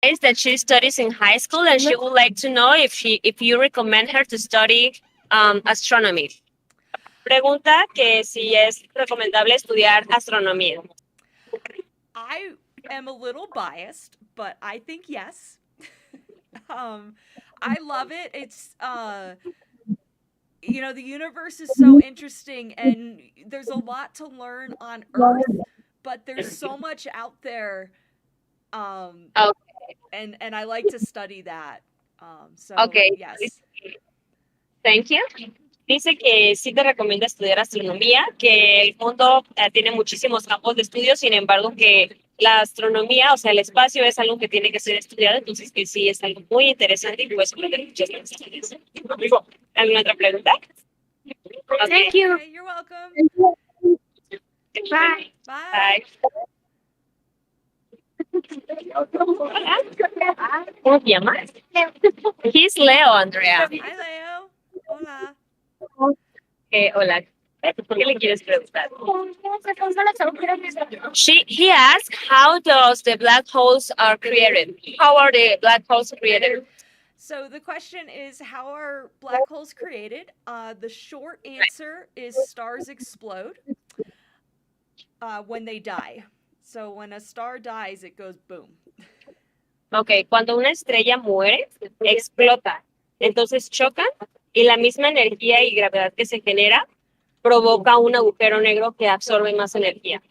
Is that she studies in high school and she would like to know if you recommend her to study astronomy. Pregunta que si es recomendable estudiar astronomía. I am a little biased, but I think yes. I love it. It's the universe is so interesting and there's a lot to learn on Earth, but there's so much out there. Okay. And I like to study that. So Okay. yes. Thank you. Dice que sí te recomienda estudiar astronomía, que el mundo tiene muchísimos campos de estudio, sin embargo que la astronomía, o sea, el espacio es algo que tiene que ser estudiado, entonces que sí es algo muy interesante y puedes aprender muchas cosas. ¿Alguna otra pregunta? Okay. Thank you. Okay, you're welcome. Bye. Bye. ¿Cómo te llamas? He's Leo, Andrea. Hi, Leo. Hola. Hola. ¿Por qué le quieres preguntar? He asked, how does the black holes are created? How are the black holes created? So the question is, how are black holes created? The short answer is stars explode when they die. So when a star dies, it goes boom. Ok, cuando una estrella muere, explota. Entonces chocan y la misma energía y gravedad que se genera provoca un agujero negro que absorbe más energía.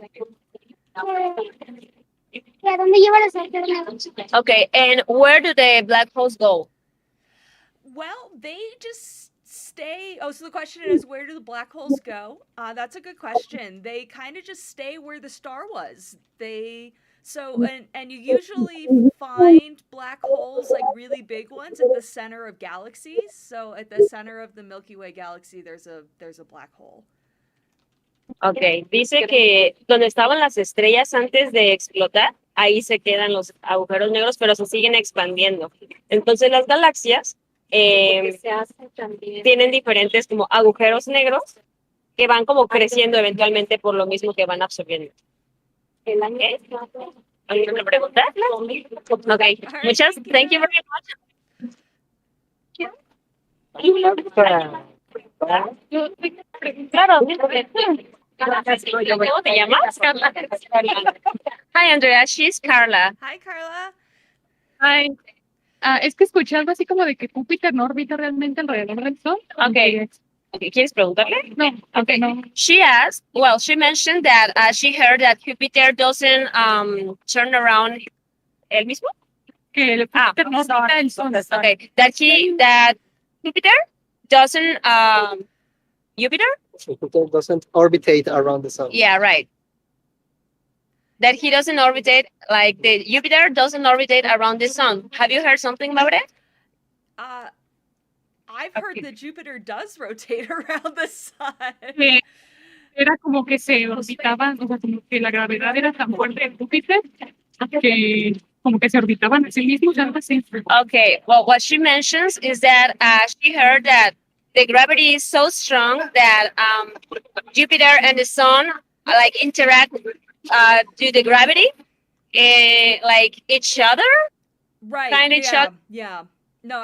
Okay, and where do the black holes go? Well, they just stay. Oh, so the question is, where do the black holes go? That's a good question. They kind of just stay where the star was. And you usually find black holes, like really big ones, at the center of galaxies. So at the center of the Milky Way galaxy, there's a black hole. Ok, dice que donde estaban las estrellas antes de explotar, ahí se quedan los agujeros negros, pero se siguen expandiendo. Entonces las galaxias tienen diferentes como agujeros negros que van como creciendo eventualmente por lo mismo que van absorbiendo. ¿Alguna pregunta? Ok, muchas, thank you very much. Claro, ¿cómo te llamas? Carla. Hi, Andrea, she's Carla. Hi, Carla. Hi. Es que escuché algo así como de que Júpiter no orbita realmente alrededor del Sol. Okay. ¿Quieres preguntarle? No. Okay. No. She mentioned that she heard that Jupiter doesn't turn around el mismo. Que el Júpiter no orbita el Sol. Okay. That Jupiter doesn't Jupiter doesn't orbitate around the sun. Yeah, right. That he doesn't orbitate, like the Jupiter doesn't orbitate around the sun. Have you heard something about it? I've heard that Jupiter does rotate around the sun. Era como que se orbitaban, o sea, como que la gravedad era tan fuerte en Júpiter que como que se orbitaban a sí mismos, algo así. Okay, well, what she mentions is that she heard that the gravity is so strong that Jupiter and the sun like interact due to gravity, like each other. Right. Find each other. Yeah. No,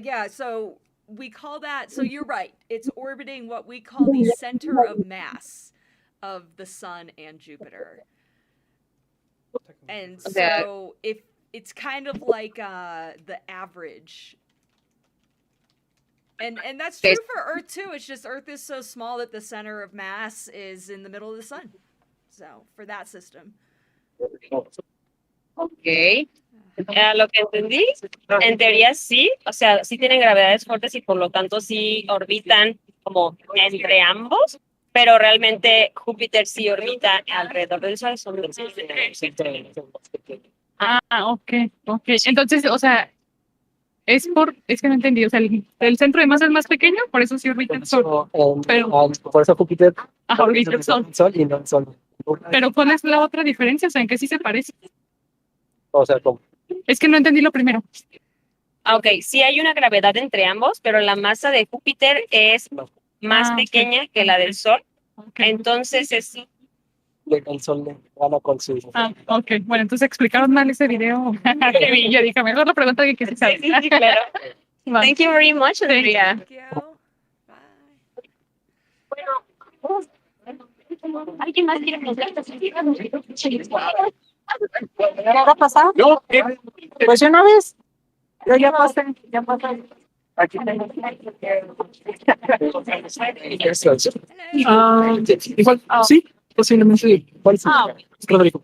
yeah. So we call that. So you're right. It's orbiting what we call the center of mass of the sun and Jupiter. And so if it's kind of like the average. And that's true for Earth too. It's just Earth is so small that the center of mass is in the middle of the sun. So for that system. Okay. Lo que entendí, en teoría sí, o sea, sí tienen gravedades fuertes y por lo tanto sí orbitan como entre ambos, pero realmente Júpiter sí orbita alrededor del Sol. Ok. Entonces, o sea, es que no entendí, o sea, el centro de masa es más pequeño, por eso sí orbita el Sol. Pero por eso Júpiter orbita el Sol. Y no el Sol. Pero ¿cuál es la otra diferencia? O sea, ¿en qué sí se parece? O sea, ¿cómo? Es que no entendí lo primero. Ok, sí hay una gravedad entre ambos, pero la masa de Júpiter es más pequeña que la del Sol. Entonces es el sol le gana con su... Ah, ok. Bueno, entonces explicaron mal ese video que vi. Yo dije, mejor la pregunta que quise saber. Sí, claro. Va. Thank you very much, Andrea. Thank you. Bye. ¿Alguien más quiere preguntar? ¿Nada pasado? No, pues una vez, yo ya pasé, ya pasé. Aquí tengo. Hello. Igual, sí, posiblemente. ¿Cuál es? Ah, Rodrigo.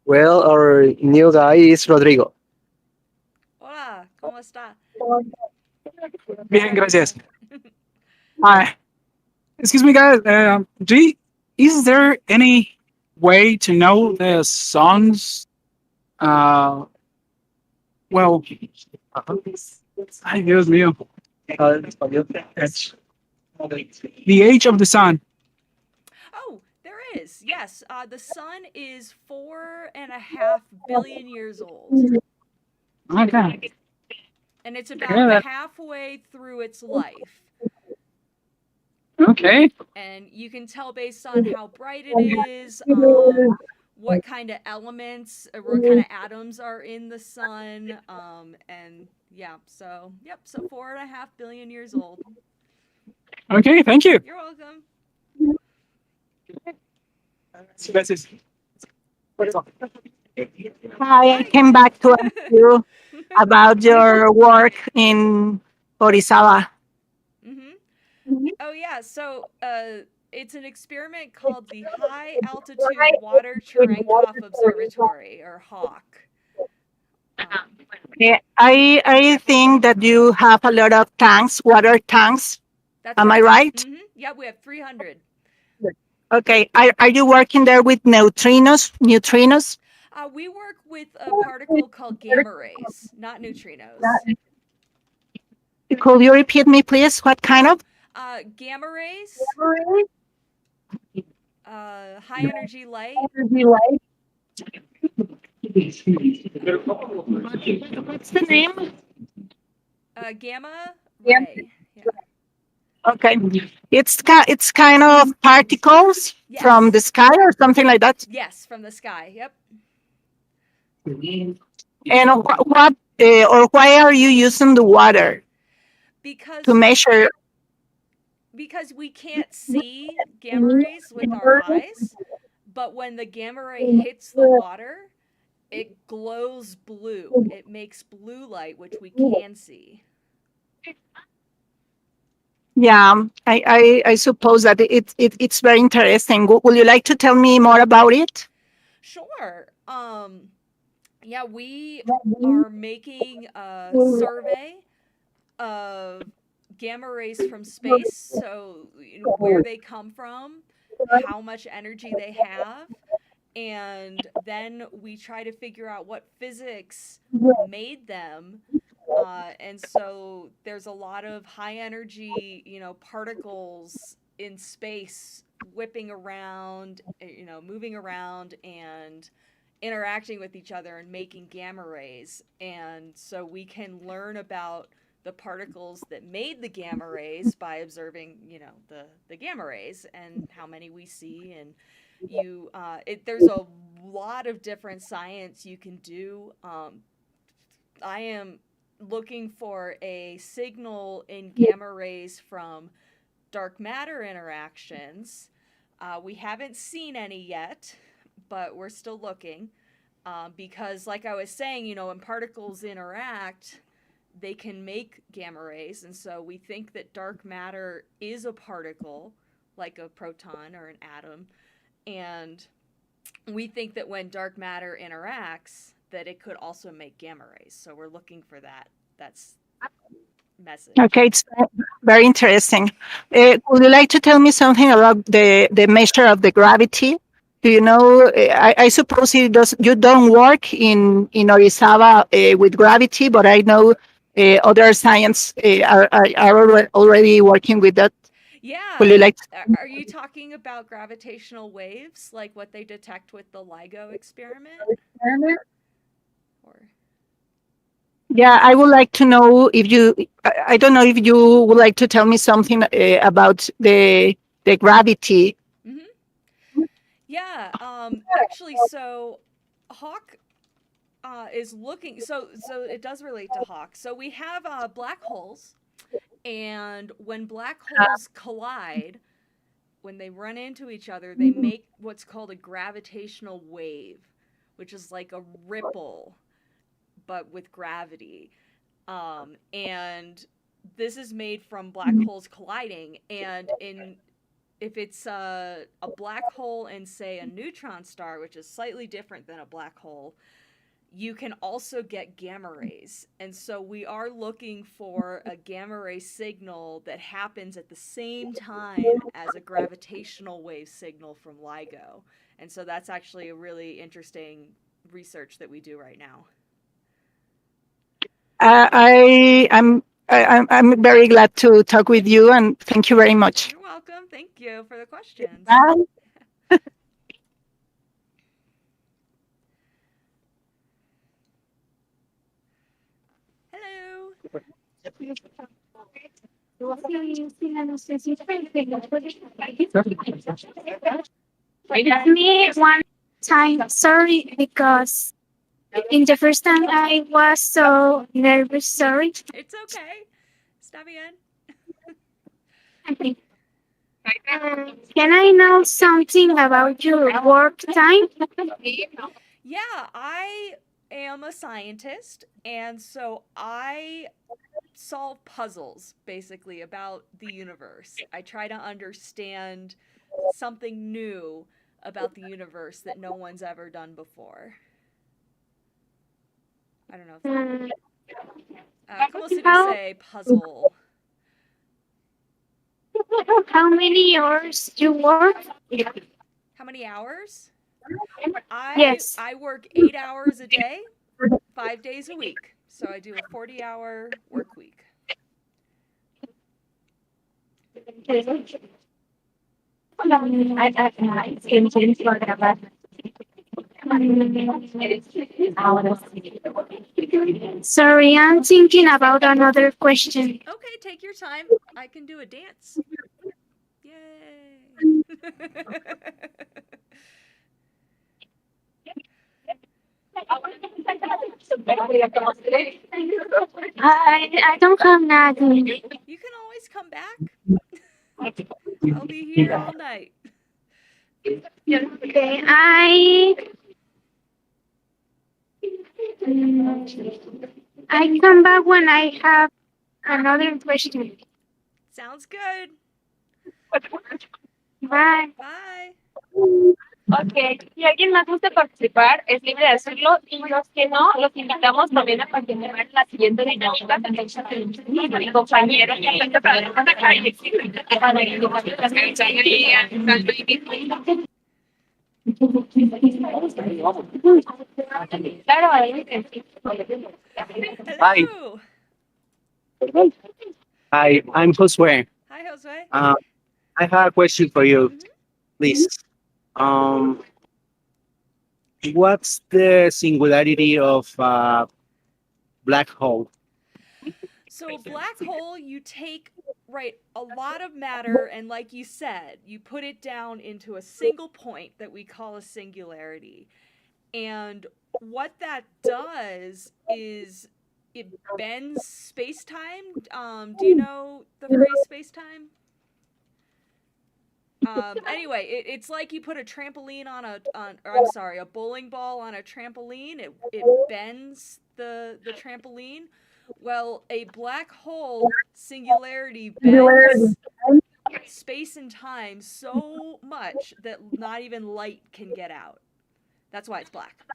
Well, our new guy is Rodrigo. Hola, ¿cómo está? Bien, gracias. Excuse me, guys. Is there any way to know the songs? Well, ay, Dios mío. En español. The age of the sun. Oh, there is. Yes, the sun is 4.5 billion years old, Okay. and it's Yeah, about that- halfway through its life. Okay. And you can tell based on how bright it is, what kind of elements, or what kind of atoms are in the sun, and yeah, so yep, so 4.5 billion years old. Okay, thank you. You're welcome. Gracias. Hi, I came back to ask you about your work in Orizaba. Oh yeah, so it's an experiment called the High Altitude Water Cherenkov Observatory, or HAWK. I think that you have a lot of tanks, water tanks. That's Am I right? Yeah, we have 300. Okay. Are you working there with neutrinos? Neutrinos? We work with a particle called gamma rays, not neutrinos. Could you repeat me, please? What kind of? Gamma rays, high energy light. What's the name? Gamma ray. Yeah. Okay. It's kind of particles Yes. from the sky or something like that. Yes, from the sky. Yep. And what or why are you using the water Because to measure? because we can't see gamma rays with our eyes, but when the gamma ray hits the water, it glows blue. It makes blue light, which we can see. Yeah, I suppose that it's very interesting. Would you like to tell me more about it? Sure. Yeah, we are making a survey of gamma rays from space, so where they come from, how much energy they have, and then we try to figure out what physics made them. And so there's a lot of high energy, particles in space whipping around, moving around and interacting with each other and making gamma rays. And so we can learn about the particles that made the gamma rays by observing, the gamma rays and how many we see. And there's a lot of different science you can do. I am looking for a signal in gamma rays from dark matter interactions. We haven't seen any yet, but we're still looking, because like I was saying, when particles interact, they can make gamma rays. And so we think that dark matter is a particle, like a proton or an atom. And we think that when dark matter interacts, that it could also make gamma rays. So we're looking for that. That's message. Okay, it's very interesting. Would you like to tell me something about the measure of the gravity? Do you know? I suppose you don't work in Orizaba with gravity, but I know other science are already working with that. Yeah. Would you like? Are you talking about gravitational waves, like what they detect with the LIGO experiment? Or Yeah, I would like to know if you. I don't know if you would like to tell me something about the gravity. Yeah, actually, so Hawk is looking. So it does relate to Hawk. So we have black holes, and when black holes collide, when they run into each other, they make what's called a gravitational wave, which is like a ripple, but with gravity. And this is made from black holes colliding, and in if it's a black hole and say a neutron star, which is slightly different than a black hole, you can also get gamma rays. And so we are looking for a gamma ray signal that happens at the same time as a gravitational wave signal from LIGO. And so that's actually a really interesting research that we do right now. I'm very glad to talk with you, and thank you very much. You're welcome. Thank you for the questions. Bye. Hello. Me one time, sorry, because in the first time I was so nervous. Sorry. It's okay. Está bien. Okay. Can I know something about your work time? Yeah, I am a scientist, and so I solve puzzles basically about the universe. I try to understand something new about the universe that no one's ever done before. I don't know if ¿Cómo se dice puzzle? How many hours you work? How many hours? Yes. I work 8 hours a day, 5 days a week. So I do a 40-hour work week. Sorry, I'm thinking about another question. Okay, take your time. I can do a dance. Yay. I don't have nothing. You can always come back. I'll be here all night. Okay, I come back when I have another question. Sounds good. Bye. Bye. Ok, si alguien más gusta participar, es libre de hacerlo y los que no, los invitamos también a participar en la siguiente dinámica. Mi compañero que está preparado para acá y para ir Claro, Hi. Hello. Hi, I'm Josue. Hi, Jose. I have a question for you, Mhm. please. What's the singularity of black hole? So, black hole, you take, right, a lot of matter, and like you said, you put it down into a single point that we call a singularity. And what that does is it bends space time. Do you know the phrase space time? Anyway, it's like you put a trampoline or I'm sorry, a bowling ball on a trampoline. It bends the trampoline. Well, a black hole singularity bends space and time so much that not even light can get out. That's why it's black.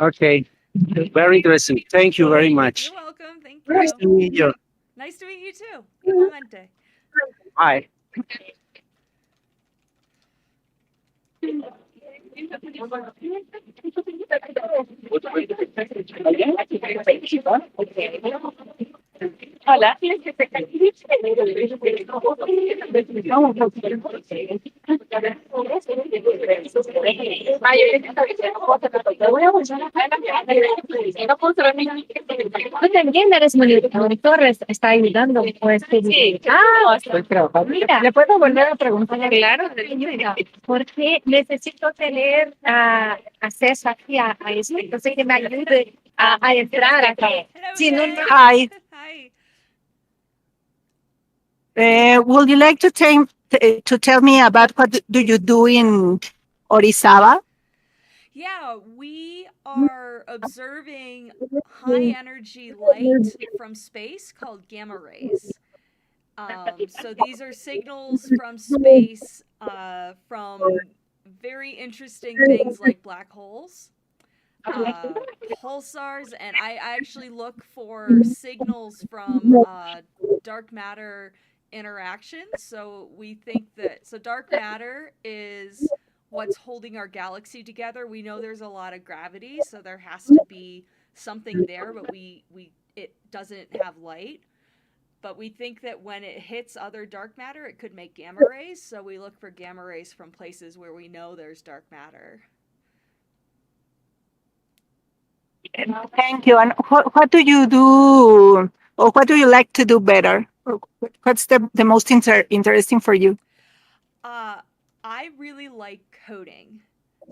Okay, very interesting. Thank you very much. You're welcome. Thank Nice to you. meet you. Nice to meet you too. Igualmente. Bye. Hola. Tú también eres monitor, está ayudando. Pues, sí. Ah, mira. ¿Le puedo volver a preguntar? Claro. Ayuda, porque necesito tener acceso aquí a esto, entonces que me ayude a entrar acá. Hello, Si no, Jen. Hi. Hi. Would you like to tell me about what do you do in Orizaba? Yeah, we are observing high energy light from space called gamma rays. So these are signals from space from very interesting things like black holes, pulsars, and I actually look for signals from dark matter interactions. So we think that dark matter is what's holding our galaxy together. We know there's a lot of gravity, so there has to be something there, but we it doesn't have light. But we think that when it hits other dark matter, it could make gamma rays. So we look for gamma rays from places where we know there's dark matter. Thank you. And what do you do, or what do you like to do better? Or what's the most interesting for you? I really like coding.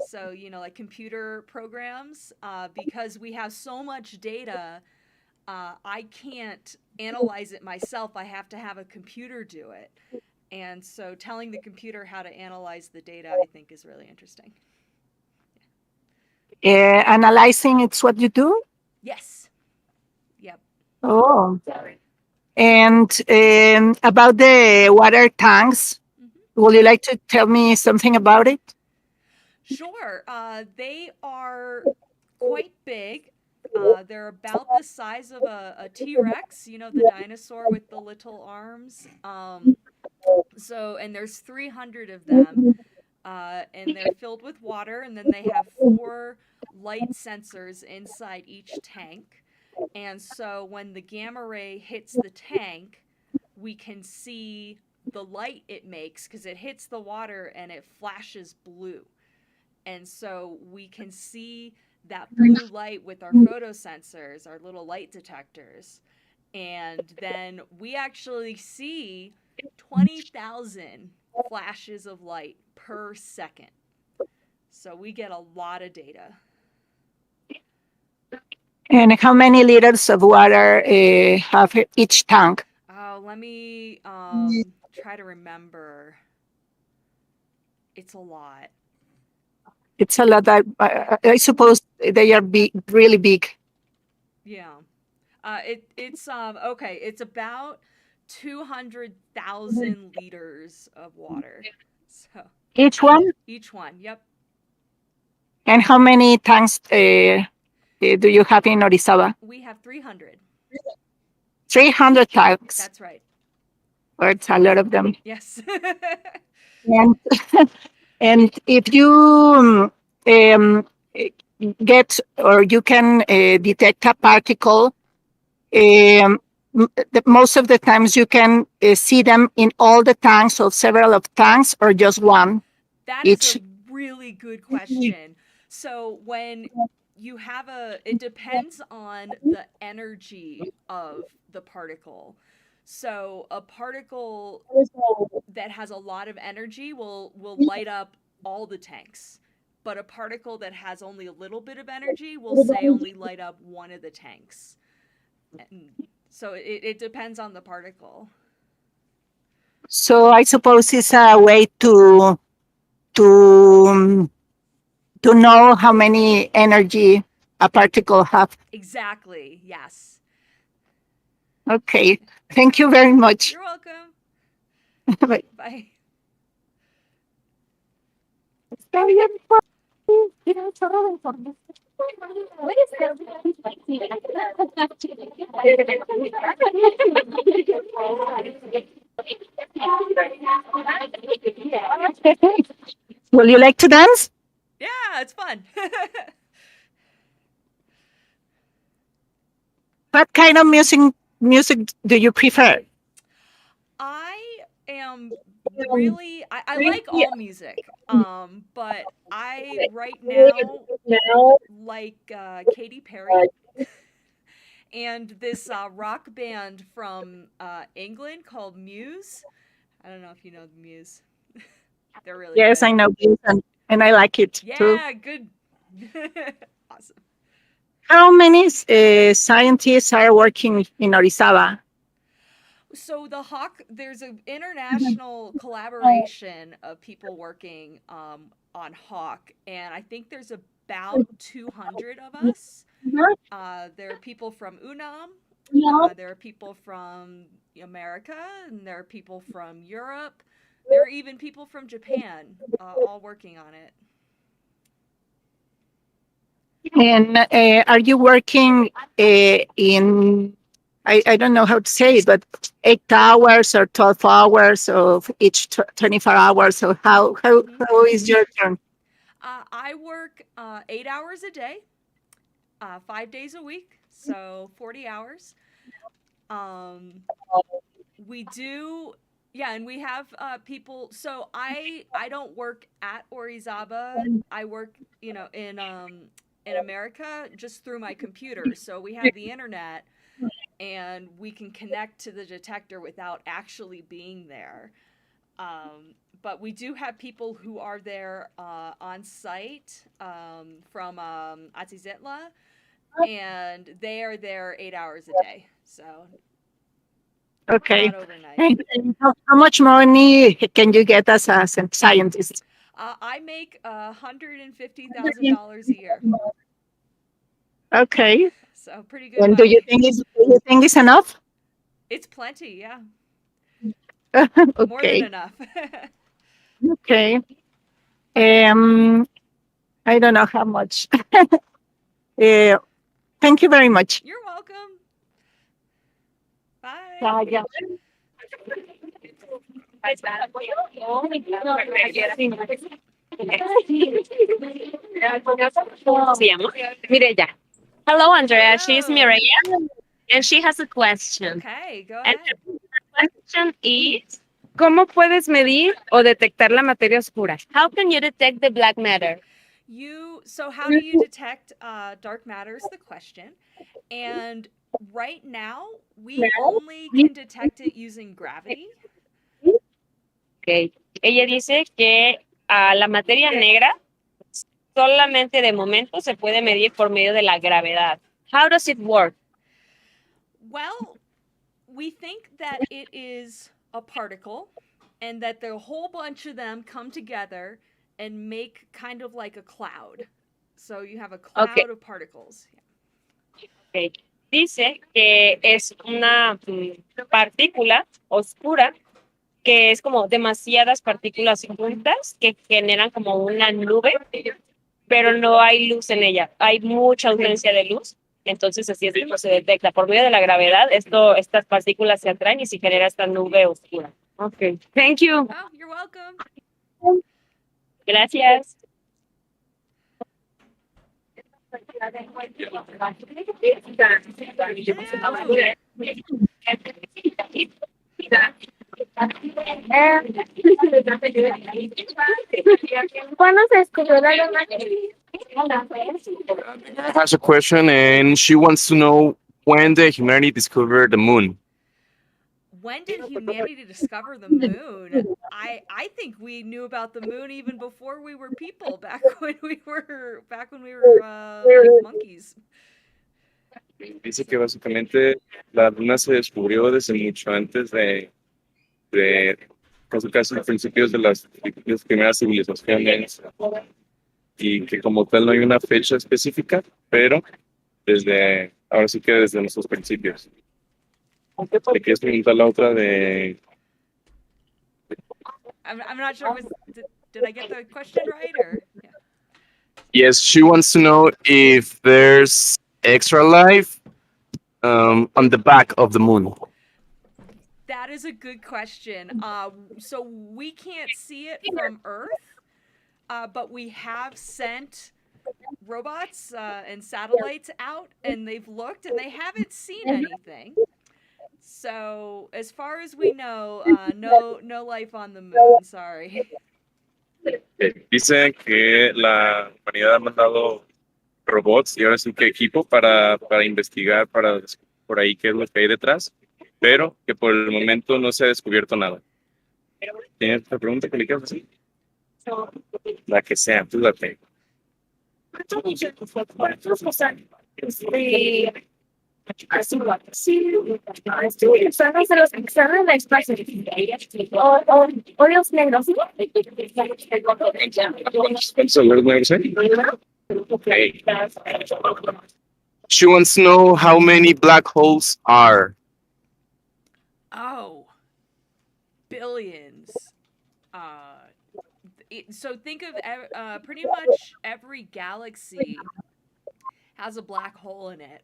So, like computer programs, because we have so much data, I can't analyze it myself. I have to have a computer do it. And so telling the computer how to analyze the data, I think, is really interesting. Analyzing, it's what you do? Yes. Yep. Oh. And about the water tanks, would you like to tell me something about it? Sure. They are quite big. They're about the size of a T Rex, the dinosaur with the little arms. And there's 300 of them, and they're filled with water, and then they have 4 light sensors inside each tank. And so when the gamma ray hits the tank, we can see the light it makes because it hits the water and it flashes blue. And so we can see that blue light with our photosensors, our little light detectors. And then we actually see 20,000 flashes of light per second. So we get a lot of data. And how many liters of water have each tank? Let me try to remember. It's a lot. It's a lot. I suppose they are big, really big. Yeah. It's okay. It's about 200,000 liters of water. So Each one? each one. Yep. And how many tanks do you have in Orizaba? We have 300. 300 tanks. That's right. Or it's a lot of them. Yes. And, and if you get or you can detect a particle, most of the times you can see them in all the tanks or several of tanks or just one. That Each. is a really good question. So when you have it depends on the energy of the particle. So a particle that has a lot of energy will light up all the tanks. But a particle that has only a little bit of energy will say only light up one of the tanks. And so it depends on the particle. So I suppose it's a way to to know how many energy a particle have. Exactly. Yes. Okay. Thank you very much. You're welcome. Bye. Bye. Está bien, tiene un chorro de información. Puede ser. Will you like to dance? Yeah, it's fun. What kind of music music do you prefer? I am really I like all music. But I right now like Katy Perry and this rock band from England called Muse. I don't know if you know the Muse. They're really Yes, good. I know this, and I like it too. Yeah, good. Awesome. How many scientists are working in Orizaba? So there's an international collaboration of people working on Hawk, and I think there's about 200 of us. There are people from UNAM, there are people from America, and there are people from Europe. There are even people from Japan, all working on it. And are you working in, I don't know how to say it, but 8 hours or 12 hours of each 24 hours? So how is your turn? I work 8 hours a day, 5 days a week, so 40 hours. Um, we do, yeah, and we have people. So I don't work at Orizaba. I work, in America just through my computer. So we have the internet, and we can connect to the detector without actually being there. But we do have people who are there on site from Atizitla, and they are there 8 hours a day. So Okay. not overnight. And how much money can you get as a scientist? I make $150,000 a year, Okay. so pretty good And money. do you think it's enough? It's plenty, yeah, more than Okay. enough. Okay. Um, I don't know how much. Thank you very much. You're welcome. Bye. Yeah. Se llama Mireya. Hello, Andrea. She's Hello. Mireya, and she has a question. Okay, go And ahead. the question is, ¿cómo puedes medir o detectar la materia oscura? How can you detect the black matter? So how do you detect dark matter is the question. And right now, we only can detect it using gravity. Okay. Ella dice que la materia negra solamente de momento se puede medir por medio de la gravedad. How does it work? Well, we think that it is a particle and that the whole bunch of them come together and make kind of like a cloud. So you have a cloud Okay. of particles. Okay. Dice que es una partícula oscura que es como demasiadas partículas juntas que generan como una nube, pero no hay luz en ella. Hay mucha ausencia de luz. Entonces así es como se detecta. Por medio de la gravedad, estas partículas se atraen y se genera esta nube oscura. Okay. Thank you. Oh, you're welcome. Gracias. ¿Cuándo se descubrió la luna? Has a question and she wants to know when the humanity discovered the moon. When did humanity discover the moon? I think we knew about the moon even before we were people, back when we were monkeys. Dice que básicamente la luna se descubrió desde mucho antes de casi casi los principios de las primeras civilizaciones y que como tal no hay una fecha específica, pero ahora sí que desde nuestros principios. ¿Le quieres preguntar la otra de I'm not sure. Did I get the question right or? Yeah. Yes, she wants to know if there's extra life on the back of the moon. That is a good question. So we can't see it from Earth, but we have sent robots and satellites out, and they've looked, and they haven't seen anything. So, as far as we know, no life on the moon. Sorry. Dicen que la humanidad ha mandado robots y ahora sí que equipo para investigar para por ahí qué es lo que hay detrás, pero que por el momento no se ha descubierto nada. ¿Tienes otra pregunta que le quieras hacer? La que sea, tú la tengo. Okay. She wants to know how many black holes are. Oh, billions. So think of pretty much every galaxy has a black hole in it,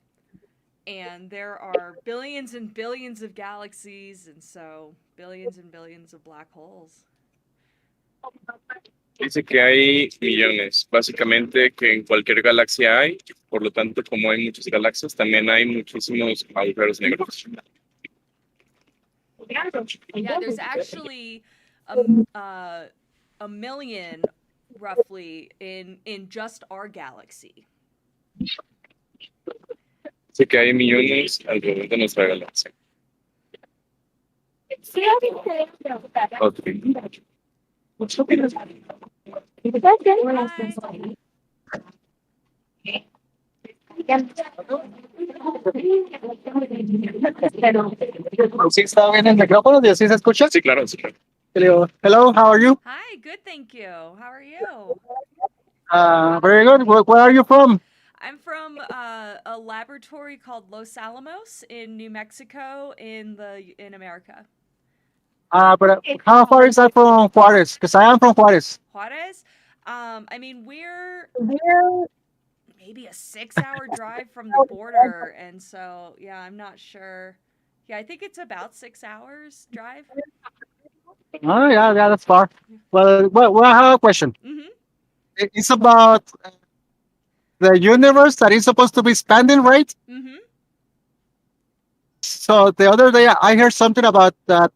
and there are billions and billions of galaxies, and so billions and billions of black holes. Dice que hay millones, básicamente que en cualquier galaxia hay, por lo tanto, como hay muchas galaxias, también hay muchísimos agujeros negros. Yeah, there's actually a million roughly in just our galaxy. Dice que hay millones alrededor de nuestra galaxia. Okay. Hi. ¿Sí está bien el micrófono? ¿Y así se escucha? Sí, claro, sí, claro. Hello, how are you? Hi, good, thank you. How are you? Very good. Where are you from? I'm from a laboratory called Los Alamos in New Mexico in America. But how far is that from Juarez? Because I am from Juarez. Juarez? I mean, we're maybe a 6-hour drive from the border, and so yeah, I'm not sure. Yeah, I think it's about 6 hours drive. Oh, yeah, that's far. Well, I have a question. Mm-hmm. It's about the universe that is supposed to be expanding, right? Mm-hmm. So the other day I heard something about that.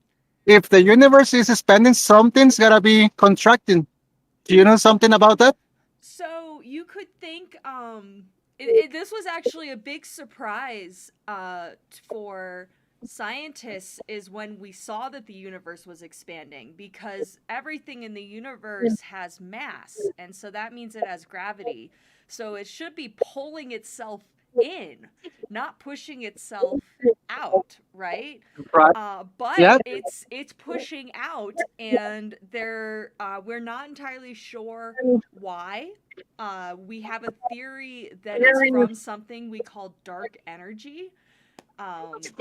If the universe is expanding, something's gotta be contracting. Do you know something about that? So you could think this was actually a big surprise for scientists is when we saw that the universe was expanding, because everything in the universe has mass, and so that means it has gravity. So it should be pulling itself in, not pushing itself out, right? Right. But Yeah. it's pushing out, and we're not entirely sure why. We have a theory that it's from something we call dark energy, and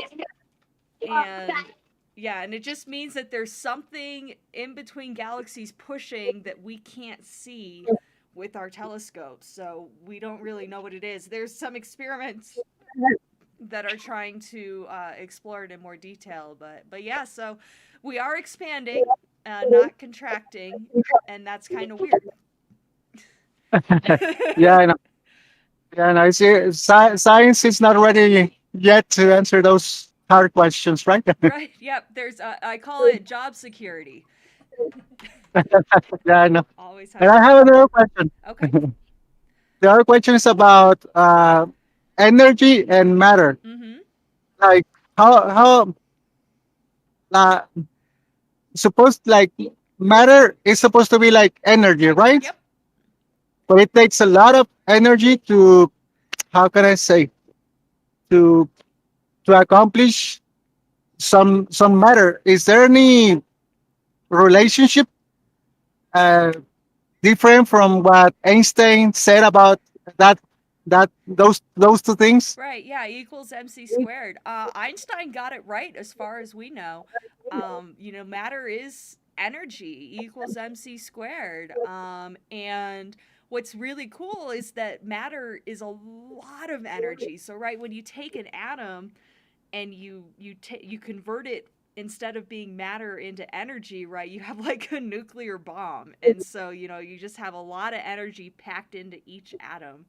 yeah, and it just means that there's something in between galaxies pushing that we can't see with our telescopes. So we don't really know what it is. There's some experiments that are trying to explore it in more detail, but yeah, so we are expanding, not contracting, and that's kind of weird. Yeah, I know. Yeah, and I see science is not ready yet to answer those hard questions, right? Right. Yep. There's I call it job security. Yeah, I know. Always And have. I have another question. Okay. The other question is about energy and matter. Mm-hmm. Like how uh, supposed like matter is supposed to be like energy, right? Yep. But it takes a lot of energy to, how can I say, to accomplish some matter. Is there any relationship uh, different from what Einstein said about that those two things? Right. Yeah. E equals MC squared. Einstein got it right as far as we know. Matter is energy. E equals MC squared. And what's really cool is that matter is a lot of energy. So right when you take an atom and you convert it, instead of being matter into energy, right, you have like a nuclear bomb, and so you just have a lot of energy packed into each atom.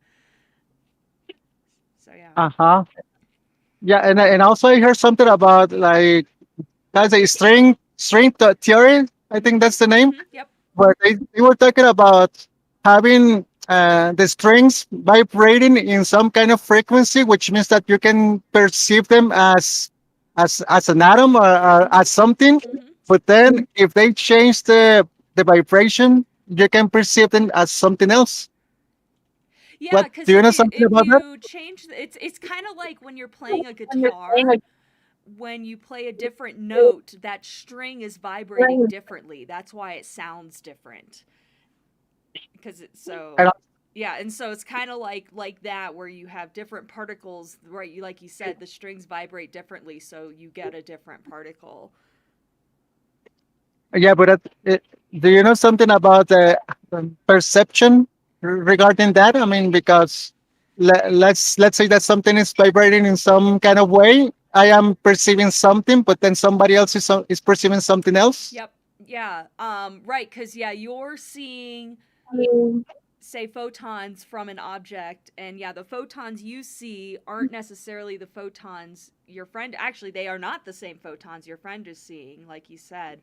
So yeah. Uh-huh. Yeah, and also I heard something about like that's a theory. I think that's the name. Yep. But they were talking about having the strings vibrating in some kind of frequency, which means that you can perceive them as an atom or as something. But then if they change the vibration, you can perceive them as something else. Yeah, What because do you know something if about that? you change it's kind of like when you're playing a guitar, when you play a different note, that string is vibrating differently. That's why it sounds different. Because it's And, so yeah, and so it's kind of like that where you have different particles, right? You like you said, the strings vibrate differently, so you get a different particle. yeah, but do you know something about the perception regarding that? I mean, because let's say that something is vibrating in some kind of way. I am perceiving something, but then somebody else is perceiving something else. Yep. Yeah. Right. Because yeah, you're seeing, say, photons from an object, and yeah, the photons you see aren't necessarily the photons your friend. Actually, they are not the same photons your friend is seeing, like you said.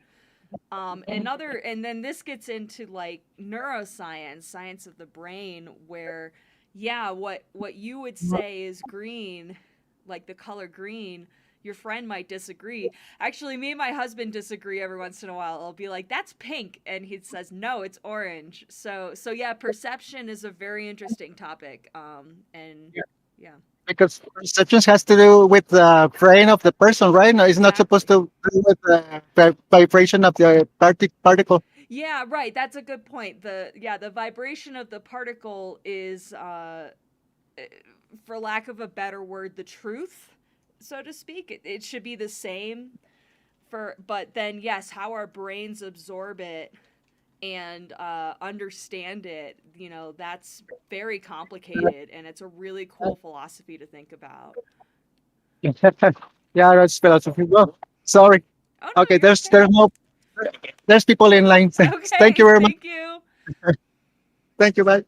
And then this gets into like neuroscience, science of the brain, where yeah, what you would say is green, like the color green, your friend might disagree. Actually, me and my husband disagree every once in a while. I'll be like, that's pink, and he says no, it's orange. So yeah, perception is a very interesting topic. And yeah. Because perception has to do with the brain of the person, right? No, it's not supposed Exactly. to do with the vibration of the particle. Yeah, right. That's a good point. The vibration of the particle is for lack of a better word, the truth, so to speak. It should be the same for, but then yes, how our brains absorb it and understand it, that's very complicated, and it's a really cool philosophy to think about. Yeah, that's philosophy. Well, sorry. Oh no, Okay, you're there's people in line. okay. Thank you Okay, very much. thank you. Thank you, bye.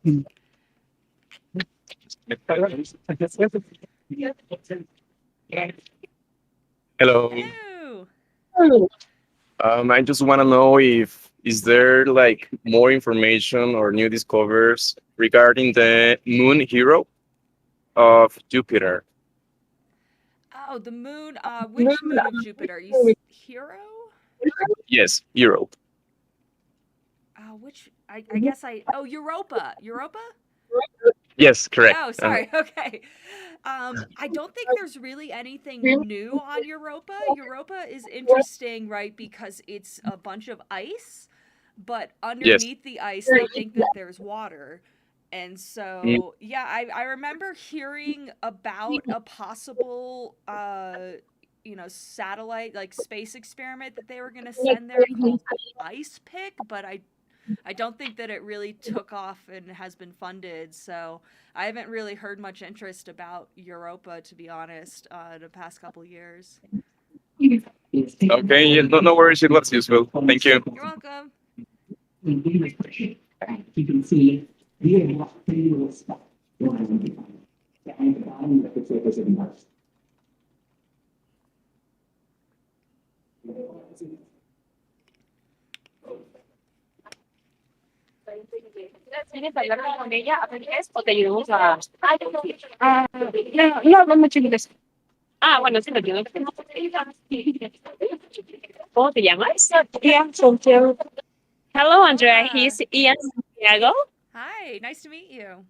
Hello. Hello. I just want to know if is there like more information or new discoveries regarding the moon hero of Jupiter? Oh, the moon. Which moon of Jupiter? Hero? Yes, hero. Which I guess I. Oh, Europa. Europa? Yes, correct. Oh, sorry. Okay. I don't think there's really anything new on Europa. Europa is interesting, right? Because it's a bunch of ice, but Yes. underneath the ice, they think that there's water. And Mm, so, yeah, I remember hearing about a possible, satellite, like space experiment that they were going to send there called Ice Pick, but I don't think that it really took off and has been funded. So I haven't really heard much interest about Europa, to be honest, the past couple years. Okay, yeah, no worries. It was useful. Thank you. You're welcome. ¿Quieres hablar con ella a inglés o te ayudamos a...? No, no hablo mucho inglés. Ah, bueno, sí lo entiendo. ¿Cómo te llamas? Ian Santiago. Hello, Andrea. Hola. He's Ian Santiago. Hi, nice to meet you.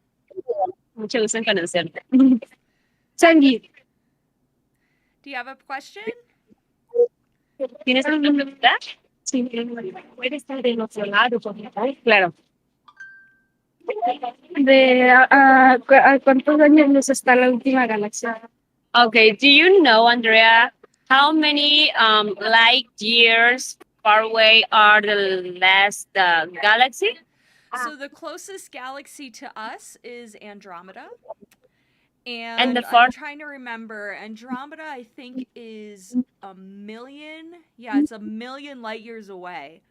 Mucho gusto en conocerte. Sandy, Do you have a question? ¿tienes alguna pregunta? Sí, puede estar de nuestro lado, por favor. Claro. ¿A cuántos años nos está la última galaxia? Okay, do you know, Andrea, how many light years far away are the last galaxy? So the closest galaxy to us is Andromeda. And And the I'm far trying to remember. Andromeda, I think, is a million. Yeah, it's a million light years away.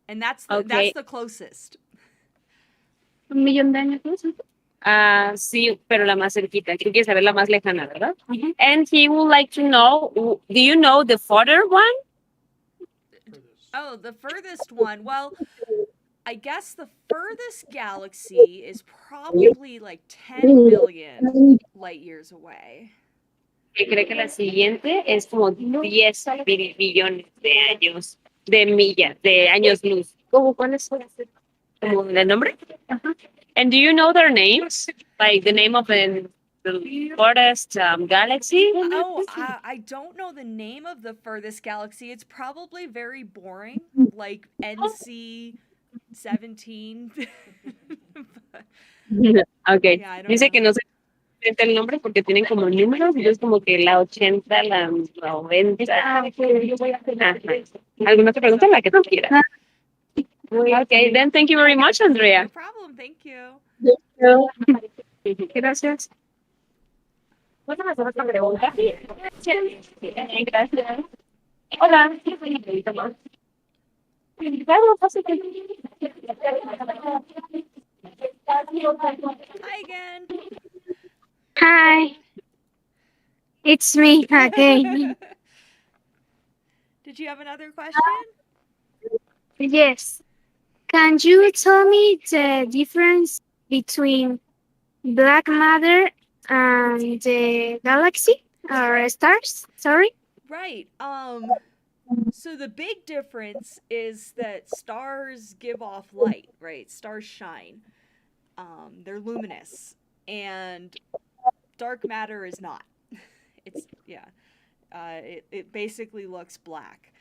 And that's Okay. the closest. un millón de años. Sí, pero la más cerquita. Tú quieres saber la más lejana, ¿verdad? And he would like to know, do you know the further one? Oh, the furthest one. Well, I guess the furthest galaxy is probably like 10 billion light years away. Que cree que la siguiente es como 10 billones de años, de millas, de años luz. ¿Cómo cuáles son? ¿Como el nombre? And do you know their names? Like the name of the farthest galaxy? Oh, I don't know the name of the furthest galaxy. It's probably very boring, like NC 17. Okay. Yeah, I don't Dice know. que no se presenta el nombre porque tienen como números y es como que la 80, la 90. Ajá. ¿Alguna otra pregunta? La que tú quieras. Okay, then thank you very much, No Andrea. problem. Thank you. Gracias. ¿Puedes hacer otra pregunta? Gracias. Hola. Hi again. Hi, it's me again. Did you have another question? Yes. Can you tell me the difference between black matter and the galaxy or stars? Sorry. Right. So the big difference is that stars give off light, right? Stars shine. They're luminous, and dark matter is not. It's yeah. It basically looks black.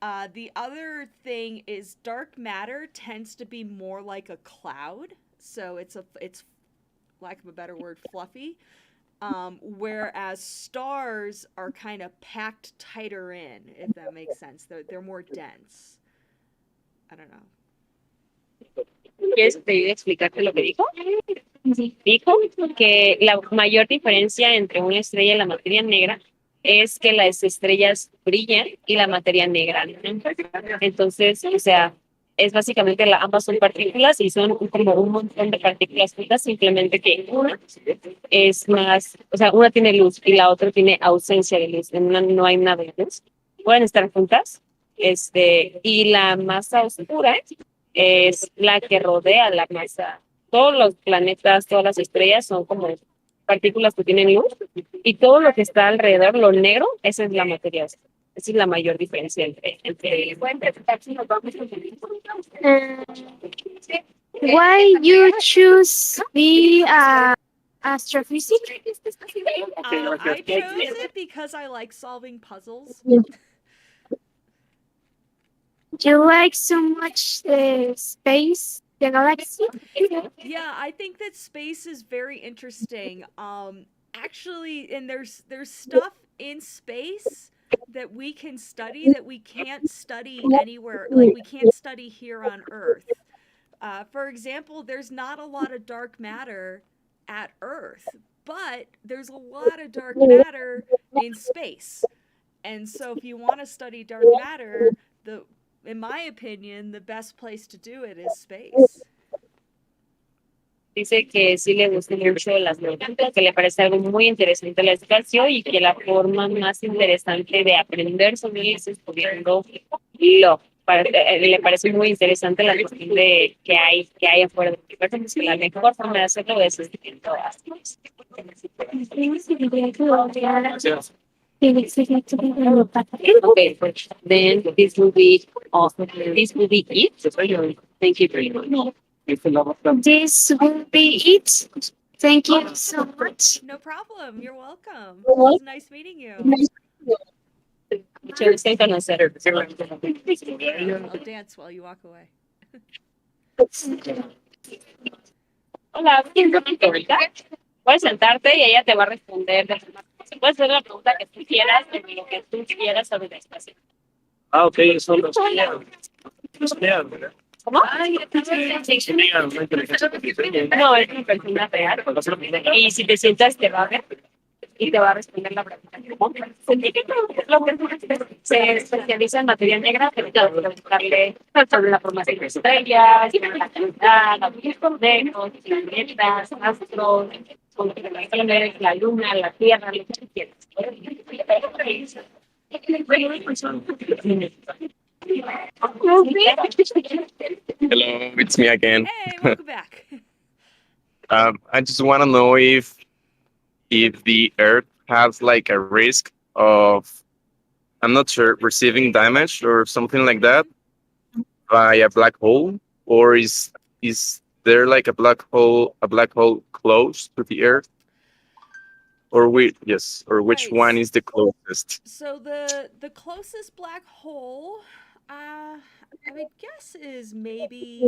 The other thing is dark matter tends to be more like a cloud, so it's lack of a better word, fluffy. Whereas stars are kind of packed tighter in, if that makes sense. They're more dense. I don't know. ¿Quieres que te ayude a explicarte lo que dijo? Dijo que la mayor diferencia entre una estrella y la materia negra es que las estrellas brillan y la materia negra no. Entonces, o sea, es básicamente ambas son partículas y son como un montón de partículas juntas, simplemente que una es más, o sea, una tiene luz y la otra tiene ausencia de luz. En una no hay nada de luz. Pueden estar juntas, y la masa oscura es la que rodea la masa. Todos los planetas, todas las estrellas son como partículas que tienen luz y todo lo que está alrededor, lo negro, esa es la materia oscura. Esa es la mayor diferencia entre Why you choose be a astrophysics? I chose it because I like solving puzzles. You like so much the space, the galaxy? Yeah, I think that space is very interesting. Actually, and there's stuff in space that we can study that we can't study anywhere. Like we can't study here on Earth. For example, there's not a lot of dark matter at Earth, but there's a lot of dark matter in space. And so, if you want to study dark matter, in my opinion, the best place to do it is space. Dice que sí le gusta mucho las matemáticas, que le parece algo muy interesante el espacio y que la forma más interesante de aprender sobre eso es estudiando le parece muy interesante la cuestión de que hay afuera del universo, pues que la mejor forma de hacerlo es estudiando astros. Okay, then this will be awesome. This will be it. Thank you very much. This will be it. Thank you so much. No problem. You're welcome. It was nice meeting you. Muchas gracias por conocer. I'll dance while you walk away. Hola, ¿tienes una pregunta? Puedes sentarte y ella te va a responder. Puedes hacer la pregunta que tú quieras, de lo que tú quieras sobre el espacio. Ah, ok, son los crean, ¿verdad? ¿Cómo? Sería una inteligencia artificial. No, es una persona real. Y si te sientas, te va a ver. y te va a responder la pregunta. Científico es lo que se especializa en materia negra, pero claro, para buscarle sobre la formación de estrellas, la actividad, los convexos, planetas, astros, constelaciones, la luna, la tierra, lo que quieras. Hello, it's me again. Hey, welcome back. I just want to know if the Earth has like a risk of, I'm not sure, receiving damage or something like that by a black hole, or is there like a black hole close to the Earth, or or which Right. one is the closest? So the closest black hole, I would guess is maybe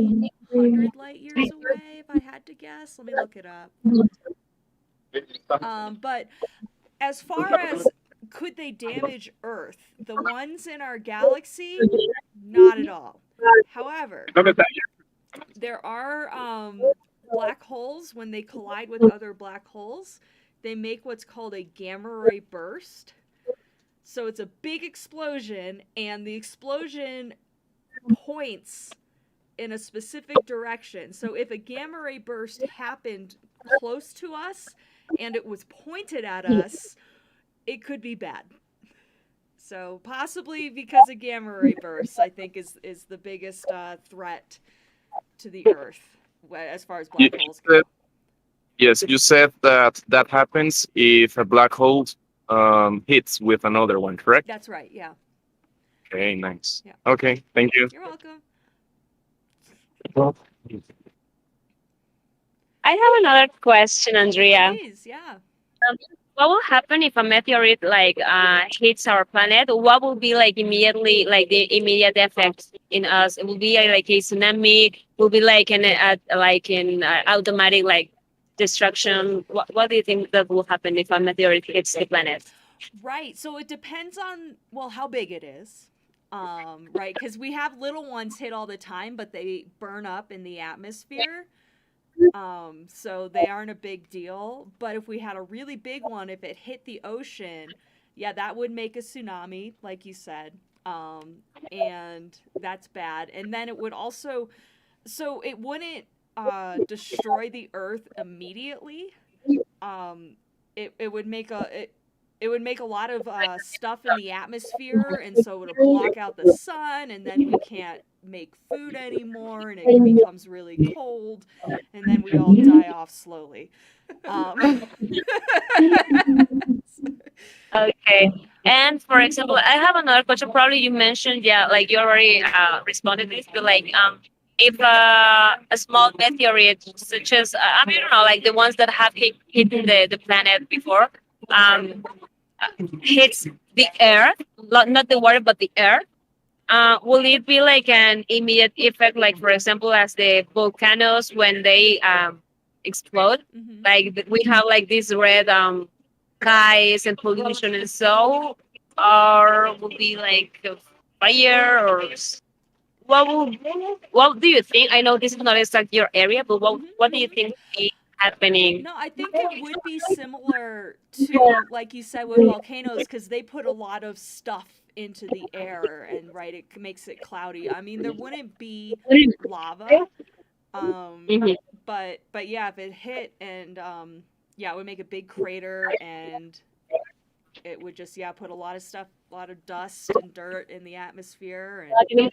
100 light years away. If I had to guess, let me look it up. But as far as could they damage Earth, the ones in our galaxy, not at all. However, there are black holes. When they collide with other black holes, they make what's called a gamma ray burst. So it's a big explosion, and the explosion points in a specific direction. So if a gamma ray burst happened close to us and it was pointed at us, it could be bad. So possibly because of gamma ray bursts, I think is the biggest threat to the Earth as far as You black holes said, go. yes, you said that happens if a black hole hits with another one, correct? That's right. Yeah. Okay, nice. Yeah. Okay, thank you. You're welcome. I have another question, Andrea. Please. Yeah. What will happen if a meteorite hits our planet? What will be like immediately like the immediate effect in us? It will be like a tsunami. Will be like an automatic like destruction. What do you think that will happen if a meteorite hits the planet? Right. So it depends on how big it is. Right, because we have little ones hit all the time, but they burn up in the atmosphere. So they aren't a big deal. But if we had a really big one, if it hit the ocean, yeah, that would make a tsunami, like you said. And that's bad. And then it would also, so it wouldn't destroy the Earth immediately. It would make it would make a lot of stuff in the atmosphere, and so it'll block out the sun, and then we can't make food anymore, and it becomes really cold, and then we all die off slowly. Okay. And for example, I have another question. Probably you mentioned, yeah, like you already responded to this, but like if a small meteorite, such as I mean, I don't know, like the ones that have hit the planet before, um, hits the air, not the water, but the air. Will it be like an immediate effect, like for example, as the volcanoes when they explode, Mhm. like we have like this red skies and pollution and so, or will be like a fire or what will what do you think? I know this is not exactly your area, but what do you think will be happening? No, I think it would be similar to, like you said, with volcanoes, because they put a lot of stuff into the air, and right, it makes it cloudy. I mean, there wouldn't be lava, Mhm. but yeah, if it hit and yeah, it would make a big crater, and it would just put a lot of stuff, a lot of dust and dirt in the atmosphere, and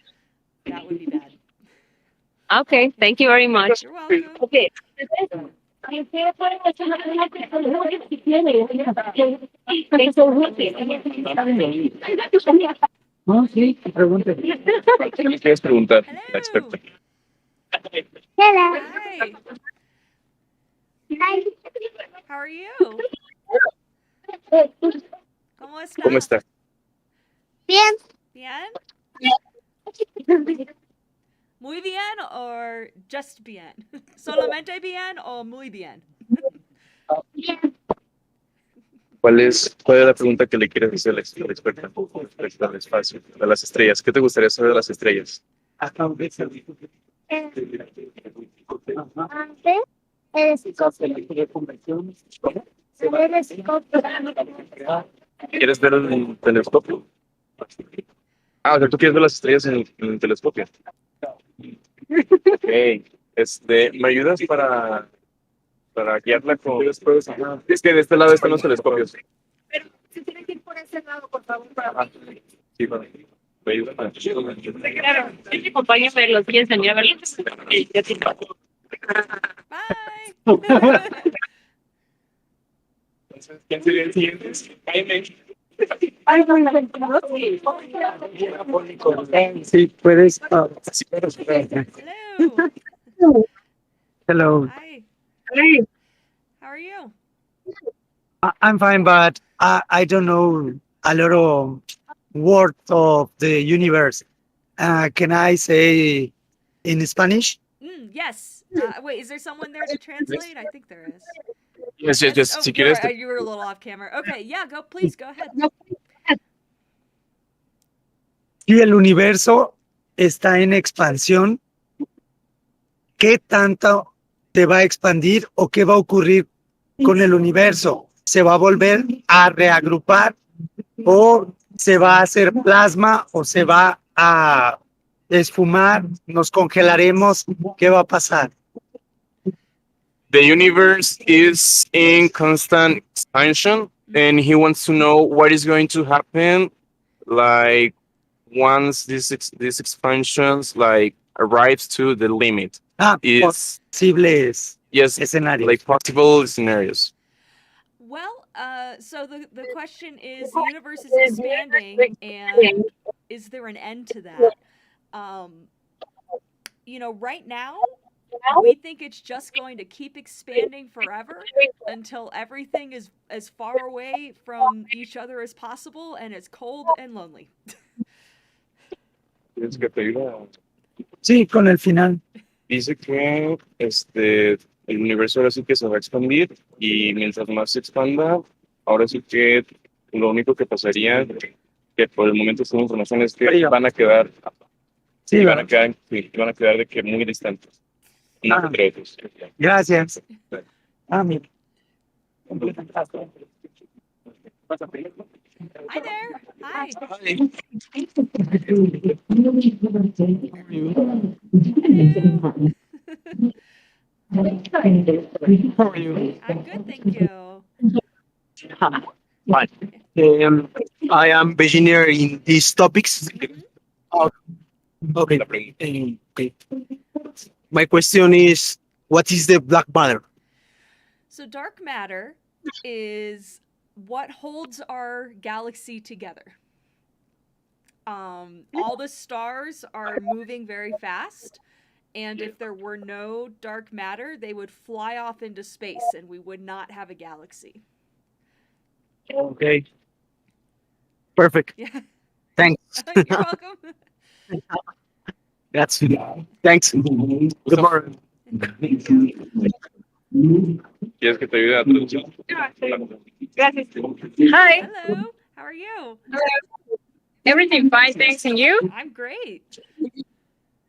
that would be bad. Okay, thank you very much. You're welcome. Okay. No, sí, pregúntale. ¿Qué le quieres preguntar a la Hello. experta? Hello. Hi. Hi. How are you? ¿Cómo ¿Cómo está? está? Bien. Bien? Muy bien or just bien? Solamente bien o muy bien? Bien. ¿Cuál es la pregunta que le quieres hacer a la experta respecto al espacio, de las estrellas? ¿Qué te gustaría saber de las estrellas? Antes, ¿Quieres ver el telescopio? Ah, o sea, tú quieres ver las estrellas en el telescopio. Ok. ¿Me ayudas para guiarla con... Ajá. Es que de este lado están los telescopios. Si tiene que ir por ese lado, por favor, para Ah, sí, bueno. ¿Me ayudas? claro, sí, acompáñame, los quieren enseñar a verlos. Y yo sí. Bye. Entonces, ¿quién sería el siguiente? Jaime. Ay, no, no, Sí, puedes. Hello. Hello. Hi. How are you? I'm fine, but I don't know a lot of words of the universe. Can I say in Spanish? Yes. Wait, is there someone there to translate? I think there is. Yes, yes, yes. Oh, Si quieres, you were a little off camera. Okay, yeah, please go ahead. Si el universo está en expansión, ¿qué tanto se va a expandir o qué va a ocurrir con el universo? ¿Se va a volver a reagrupar o se va a hacer plasma o se va a esfumar? ¿Nos congelaremos? ¿Qué va a pasar? the universe is in constant expansion, and he wants to know what is going to happen, like once these expansions like arrives to the limit. Is Posibles yes, escenarios. like possible scenarios. Well, so the question is, the universe is expanding, and is there an end to that? Right now, we think it's just going to keep expanding forever until everything is as far away from each other as possible and it's cold and lonely. ¿Quieres que te ayude? Sí, con el final. Dice que el universo ahora sí que se va a expandir y mientras más se expanda, ahora sí que lo único que pasaría, que por el momento esta información es que van a quedar, Sí, van a quedar, sí, van a quedar de que muy distantes. No entre otros. gracias. Mira. Hi there. Hi. Hello. How are you? I'm good, thank you. Fine. I am beginner in these topics. Okay. Okay. My question is, what is the black matter? So dark matter is what holds our galaxy together. All the stars are moving very fast, and if there were no dark matter, they would fly off into space and we would not have a galaxy. Okay. Perfect. Yeah. Thanks. You're welcome. That's thanks. Good morning. Thank you. ¿Quieres que te ayude a traducir? Gracias. Hi. Hello. How are you? Everything fine, thanks. And you? I'm great.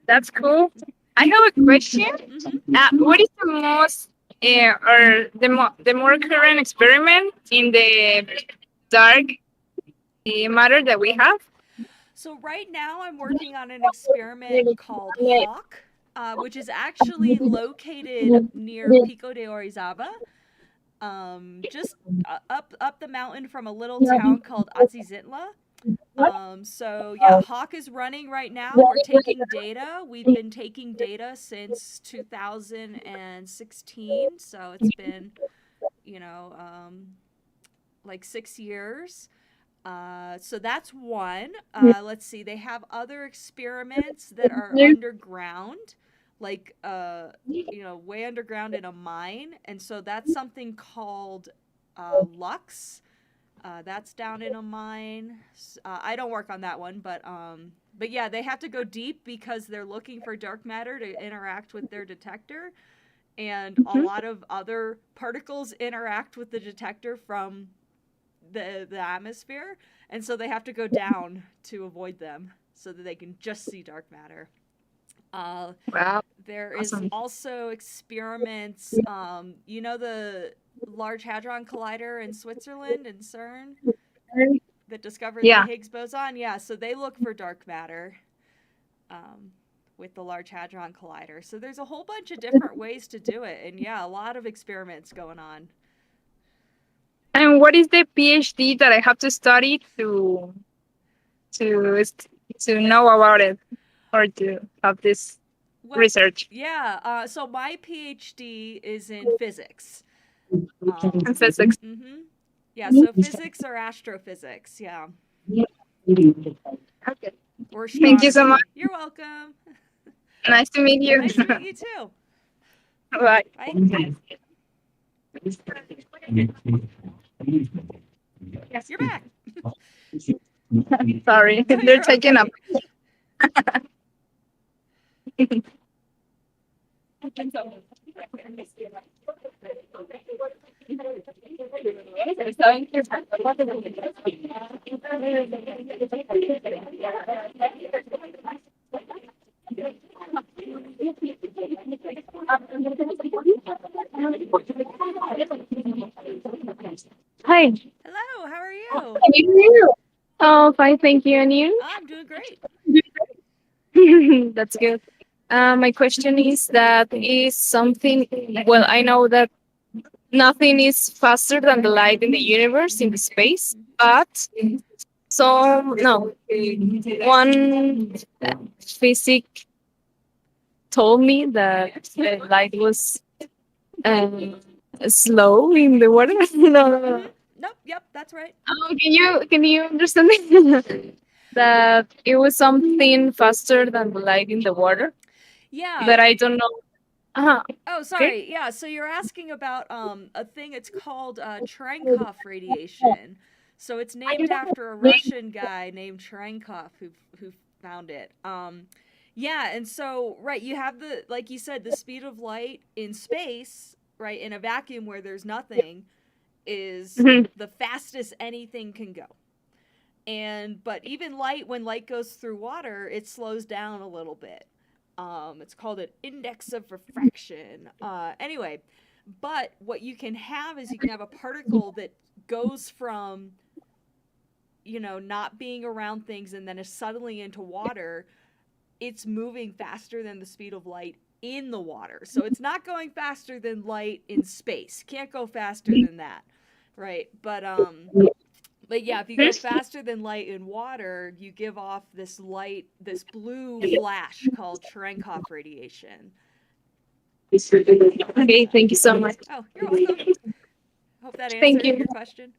That's cool. I have a question. What is the most or the more current experiment in the dark matter that we have? So right now I'm working on an experiment called Hawk, which is actually located near Pico de Orizaba, just up the mountain from a little town called Atzizitla. So yeah, Hawk is running right now. We're taking data. We've been taking data since 2016, so it's been, like 6 years. So that's one. Let's see. They have other experiments that are underground, like way underground in a mine, and so that's something called Lux. That's down in a mine. I don't work on that one, but yeah, they have to go deep because they're looking for dark matter to interact with their detector, and a lot of other particles interact with the detector from the atmosphere, and so they have to go down to avoid them so that they can just see dark matter. Wow. There is also experiments. Large Hadron Collider in Switzerland and CERN that discovered the Yeah. Higgs boson. Yeah, so they look for dark matter um, with the Large Hadron Collider. So there's a whole bunch of different ways to do it, and yeah, a lot of experiments going on. And what is the PhD that I have to study to to know about it or to have this Well, research yeah. So my PhD is in physics. in physics? Mm-hmm. Yeah. So physics or astrophysics. Yeah. Okay. Or Thank you so much. astronomy. You're welcome. Nice to meet you. Nice to meet you too. Bye. Bye. You're back. Sorry, No, they're you're taking up. okay. Hi. Hello. How are you? Can you hear? Oh, fine, thank you. And you? I'm doing great. That's good. My question is that is something, well, I know that nothing is faster than the light in the universe, in the space, but no, one physic told me that the light was um, slow in the water. No. Nope. Yep. That's right. Can you understand me? That it was something faster than the light in the water Yeah. that I don't know. Uh-huh. Oh, Okay. sorry. Yeah, so you're asking about a thing. It's called Cherenkov radiation. So it's named after a Russian guy named Cherenkov who found it. Yeah, and so right, you have the like you said, the speed of light in space, right, in a vacuum where there's nothing, is Mhm. the fastest anything can go. And but even light, when light goes through water, it slows down a little bit. It's called an index of refraction. Anyway, but what you can have is you can have a particle that goes from, not being around things and then is suddenly into water. It's moving faster than the speed of light in the water. So it's not going faster than light in space. Can't go faster than that. Right? But yeah, if you go faster than light in water, you give off this blue flash called Cherenkov radiation. Okay, thank you so much. Oh, you're welcome. Hope that Thank answered you. your question.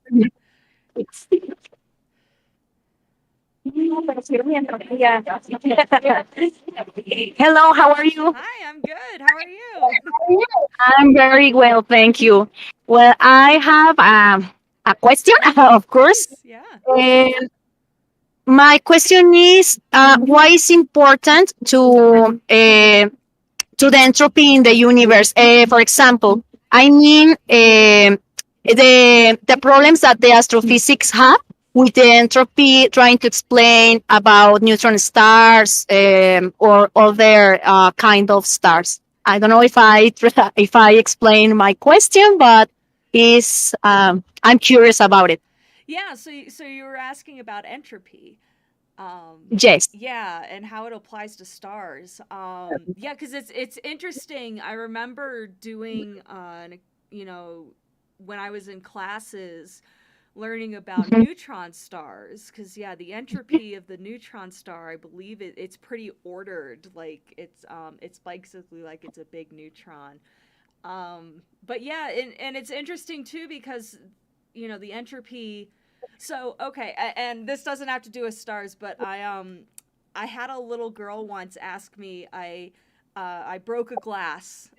Hello, how are you? Hi, I'm good. How are you? I'm very well, thank you. Well, I have a question, of course. Nice. Yeah. And my question is, why is important to the entropy in the universe? For example, I mean the problems that the astrophysics have with the entropy, trying to explain about neutron stars or other kind of stars. I don't know if I explain my question, but is I'm curious about it. Yeah, so you were asking about entropy. Yes. Yeah, and how it applies to stars. Yeah, because it's interesting. I remember doing, when I was in classes, learning about neutron stars. Because yeah, the entropy of the neutron star, I believe it's pretty ordered. Like it's basically like it's a big neutron. But yeah, and it's interesting too because the entropy. So okay, and this doesn't have to do with stars, but I had a little girl once ask me. I broke a glass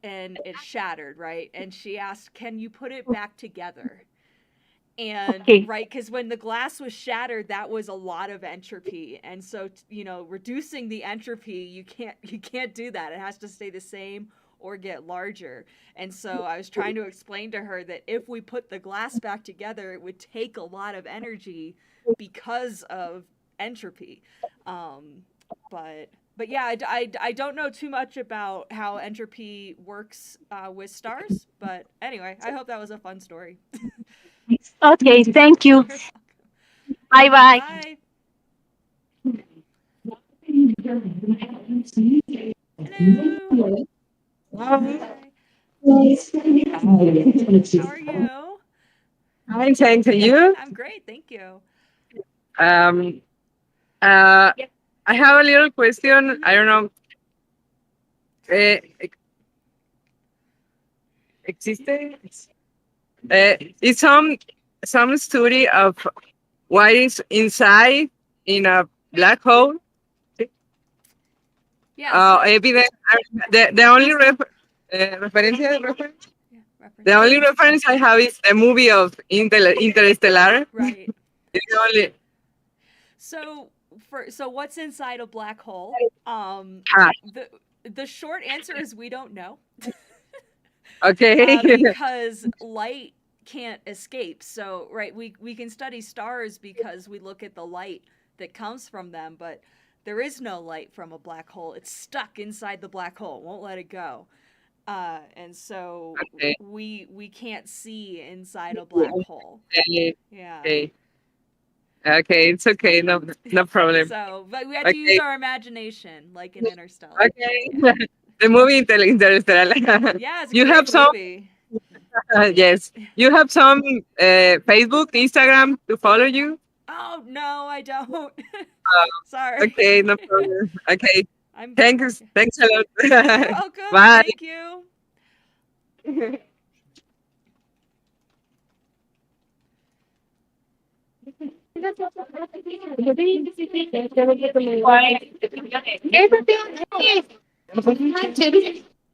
and it shattered, right? And she asked, "Can you put it back together?" And Okay. right, because when the glass was shattered, that was a lot of entropy, and so reducing the entropy, you can't do that. It has to stay the same or get larger. And so I was trying to explain to her that if we put the glass back together, it would take a lot of energy because of entropy. But But yeah, I don't know too much about how entropy works with stars. But anyway, I hope that was a fun story. Okay, thank you. You're welcome. Bye bye. Bye. Hello. Hi. How are you? Hi, thanks. And you? I'm great, thank you. Um, uh, I have a little question. I don't know. Existe? Is some study of what is inside in a black hole? Yeah. Evidence. The only reference. The only reference I have is the movie of Interstellar. Right. It's the only. So what's inside a black hole? The short answer is we don't know. Okay. Because light can't escape. So right, we can study stars because we look at the light that comes from them, but there is no light from a black hole. It's stuck inside the black hole. It won't let it go. And so Okay. we can't see inside a black hole. Okay. Yeah. Okay. Okay, it's okay. No problem. So, but we had to use our imagination, like in Interstellar. Okay. Yeah. The movie Interstellar. Yeah, it's a You great have some. movie. Yes. You have some Facebook, Instagram to follow you. Oh no, I don't. Sorry. Okay, no problem. Okay. I'm Thanks. Thanks a lot. You're welcome. Bye. Thank you.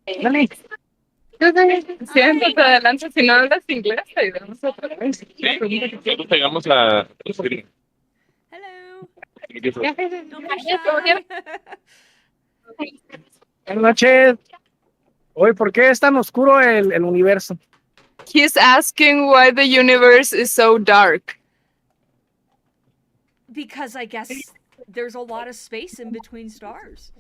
Dale. Yo también siento te adelantas si no hablas inglés, te ayudamos otra vez. Nosotros pegamos la screen. Hello. Microphone. Don't be shy. Buenas noches. Oye, ¿por qué es tan oscuro el universo? He's asking why the universe is so dark. Because I guess there's a lot of space in between stars.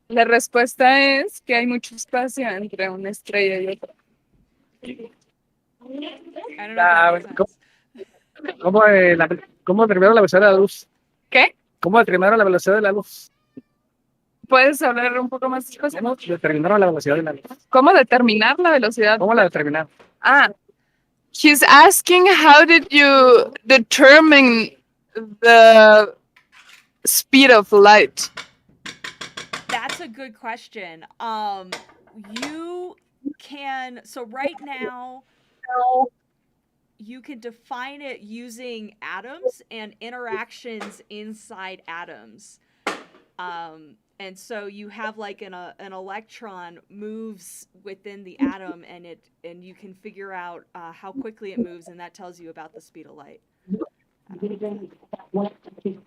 La respuesta es que hay mucho espacio entre una estrella y otra. I don't know if that makes sense. ¿Cómo determinaron la velocidad de la luz? ¿Qué? ¿Cómo determinaron la velocidad de la luz? ¿Puedes hablar un poco más despacio? ¿Cómo determinaron la velocidad de la luz? ¿Cómo determinar la velocidad? ¿Cómo la determinaron? He's asking how did you determine the speed of light? That's a good question. You can, so right now, you can define it using atoms and interactions inside atoms. And so you have like an electron moves within the atom, and you can figure out how quickly it moves, and that tells you about the speed of light.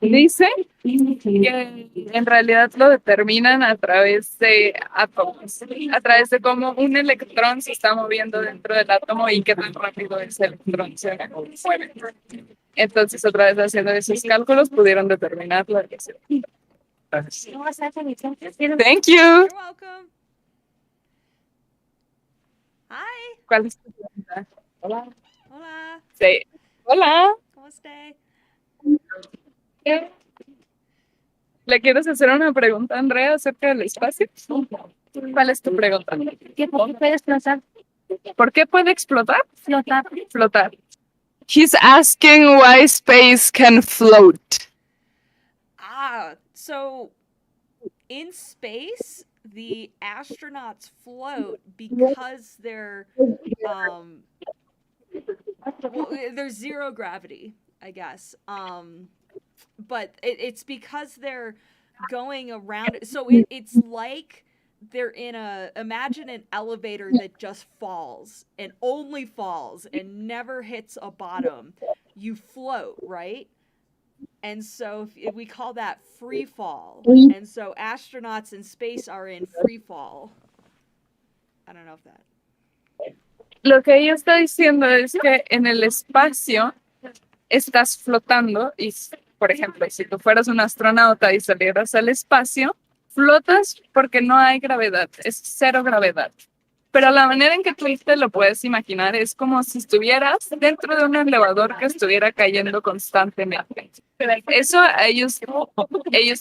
Dice que en realidad lo determinan a través de átomos, a través de cómo un electrón se está moviendo dentro del átomo y qué tan rápido ese electrón se mueve. Entonces, a través de haciendo esos cálculos, pudieron determinar la velocidad. Thank you. You're welcome. Hi. ¿Cuál es tu pregunta? Hola. Sí. Hola. ¿Cómo estás? ¿Le quieres hacer una pregunta a Andrea acerca del espacio? ¿Cuál es tu pregunta? ¿Por qué puede explotar? ¿Por qué puede explotar? Flotar. Flotar. He's asking why space can float. So in space, the astronauts float because they're there's zero gravity, I guess. But it's because they're going around. So it's like they're in imagine an elevator that just falls and only falls and never hits a bottom. You float, right? And so if we call that free fall. And so astronauts in space are in free fall. I don't know if that. Lo que ella está diciendo es que en el espacio estás flotando y por ejemplo, si tú fueras un astronauta y salieras al espacio, flotas porque no hay gravedad, es cero gravedad. Pero la manera en que tú te lo puedes imaginar es como si estuvieras dentro de un elevador que estuviera cayendo constantemente. Eso ellos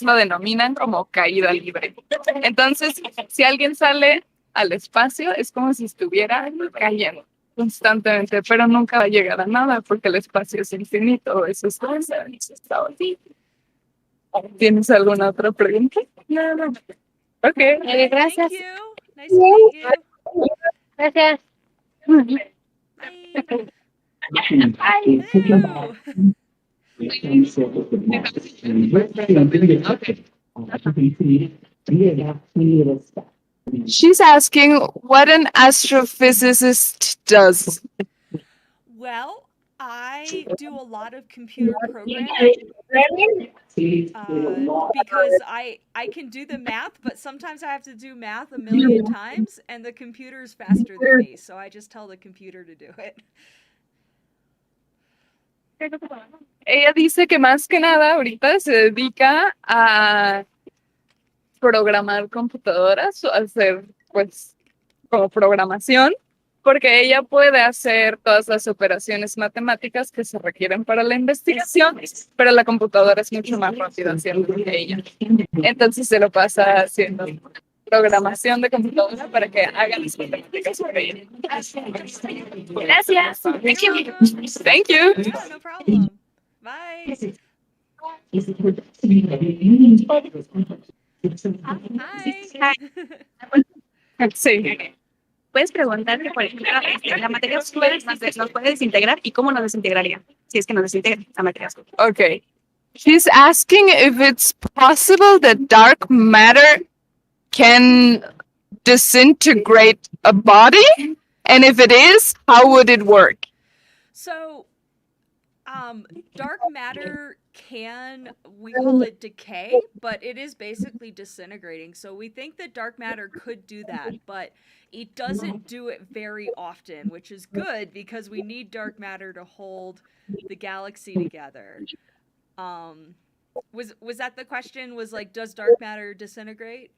lo denominan como caída libre. Entonces, si alguien sale al espacio, es como si estuviera cayendo constantemente, pero nunca va a llegar a nada porque el espacio es infinito. Eso es todo. ¿Tienes alguna otra pregunta? No. Ok. Gracias. Thank you. Nice to meet you. Gracias. Hello. She's asking what an astrophysicist does. Well, I do a lot of computer programming because I can do the math, but sometimes I have to do math a million times, and the computer's faster than me, so I just tell the computer to do it. Ella dice que más que nada ahorita se dedica a programar computadoras o hacer pues como programación, porque ella puede hacer todas las operaciones matemáticas que se requieren para la investigación, pero la computadora es mucho más rápida haciendo que ella. Entonces se lo pasa haciendo programación de computadora para que haga las matemáticas por ella. Gracias. Thank you. Yeah, no problem. Bye. Hi. Sí. Puedes preguntarle, por ejemplo, la materia oscura nos puede desintegrar y cómo nos desintegraría, si es que nos desintegra la materia oscura. Okay. She's asking if it's possible that dark matter can disintegrate a body, and if it is, how would it work? So, dark matter we call it decay, but it is basically disintegrating. So we think that dark matter could do that, but it doesn't do it very often, which is good because we need dark matter to hold the galaxy together. Was that the question? Was like, does dark matter disintegrate?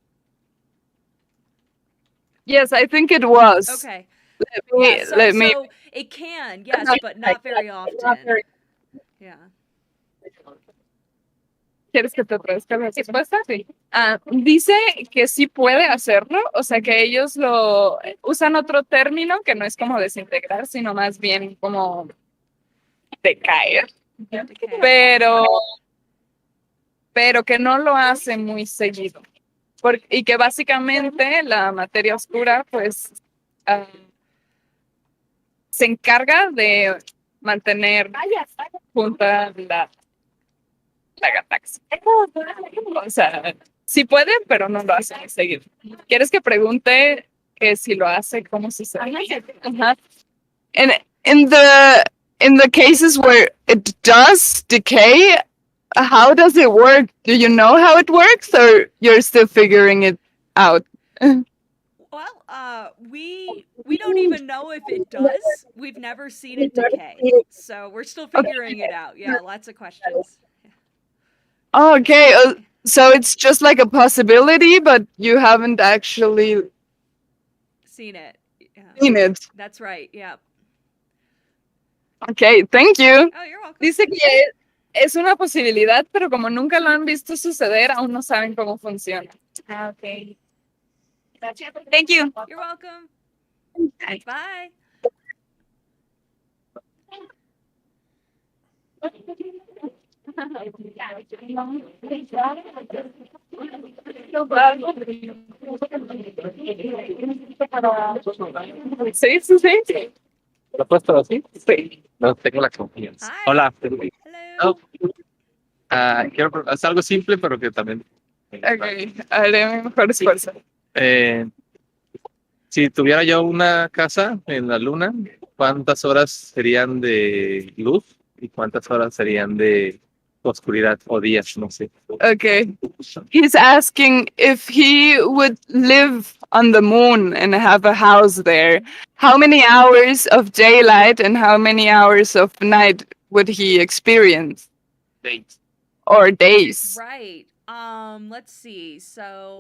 Yes, I think it was. Okay. Let me. So it can, yes, but not very often. Yeah. ¿Quieres que te traduzca la respuesta? Sí. Dice que sí puede hacerlo, o sea que ellos lo usan otro término que no es como desintegrar, sino más bien como decaer, pero que no lo hace muy seguido. Y que básicamente la materia oscura pues se encarga de mantener junta la galaxia. O sea, sí puede, pero no lo hace muy seguido. ¿Quieres que pregunte que si lo hace, cómo sucede? Ajá. And in the cases where it does decay, how does it work? Do you know how it works, or you're still figuring it out? Well, we don't even know if it does. We've never seen it decay, so we're still figuring it out. Yeah, lots of questions. Okay, so it's just like a possibility, but you haven't actually seen it. Yeah. Seen it. That's right. Yeah. Okay, thank you. Oh, you're welcome. Dice que es una posibilidad, pero como nunca lo han visto suceder, aún no saben cómo funciona. Okay. Thank you. You're welcome. Bye. Sí, sí, sí. ¿Lo puedes traducir? Sí. No tengo la confianza. Hi. Hola. Hello. Es algo simple, pero que también. Ok, haré mi mejor esfuerzo. Si tuviera yo una casa en la luna, ¿cuántas horas serían de luz y cuántas horas serían de oscuridad o días? No sé. Okay. He's asking if he would live on the moon and have a house there, how many hours of daylight and how many hours of night would he experience? or days? Right. Let's see. So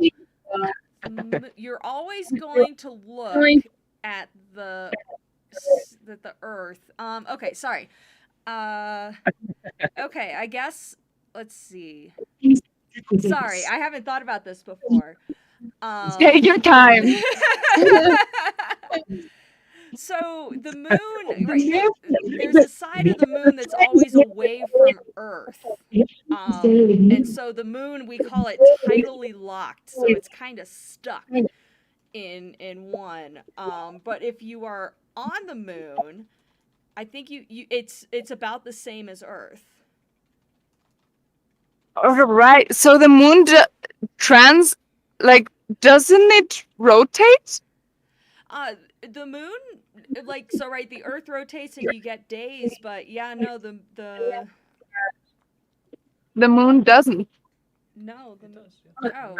you're always going to look at the Earth. Okay, sorry. Okay, I guess let's see. Sorry, I haven't thought about this before. Take your time. So the moon, right? There's a side of the moon that's always away from Earth, and so the moon we call it tidally locked, so it's kind of stuck in one. But if you are on the moon, I think it's about the same as Earth. All right. So the moon like, doesn't it rotate? The moon, like, so right, the Earth rotates and you get days, but yeah, no, The moon doesn't. no, the does, oh.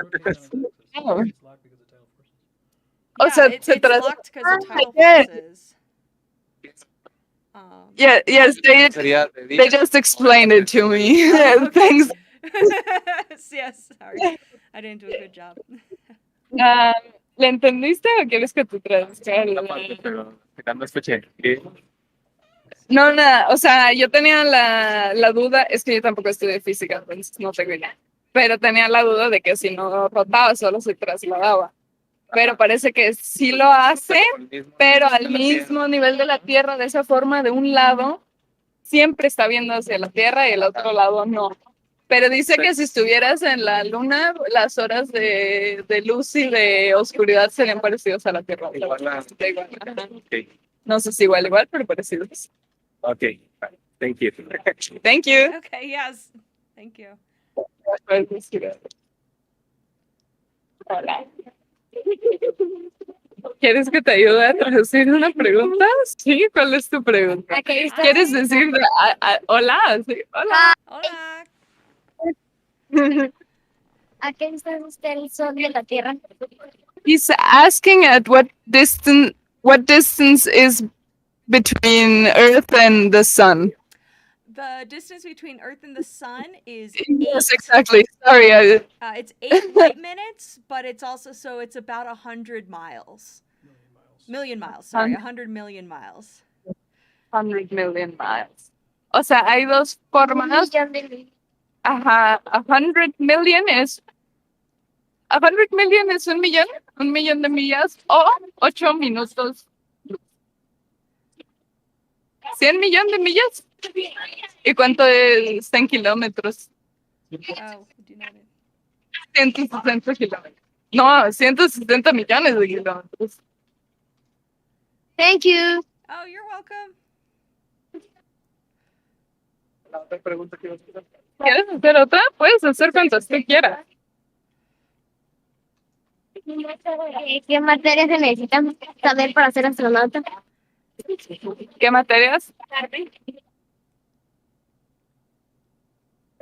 Oh. It's locked because of tidal forces. Yeah, it's locked because of tidal Yes. forces. Yeah, yes, they just explained it to me. Oh, okay. Thanks. Yes, sorry. I didn't do a good job. ¿Le entendiste o quieres que te traduzca? Pero no escuché. ¿Qué? No, nada, o sea, yo tenía la duda, es que yo tampoco estudié física, entonces no tengo idea, pero tenía la duda de que si no rotaba, solo se trasladaba. Pero parece que sí lo hace, pero al mismo nivel de la Tierra, de esa forma, de un lado, siempre está viendo hacia la Tierra y el otro lado no. Pero dice que si estuvieras en la Luna, las horas de luz y de oscuridad serían parecidos a la Tierra. Okay. No sé si igual, pero parecidos. Okay. Thank you. Thank you. Okay, yes. Thank you. Hola. ¿Quieres que te ayude a traducir una pregunta? Sí, ¿cuál es tu pregunta? ¿Quieres decir hola? Sí, hola. Hola. ¿A qué distancia está el Sol de la Tierra? He's asking at what distance is between Earth and the Sun. The distance between Earth and the Sun is Yes, exactly. Sorry. It's 8 light minutes, but it's also so it's about 100 miles. Million miles. Sorry, 100 million miles. 100 million miles. O sea, hay dos formas. Ajá, 100 million es. 100 million es un millón de millas o 8 minutos. 100 millones de millas. ¿Y cuánto está en kilómetros? Oh, do you know that? 160 kilómetros. No, 160 millones de kilómetros. Thank you. Oh, you're welcome. La otra pregunta que ¿quieres hacer otra? Puedes hacer cuantas tú quieras. ¿Qué materias se necesitan saber para ser astronauta? ¿Qué materias?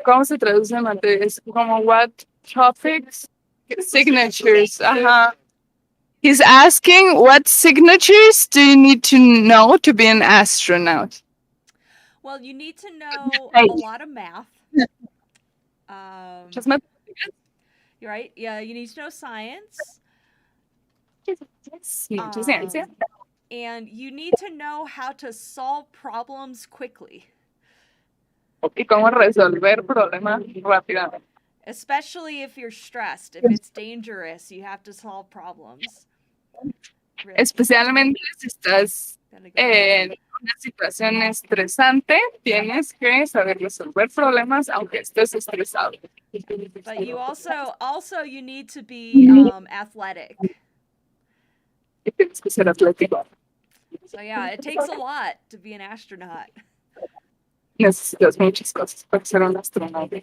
¿Cómo se traduce materias? Como what topics? Signatures. Ajá. He's asking what signatures do you need to know to be an astronaut? Well, you need to know a lot of math. Just mathematics? You're right. Yeah, you need to know science. And you need to know how to solve problems quickly. ¿Y cómo resolver problemas rápidamente? Especially if you're stressed. If it's dangerous, you have to solve problems. Really. Especialmente si estás en una situación estresante, tienes que saber resolver problemas aunque estés estresado. But you also you need to be athletic. Tienes que ser atlético. So yeah, it takes a lot to be an astronaut. Necesitas muchas cosas para ser un astronauta.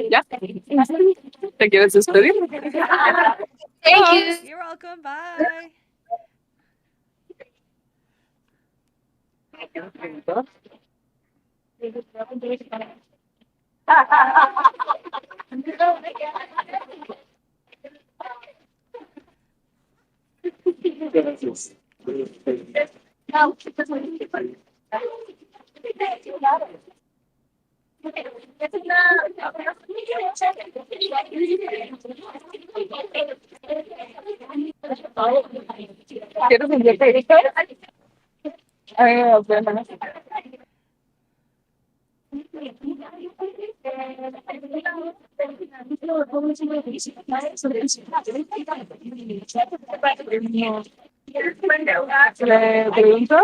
¿Ya? ¿Te quieres despedir? Thank you. You're welcome. Bye. Gracias. ¿Quieres enviarte ahorita? Bueno. Le pregunto.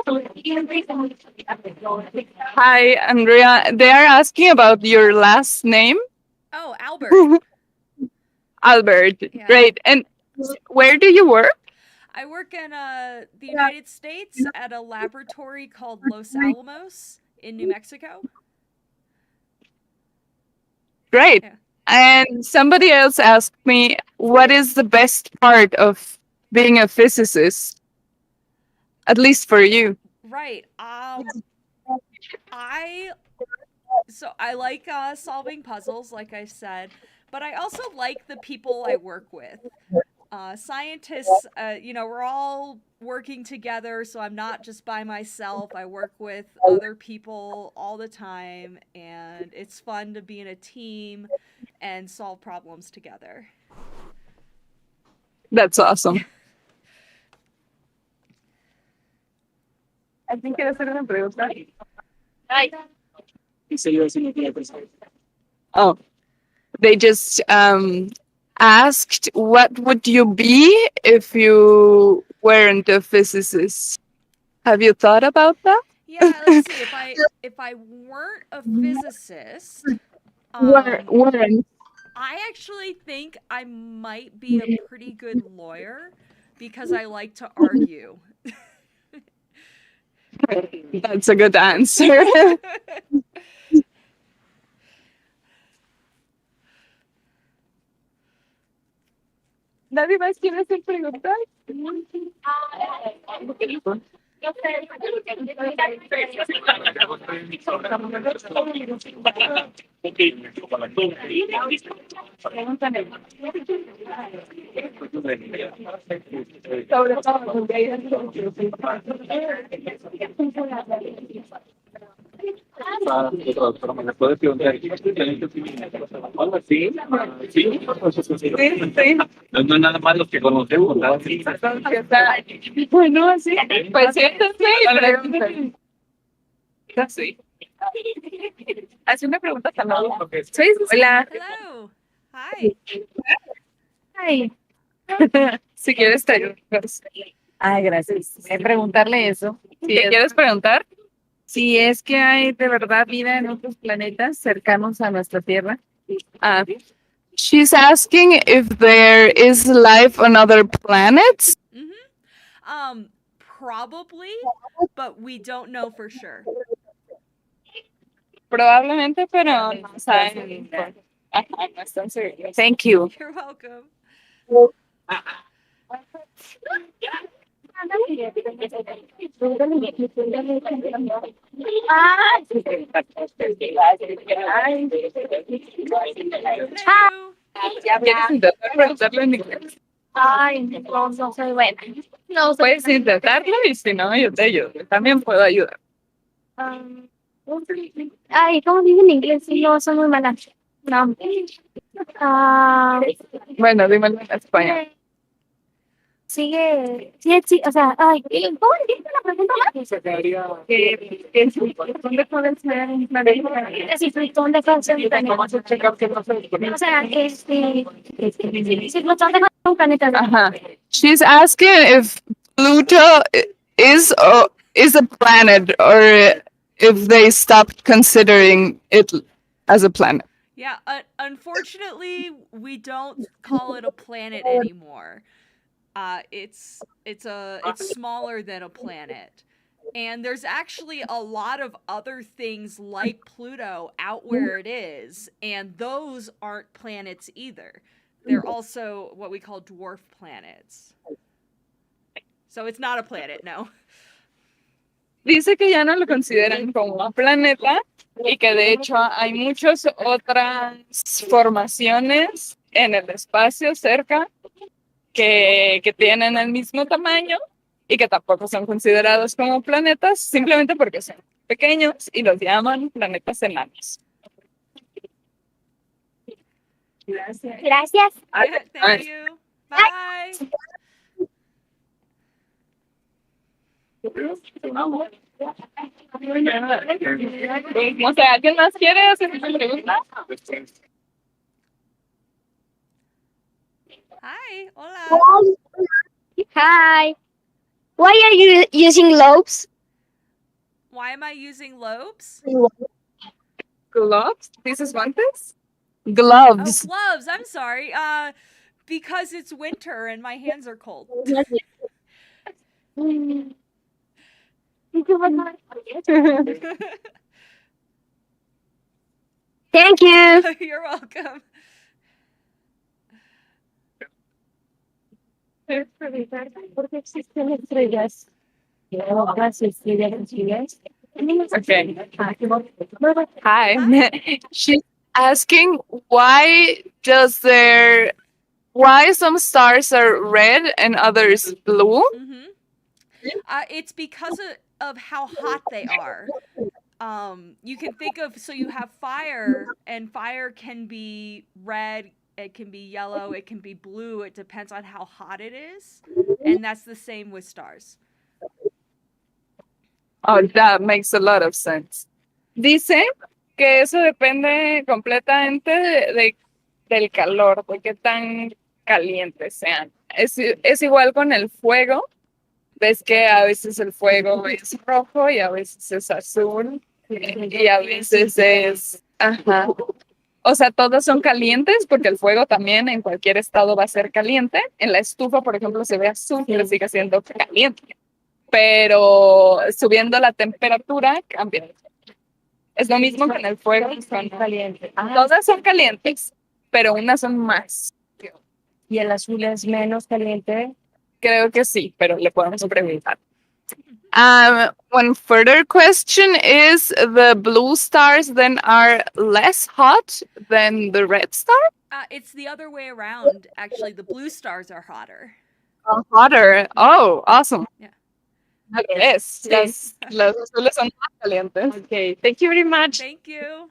Hi, Andrea. They are asking about your last name, Oh, Albert. Albert. Yeah. Great. And where do you work? I work in the United States at a laboratory called Los Alamos in New Mexico. Great. Yeah. And somebody else asked me, what is the best part of being a physicist? At least for you. Right. I like solving puzzles, like I said, but I also like the people I work with. Scientists, we're all working together, so I'm not just by myself. I work with other people all the time, and it's fun to be in a team and solve problems together. That's awesome. I think quiero hacer una pregunta. Oh, they just asked, what would you be if you weren't a physicist? Have you thought about that? Yeah, let's see. If I weren't a physicist, Weren't. I actually think I might be a pretty good lawyer because I like to argue. That's a good answer. ¿Nadie más quiere hacer preguntas? Sobre todo, ¿Me puedes preguntar? Sí, sí. No es nada más los que conocemos, ¿verdad? Bueno, sí. Pues siéntate y pregúntale. Sí. Hace una pregunta también. Sí, hola. Hello. Hi. Hi. Si quieres te ayudo. Ay, gracias. Preguntarle eso. ¿Qué quieres preguntar? Si es que hay de verdad vida en otros planetas cercanos a nuestra Tierra. She's asking if there is life on other planets. Probably, but we don't know for sure. Probablemente, pero no saben. Ajá, no están seguros. Thank you. You're welcome. ¿Quieres intentar preguntarlo en inglés? Ay, no soy buena. No soy Puedes intentarlo y si no, yo te ayudo. También puedo ayudar. Ay, ¿cómo digo en inglés? Sí, no, soy muy mala. No. Bueno, dímelo en español. Sigue. Sí, o sea, ay, ¿cómo entiendes la pregunta más? ¿Dónde pueden ser un planeta? Sí, Plutón deja de ser un planeta. O sea, sí, Plutón deja de ser un planeta. Ajá. She's asking if Pluto is a planet or if they stopped considering it as a planet. Yeah, unfortunately, we don't call it a planet anymore. It's smaller than a planet. And there's actually a lot of other things like Pluto out where it is, and those aren't planets either. They're also what we call dwarf planets. So it's not a planet, no. Dice que ya no lo consideran como un planeta y que de hecho hay muchas otras formaciones en el espacio cerca que tienen el mismo tamaño y que tampoco son considerados como planetas simplemente porque son pequeños y los llaman planetas enanos. Gracias. Gracias. Thank you. Bye. No sé, ¿alguien más quiere hacer esta pregunta? Hi. Hola. Hi. Why are you using lobes? Why am I using lobes? Gloves? This is guantes? Oh, Gloves. gloves. I'm sorry. Because it's winter and my hands are cold. Thank you. You're welcome. ¿Por qué existen estrellas? Las estrellas. Okay. Hi. She's asking why some stars are red and others blue? Mm-hmm. It's because of how hot they are. You can think of, so you have fire, and fire can be red, it can be yellow, it can be blue. It depends on how hot it is, and that's the same with stars. Oh, that makes a lot of sense. Dice que eso depende completamente del calor, de qué tan calientes sean. Es igual con el fuego. Ves que a veces el fuego es rojo y a veces es azul y a veces es... Ajá. O sea, todos son calientes porque el fuego también en cualquier estado va a ser caliente. En la estufa, por ejemplo, se ve azul, pero sigue siendo caliente. Pero subiendo la temperatura cambia. Es lo mismo con el fuego. Son calientes. Todas son calientes, pero unas son más. ¿Y el azul es menos caliente? Creo que sí, pero le podemos preguntar. One further question is the blue stars then are less hot than the red star? It's the other way around. Actually, the blue stars are hotter. Hotter. Oh, awesome. Yeah. Al revés. Las azules son más calientes. Okay, thank you very much. Thank you.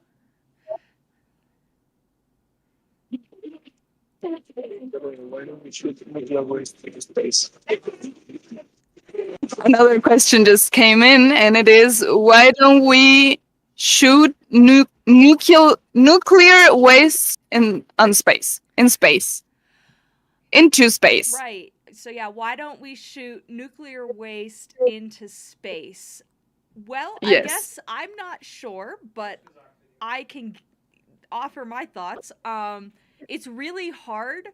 Another question just came in, and it is why don't we shoot nuclear waste into space? Right. So yeah, why don't we shoot nuclear waste into space? Well, I Yes. guess I'm not sure, but I can offer my thoughts. It's really hard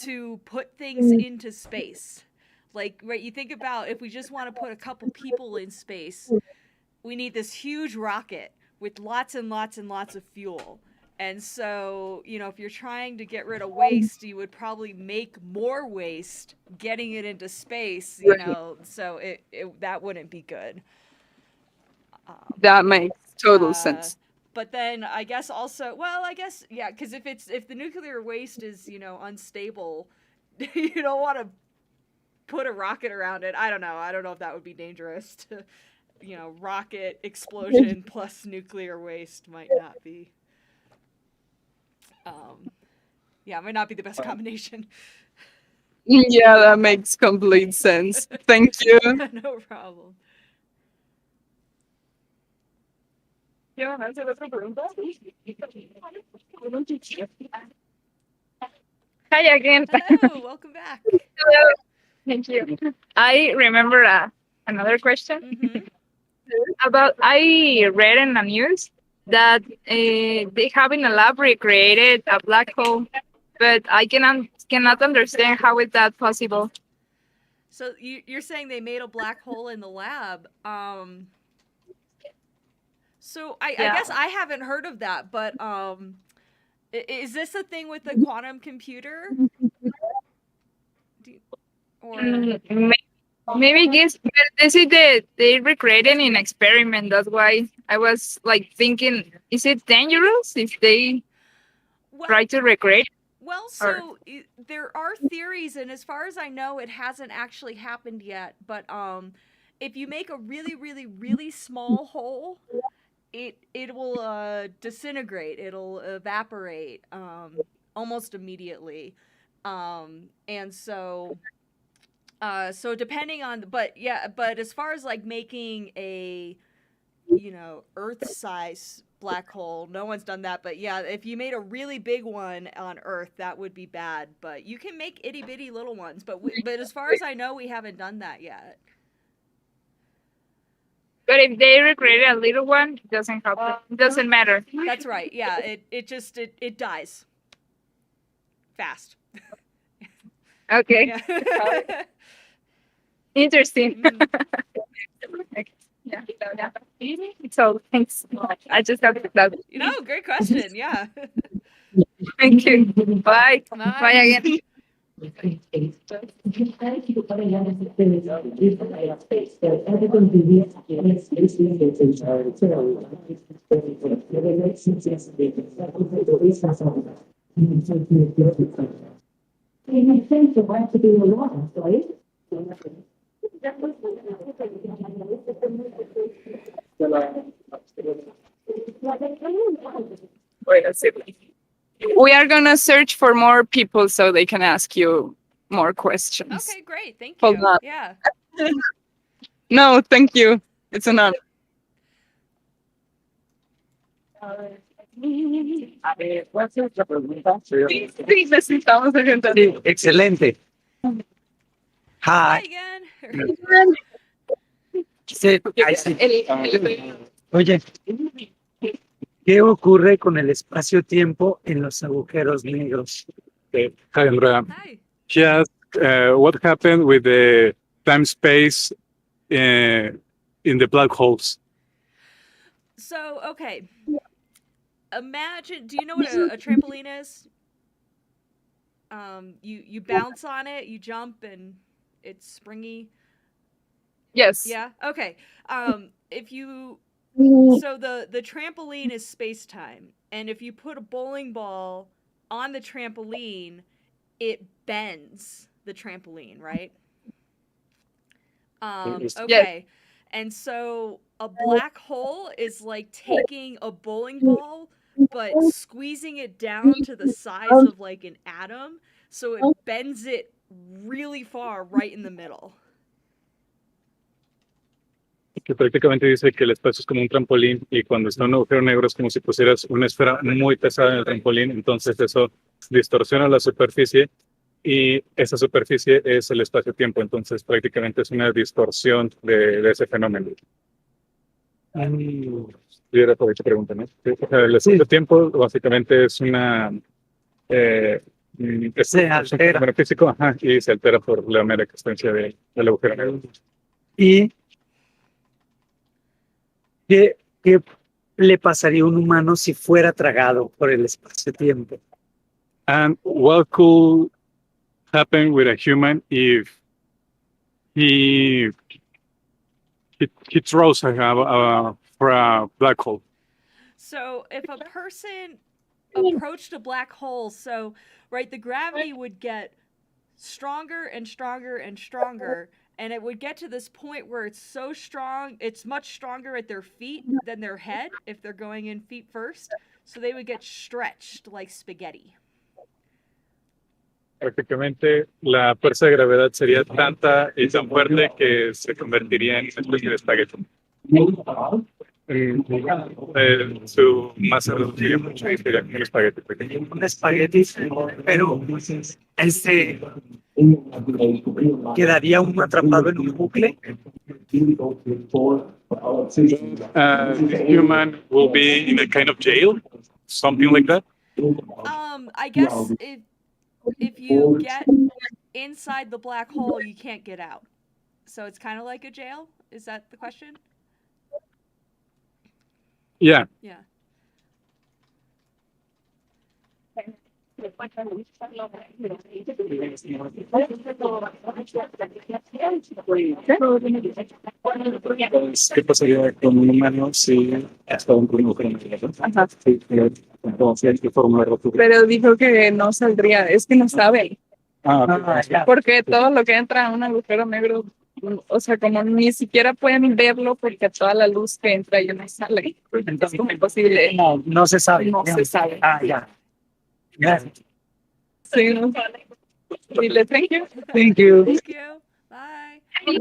to put things into space. Like, right, you think about if we just want to put a couple people in space, we need this huge rocket with lots and lots and lots of fuel. And so, if you're trying to get rid of waste, you would probably make more waste getting it into space, so that wouldn't be good. That makes total sense. But then I guess also, yeah, because if the nuclear waste is, unstable, you don't want to put a rocket around it. I don't know if that would be dangerous to, rocket explosion plus nuclear waste might not be. Yeah, it might not be the best combination. Yeah, that makes complete sense. Thank you. No problem. ¿Quieren hacer otra pregunta? Hi again. Hello, welcome back. Hello. Thank you. I remember another question about I read in the news that they have in a lab recreated a black hole, but I cannot understand how is that possible. So you're saying they made a black hole in the lab. So I guess I haven't heard of that, but is this a thing with the quantum computer? Maybe yes, but this is they recreated in experiment. That's why I was like thinking, is it dangerous if they try to recreate? Well, so there are theories, and as far as I know, it hasn't actually happened yet. But if you make a really, really, really small hole, it will disintegrate. It'll evaporate almost immediately, and so depending on, but as far as like making a Earth-size black hole, no one's done that. But yeah, if you made a really big one on Earth, that would be bad. But you can make itty bitty little ones. But as far as I know, we haven't done that yet. But if they recreate a little one, it doesn't happen. It doesn't matter. That's right. Yeah, it dies fast. Okay. Yeah. Interesting. Mm. Yeah. So thanks. I just have to that. Great question. Yeah. Thank you. Bye. Bye. Bye again. We are gonna search for more people so they can ask you more questions. Okay, great. Thank Hold you. on. Yeah. No, thank you. It's an honor. Sí, necesitamos orientar. Sí, excelente. Hi Hi. again. Sí, Oye, ¿qué ocurre con el espacio-tiempo en los agujeros negros? Hi, Andrea. Hi. Just what happened with the time space in the black holes? So, okay. Imagine, do you know what a trampoline is? You bounce on it, you jump, and it's springy. Yes. Yeah. Okay. If you So the trampoline is space-time, and if you put a bowling ball on the trampoline, it bends the trampoline, right? Okay. And so a black hole is like taking a bowling ball but squeezing it down to the size of like an atom, so it bends it really far right in the middle. Que prácticamente dice que el espacio es como un trampolín y cuando está un agujero negro es como si pusieras una esfera muy pesada en el trampolín, entonces eso distorsiona la superficie y esa superficie es el espacio-tiempo, entonces prácticamente es una distorsión de ese fenómeno. Y era por esta pregunta, ¿no? El espacio-tiempo básicamente es una... Se altera. Un físico, ajá, y se altera por la mera existencia del agujero negro. ¿Y qué le pasaría a un humano si fuera tragado por el espacio-tiempo? And what could happen with a human if he throws for a black hole? So if a person approached a black hole, right, the gravity would get stronger and stronger and stronger, and it would get to this point where it's so strong, it's much stronger at their feet than their head if they're going in feet first, so they would get stretched like spaghetti. Prácticamente la fuerza de gravedad sería tanta y tan fuerte que se convertiría en una especie de espagueti. Su masa reduciría mucho y sería como un espagueti pequeño. Un espagueti, pero quedaría uno atrapado en un bucle. The human will be in a kind of jail, something like that. I guess if you get inside the black hole, you can't get out. So it's kind of like a jail? Is that the question? Yeah. Yeah. ¿Qué pasaría con un humano si está un agujero negro? Entonces, ¿qué forma de rotura? Pero dijo que no saldría, es que no sabe. Ah, Porque todo lo que entra en un agujero negro o sea, como ni siquiera pueden verlo porque toda la luz que entra y no sale. Es como imposible. No, no se sabe. No se sabe. Ah, ya. Gracias. Sí, no sale. Dile, thank you. Thank you. Thank you. Bye. Hello.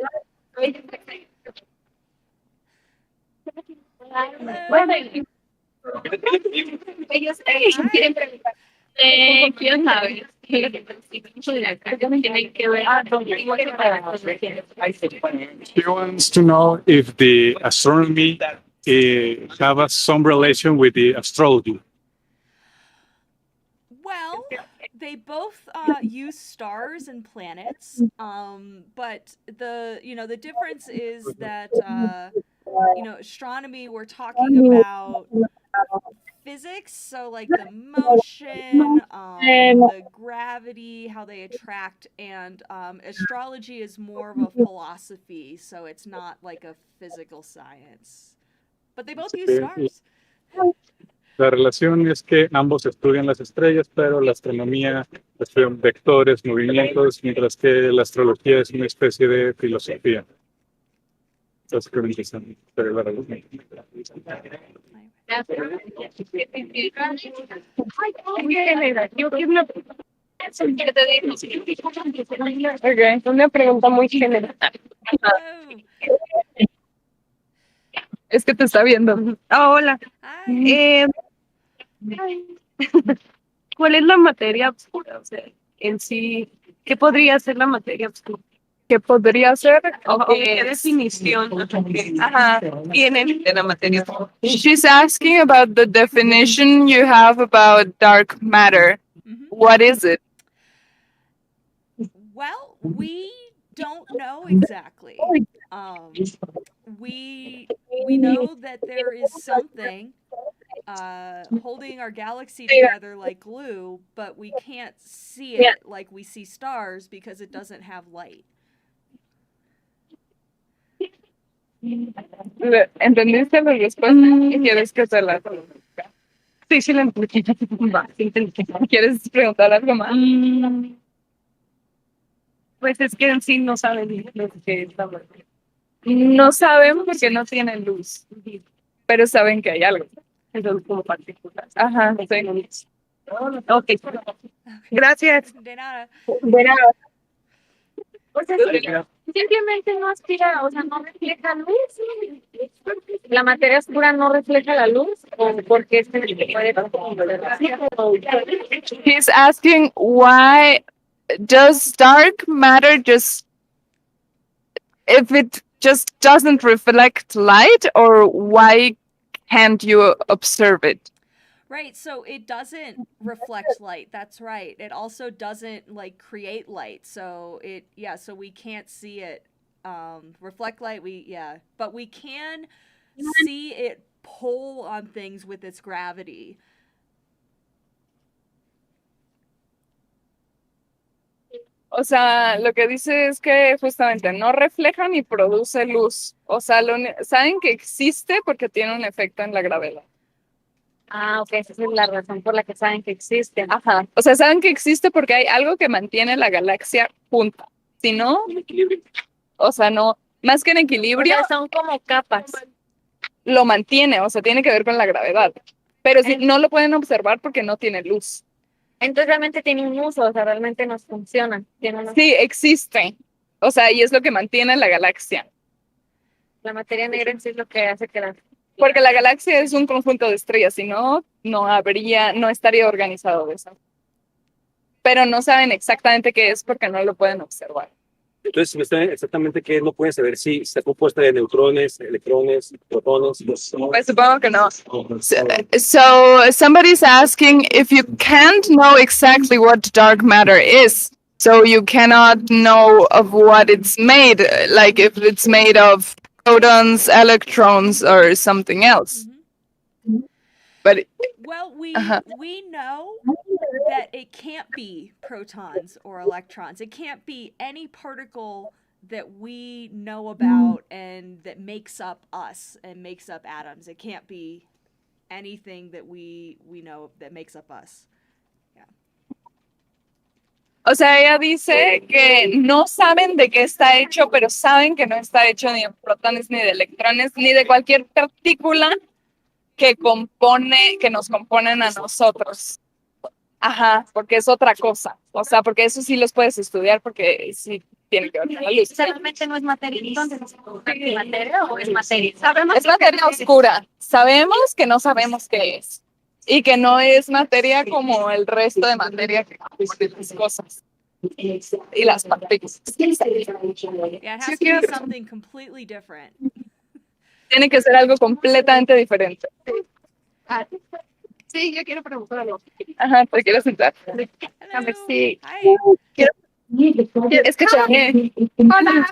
Ellos Hi. quieren preguntar. Quiero saber. Tienen que ver. She wants to know if the astronomy have some relation with the astrology. Well, they both use stars and planets, but the difference is that astronomy, we're talking about physics, so like the motion, the gravity, how they attract, and astrology is more of a philosophy, so it's not like a physical science. But they both use stars. La relación es que ambos estudian las estrellas, pero la astronomía estudian vectores, movimientos, mientras que la astrología es una especie de filosofía. Básicamente pero la relación. Ok, una pregunta muy general. Oh, Es que te está viendo. Ah, hola. hi. ¿Cuál es la materia oscura? O sea, en sí, ¿qué podría ser la materia oscura? ¿Qué podría ser? ¿O qué Es- definición ajá, tienen de la materia oscura? She's asking about the definition you have about dark matter. Mhm. What is it? Well, we don't know exactly. We know that there is something holding our galaxy together like glue, but we can't see it like we see stars because it doesn't have light. ¿Entendiste la respuesta? ¿Y quieres que te la traduzca? Sí, sí, la entendí. Va, sí, entendí. ¿Quieres preguntar algo más? Pues es que en sí no saben lo que es la materia. No saben porque no tienen luz, pero saben que hay algo. Entonces, como partículas. Ajá, sí. Ok. Gracias. De nada. O sea, simplemente no aspira, o sea, no refleja luz. La materia oscura no refleja la luz, o porque se puede. He's asking why does dark matter just if it just doesn't reflect light, or why can't you observe it? Right, so it doesn't reflect light. That's right. It also doesn't like create light. So so we can't see it reflect light. But we can see it pull on things with its gravity. O sea, lo que dice es que justamente no refleja ni produce luz. O sea, saben que existe porque tiene un efecto en la gravedad. Ah, ok, esa es la razón por la que saben que existen. Ajá. O sea, saben que existe porque hay algo que mantiene la galaxia junta. Si no, o sea, no, más que en O equilibrio, sea, son como capas. lo mantiene, o sea, tiene que ver con la gravedad. Pero si no lo pueden observar porque no tiene luz. Entonces realmente tiene un uso, o sea, realmente nos funciona. Sí, existe. O sea, y es lo que mantiene la galaxia. La materia negra en sí es lo que hace que la... Porque la galaxia es un conjunto de estrellas, si no, no estaría organizado de eso. Pero no saben exactamente qué es porque no lo pueden observar. Entonces, ¿me saben exactamente qué es? No pueden saber si está compuesta de neutrones, electrones, protones. Pues supongo que no. So somebody's asking if you can't know exactly what dark matter is, so you cannot know of what it's made, like if it's made of protons, electrons, or something else. But Well, we know that it can't be protons or electrons. It can't be any particle that we know about and that makes up us and makes up atoms. It can't be anything that we know that makes up us. Yeah. O sea, ella dice que no saben de qué está hecho, pero saben que no está hecho ni de protones, ni de electrones, ni de cualquier partícula que nos componen a nosotros. Ajá, porque es otra cosa. O sea, porque eso sí los puedes estudiar porque sí tiene que ver con la luz. Solamente no es materia, entonces ¿es materia o es materia? Es materia oscura. Sabemos que no sabemos qué es. Y que no es materia como el resto de materia que componen las cosas. Y las partículas. Yeah, it has to be something completely different. Tiene que ser algo completamente diferente. Sí, yo quiero preguntar algo. Ajá, ¿te quieres sentar? A ver si... Hi. Escúchame. Hola.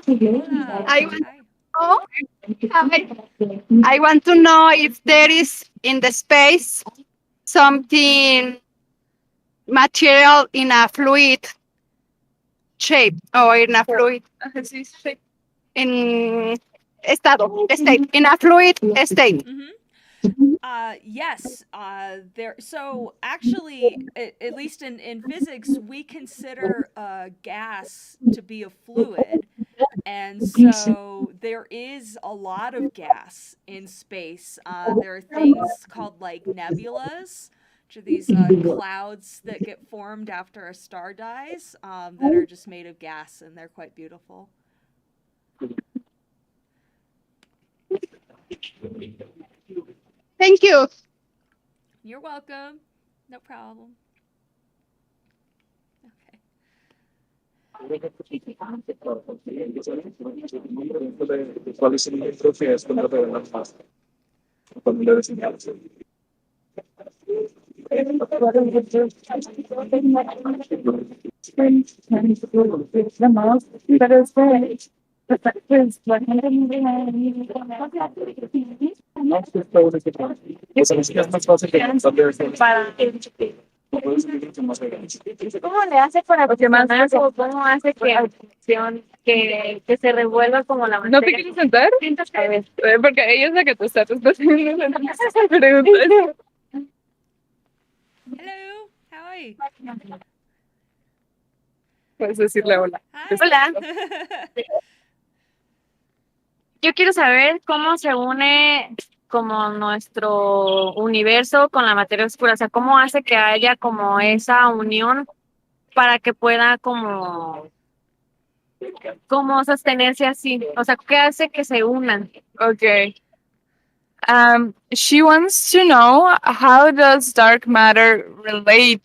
I want to know if there is in the space something material in a fluid shape or in a fluid in state in a fluid state. Yes, there. So actually, at least in physics, we consider gas to be a fluid, and so there is a lot of gas in space. There are things called like nebulas, which are these clouds that get formed after a star dies, that are just made of gas, and they're quite beautiful. Thank you. You're welcome. No problem. ¿Cuál es el entropía? Es cuando revelan más. Cuando le señales. ¿Cómo le hace para funcionar o cómo hace que se revuelva como la materia? ¿No te quieres sentar? A ver, porque ella es la que te está haciendo esa pregunta. Hello, how are you? Puedes decirle hola. Hola. Yo quiero saber cómo se une como nuestro universo con la materia oscura, o sea, cómo hace que haya como esa unión para que pueda como sostenerse así, o sea, ¿qué hace que se unan? Okay. She wants to know, how does dark matter relate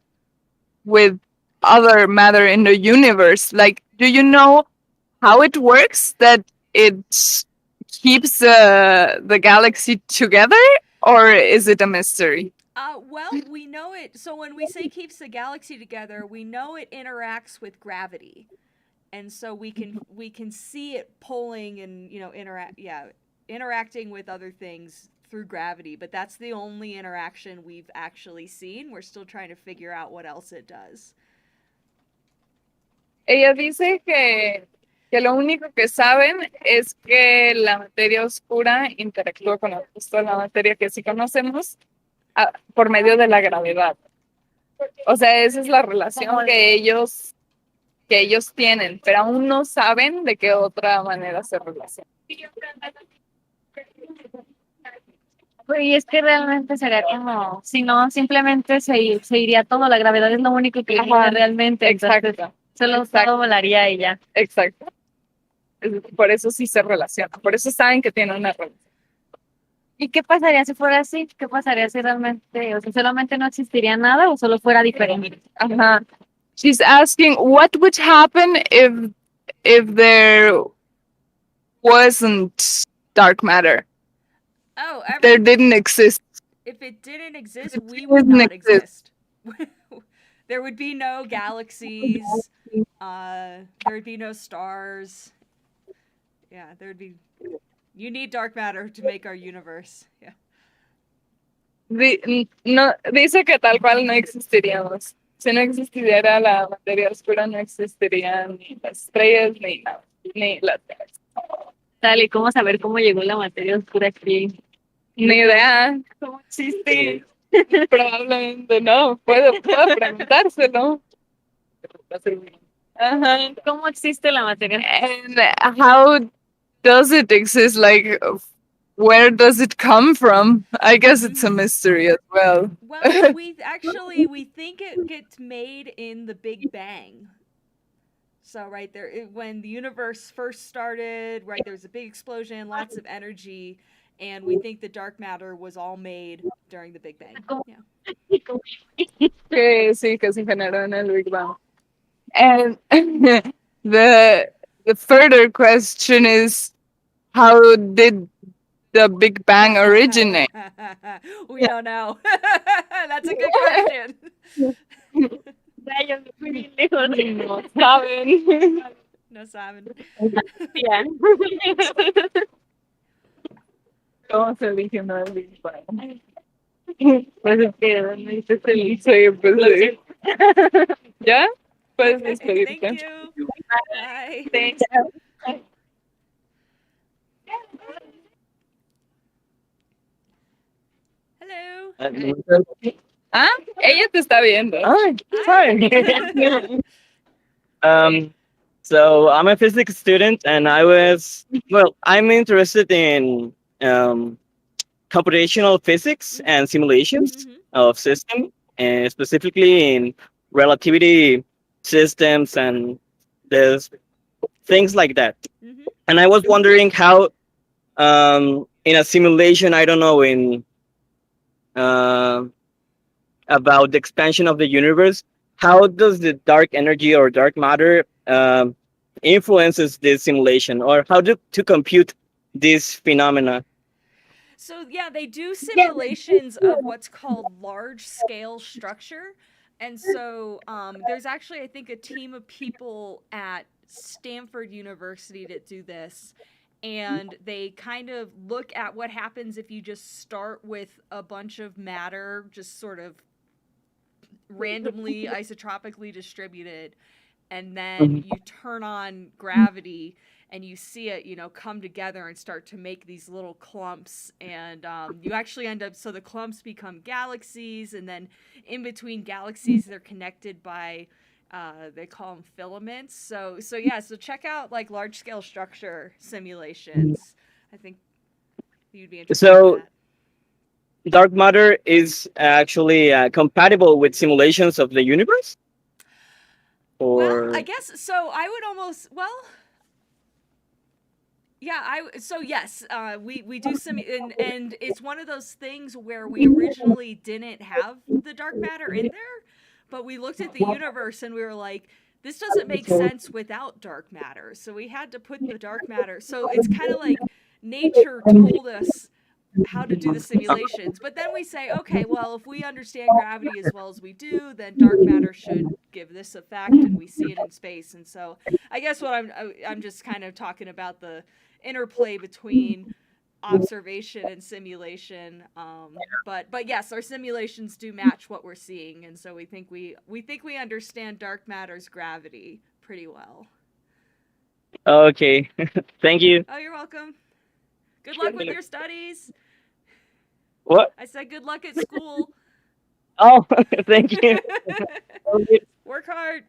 with other matter in the universe? Like, do you know how it works, that it keeps the galaxy together, or is it a mystery? Well, we know it. So when we say keeps the galaxy together, we know it interacts with gravity, and so we can see it pulling and interacting with other things through gravity. But that's the only interaction we've actually seen. We're still trying to figure out what else it does. Ella dice que lo único que saben es que la materia oscura interactúa con el resto de la materia que sí conocemos por medio de la gravedad. O sea, esa es la relación que ellos tienen, pero aún no saben de qué otra manera se relacionan. Pues y es que realmente sería como, si no, simplemente se iría todo, la gravedad es lo único que tiene realmente. Exacto. Solo todo volaría y ya. Exacto. Por eso sí se relacionan, por eso saben que tienen una relación. ¿Y qué pasaría si fuera así? ¿Qué pasaría si realmente, o sea, solamente no existiría nada o solo fuera diferente? Ajá. She's asking, what would happen if there wasn't dark matter? Oh, there didn't exist. If it didn't exist, we would not exist. There would be no galaxies. There would be no stars. Yeah, you need dark matter to make our universe. Yeah. No, dice que tal cual no existiríamos. Si no existiera la materia oscura, no existirían ni las estrellas ni nada, ni las galaxias. Tal y cómo saber cómo llegó la materia oscura aquí. Ni idea cómo existe. Probablemente no. Puedo preguntárselo. Ajá. ¿Cómo existe la materia? And how does it exist? Like, where does it come from? I guess it's a mystery as well. Well, we think it gets made in the Big Bang. So right there, when the universe first started, right, there was a big explosion, lots of energy, and we think the dark matter was all made during the Big Bang. Yeah. Que sí, que se generó en el Big Bang. And the the further question is, how did the Big Bang originate? We don't know. That's a good question. Rayos, muy bien lejos. No saben. No saben. Ya. ¿Cómo se originó el Big Bang? Pues es que me dices el soy pues ¿Ya? Puedes despedirte. Thank you. Bye. Thanks. Hello. Ah, ella te está viendo. Hi. So I'm a physics student, and I'm interested in computational physics and simulations of system, and specifically in relativity systems and there's things like that. And I was wondering how, in a simulation, I don't know, in about the expansion of the universe, how does the dark energy or dark matter influences this simulation, or how to compute this phenomena? So yeah, they do simulations of what's called large scale structure. And so there's actually, I think, a team of people at Stanford University that do this. And they kind of look at what happens if you just start with a bunch of matter, just sort of randomly isotropically distributed, and then you turn on gravity and you see it, come together and start to make these little clumps, and you actually end up, so the clumps become galaxies, and then in between galaxies they're connected by they call them filaments. So check out like large scale structure simulations. I think you'd be interested in So that. dark matter is actually compatible with simulations of the universe? Or Well, I guess so. I would almost yes, we do some, and it's one of those things where we originally didn't have the dark matter in there, but we looked at the universe and we were like, this doesn't make sense without dark matter, so we had to put the dark matter. So it's kind of like nature told us how to do the simulations, but then we say, okay, well, if we understand gravity as well as we do, then dark matter should give this effect, and we see it in space. And so I guess what I'm just kind of talking about the interplay between observation and simulation. But yes, our simulations do match what we're seeing, and so we think we understand dark matter's gravity pretty well. okay. Thank you. Oh, you're welcome. Good luck with your studies. What? I said good luck at school. Oh, thank you. Work hard.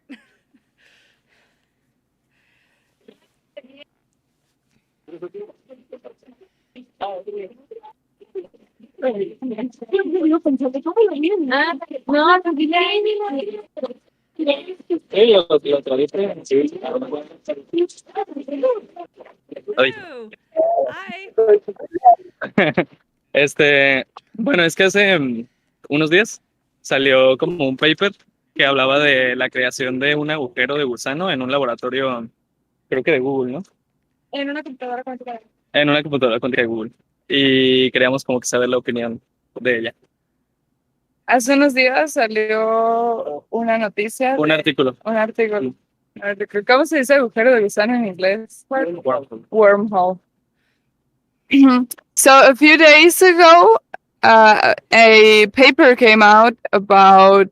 Ay. Hi. Bueno, es que hace unos días salió como un paper que hablaba de la creación de un agujero de gusano en un laboratorio, creo que de Google, ¿no? En una computadora cuántica. En una computadora cuántica de Google. Y queríamos como que saber la opinión de ella. Hace unos días salió una noticia. Un artículo. Un artículo. ¿Cómo se dice agujero de gusano en inglés? Wormhole. So a few days ago, a paper came out about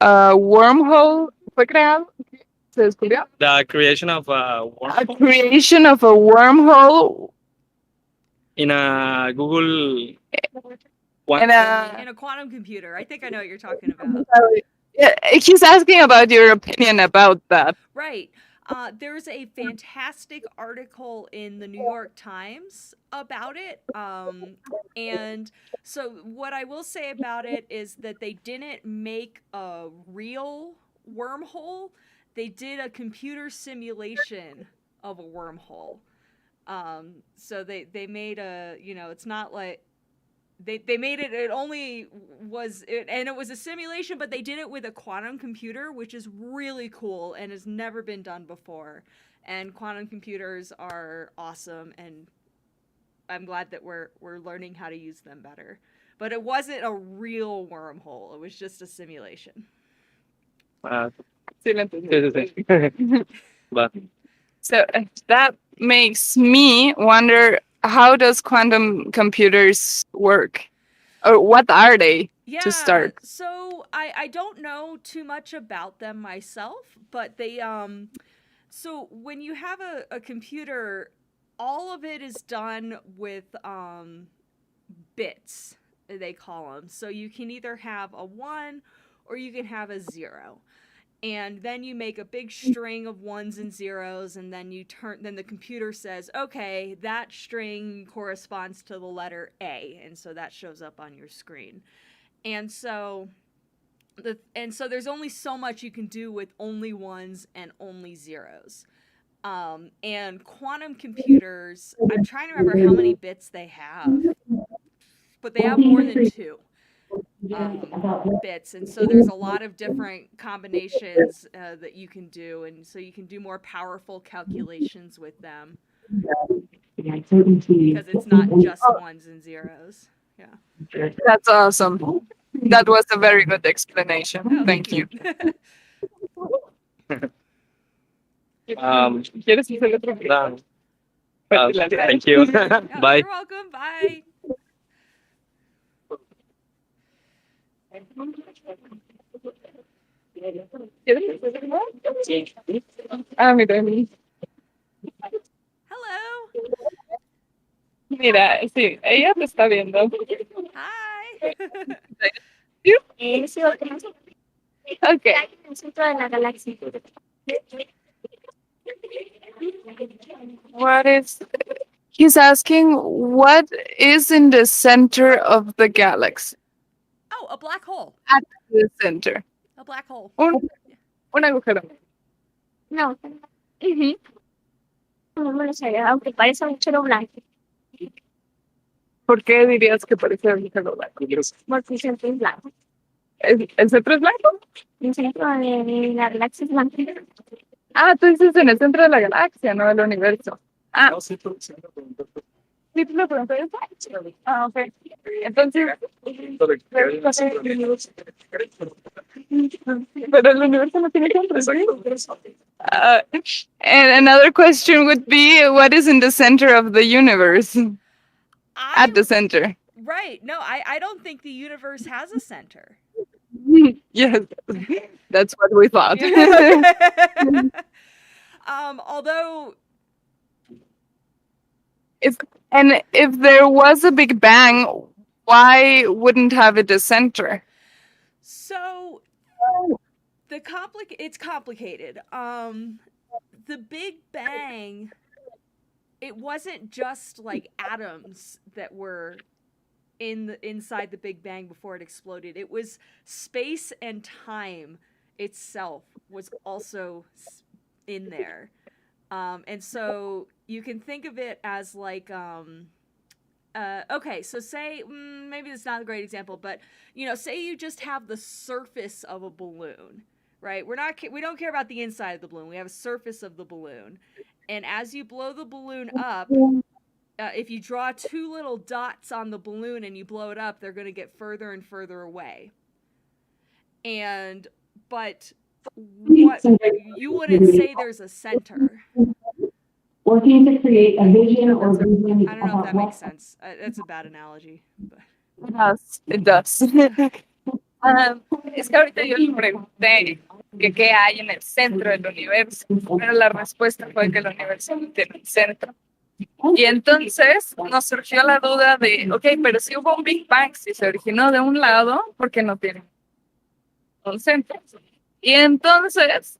a wormhole. ¿Fue creado? ¿Se descubrió? The creation of a A creation of a wormhole in a Google in a In a quantum computer. I think I know what you're talking about. He's asking about your opinion about that. Right. There's a fantastic article in the New York Times about it. And so, what I will say about it is that they didn't make a real wormhole, they did a computer simulation of a wormhole. So they made a, it's not like they made it, it only was it, and it was a simulation, but they did it with a quantum computer, which is really cool and has never been done before. And quantum computers are awesome, and I'm glad that we're learning how to use them better. But it wasn't a real wormhole, it was just a simulation. Sí, lo entendí. So that makes me wonder, how does quantum computers work? Or what are they to start? So I don't know too much about them myself, but they so when you have a computer, all of it is done with bits, they call them. So you can either have a 1 or you can have a 0. And then you make a big string of 1s and 0s, and then then the computer says, okay, that string corresponds to the letter A, and so that shows up on your screen. And so there's only so much you can do with only 1s and only 0s. And quantum computers, I'm trying to remember how many bits they have, but they have more than 2 bits, and so there's a lot of different combinations that you can do, and so you can do more powerful calculations with them because it's not just 1s and 0s. Yeah, that's awesome. That was a very good explanation. Thank you. ¿Quieres hacer otro? Thank you. Bye. You're welcome. Bye. Mira. Hello. Mira, sí, ella te está viendo. Hi. Okay. What is... He's asking, what is in the center of the galaxy? Oh, a black hole. At the center. A black hole. Un agujero. No. No me lo sabía, aunque parece un agujero blanco. ¿Por qué dirías que parece un agujero blanco? Porque el centro es blanco. ¿El centro es blanco? El centro de la galaxia es blanco. Ah, tú dices en el centro de la galaxia, no del universo. Ah. Sí, tú me preguntaste eso. Ah, ok. Entonces, pero el universo no tiene centro, ¿sí? And another question would be, what is in the center of the universe? At the center. Right. No, I don't think the universe has a center. Yes, that's what we thought. Although, if there was a Big Bang, why wouldn't have it a center? So it's complicated. The Big Bang, it wasn't just like atoms that were inside the Big Bang before it exploded. It was space and time itself was also in there. And so you can think of it as like, okay, so say, maybe it's not a great example, but, say you just have the surface of a balloon, right? We don't care about the inside of the balloon. We have a surface of the balloon. And as you blow the balloon up, if you draw 2 little dots on the balloon and you blow it up, they're going to get further and further away. But you wouldn't say there's a center. Working to create a vision or vision. I don't know if that makes sense. That's a bad analogy. But. It does. Es que ahorita yo le pregunté que qué hay en el centro del universo, pero la respuesta fue que el universo no tiene un centro. Y entonces nos surgió la duda de, ok, pero si hubo un Big Bang, si se originó de un lado, ¿por qué no tiene? un centro. Y entonces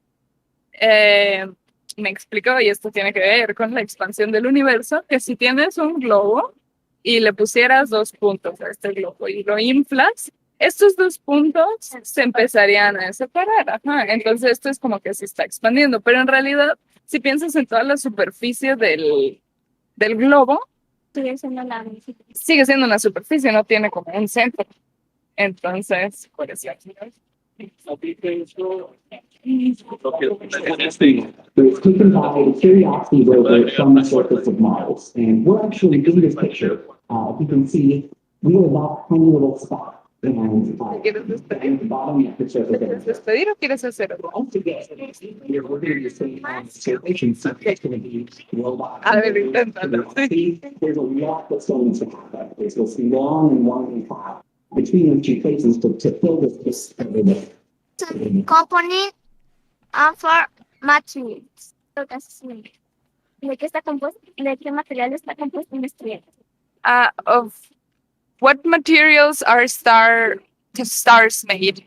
me explicó, y esto tiene que ver con la expansión del universo, que si tienes un globo y le pusieras 2 puntos a este globo y lo inflas, estos 2 puntos se empezarían a separar. Ajá. Entonces esto es como que se está expandiendo, pero en realidad, si piensas en toda la superficie del globo, sigue siendo una superficie, no tiene como un centro. Entonces, por eso. was taken by Curiosity rover from the surface of Mars. And we're actually in this picture. If you can see, we are that tiny little spot. And ¿Quieres at the bottom of the surface ¿Quieres despedir o quieres hacer algo? we're working to say observation subject to the robot. A ver, inténtalo. There's a lot that's going to happen. There's this long and winding path between the two places to fill this Component for materials. ¿De qué está compuesto? ¿De qué material está compuesto una estrella? Of what materials are stars made?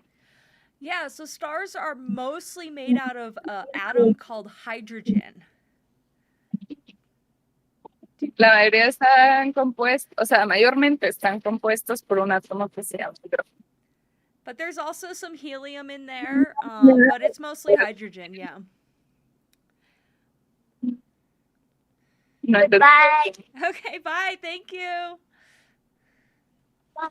Yeah, so stars are mostly made out of an atom called hydrogen. La mayoría están compuestos, o sea, mayormente están compuestos por un átomo que se llama hidrógeno. But there's also some helium in there, but it's mostly hydrogen, yeah. Bye. Okay, bye. Thank you. Hello.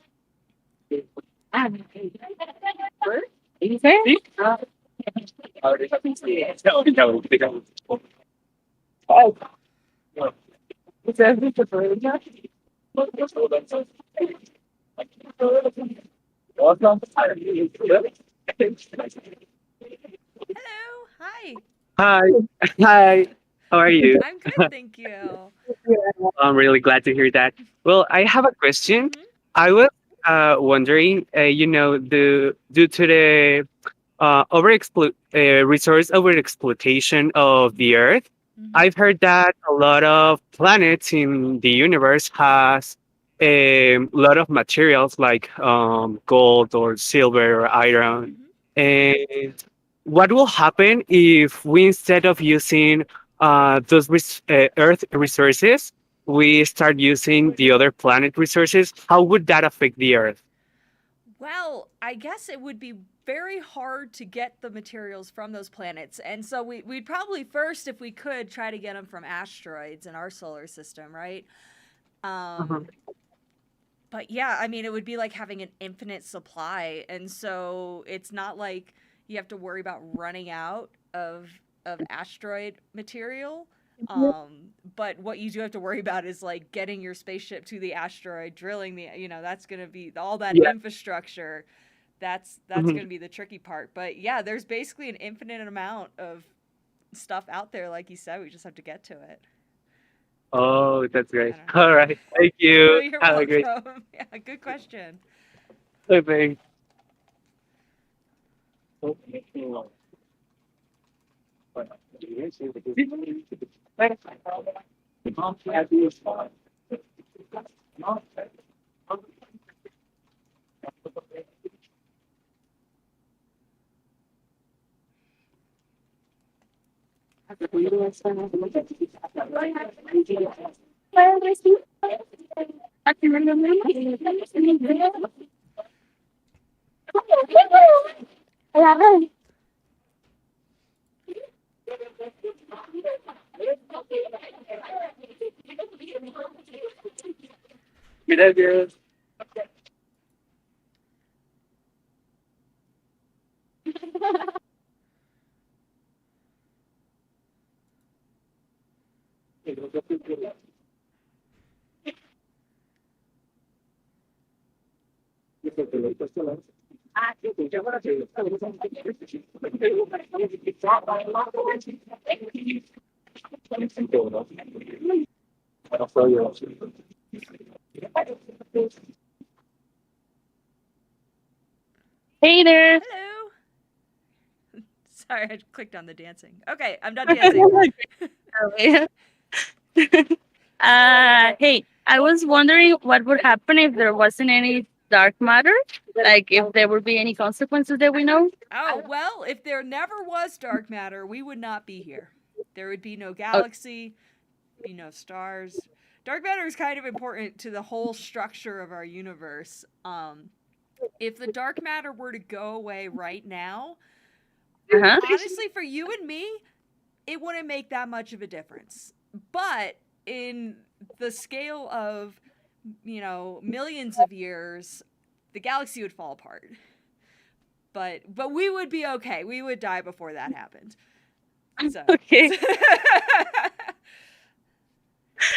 Hi. Hi. Hi. How are you? I'm good, thank you. I'm really glad to hear that. Well, I have a question. I was wondering, due to the resource overexploitation of the Earth, I've heard that a lot of planets in the universe has a lot of materials like gold or silver or iron. And what will happen if we, instead of using those Earth resources, we start using the other planet resources? How would that affect the Earth? Well, I guess it would be very hard to get the materials from those planets. And so we'd probably first, if we could, try to get them from asteroids in our solar system, right? But yeah, I mean, it would be like having an infinite supply. And so it's not like you have to worry about running out of asteroid material. But what you do have to worry about is like getting your spaceship to the asteroid, drilling that's going to be all that infrastructure. That's going to be the tricky part. But yeah, there's basically an infinite amount of stuff out there. Like you said, we just have to get to it. Oh, that's great. All right. Thank you. You're Have welcome. a great Yeah, good question. day. Gracias. Hey there. Hello. Sorry, I clicked on the dancing. Okay, I'm done dancing. Hey, I was wondering what would happen if there wasn't any dark matter? Like if there would be any consequences that we know? Oh, well, if there never was dark matter, we would not be here. There would be no galaxy, be no stars. Dark matter is kind of important to the whole structure of our universe. If the dark matter were to go away right now, honestly, for you and me, it wouldn't make that much of a difference. But in the scale of, millions of years, the galaxy would fall apart. But we would be okay. We would die before that happened. So. Okay.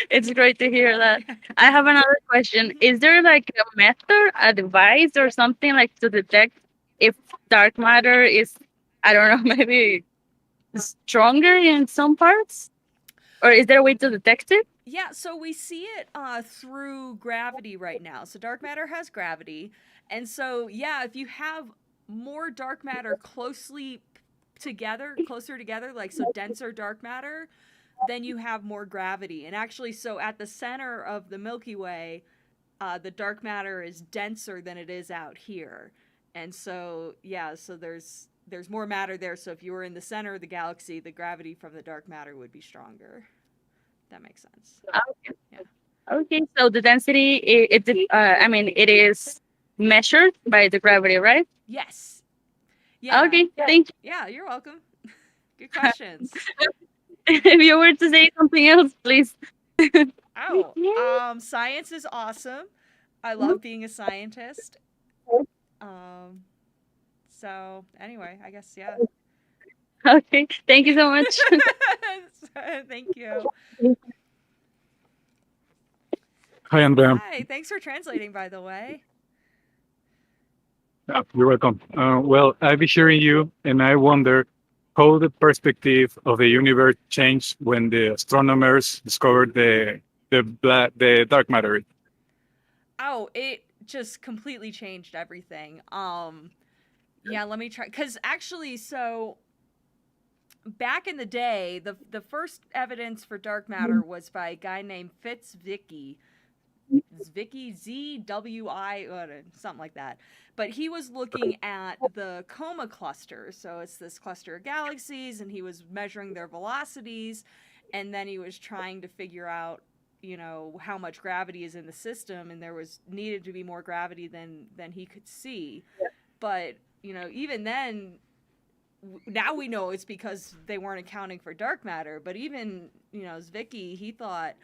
It's great to hear that. I have another question. Is there like a method, a device, or something like to detect if dark matter is, I don't know, maybe stronger in some parts? Or is there a way to detect it? Yeah, so we see it through gravity right now. So dark matter has gravity. And so, yeah, if you have more dark matter closer together, like so denser dark matter, then you have more gravity. And actually, so at the center of the Milky Way, the dark matter is denser than it is out here. And so, yeah, so there's more matter there. So if you were in the center of the galaxy, the gravity from the dark matter would be stronger. That makes sense. Okay. Yeah. Okay, so the density, it is measured by the gravity, right? Yes. Yeah. Okay, thank you. Yeah, you're welcome. Good questions. If you were to say something else, please. Science is awesome. I love being a scientist. So anyway, I guess, yeah. Okay, thank you so much. Thank you. Hi, Andrea. Hi, thanks for translating, by the way. You're welcome. Well, I've been hearing you, and I wonder how the perspective of the universe changed when the astronomers discovered the dark matter. Oh, it just completely changed everything. Yeah, let me try, because actually, so back in the day, the first evidence for dark matter was by a guy named Zwicky, ZWI, something like that. But he was looking at the Coma cluster. So it's this cluster of galaxies, and he was measuring their velocities, and then he was trying to figure out, how much gravity is in the system, and there was needed to be more gravity than he could see. But, even then, now we know it's because they weren't accounting for dark matter. But even, Zwicky, he thought,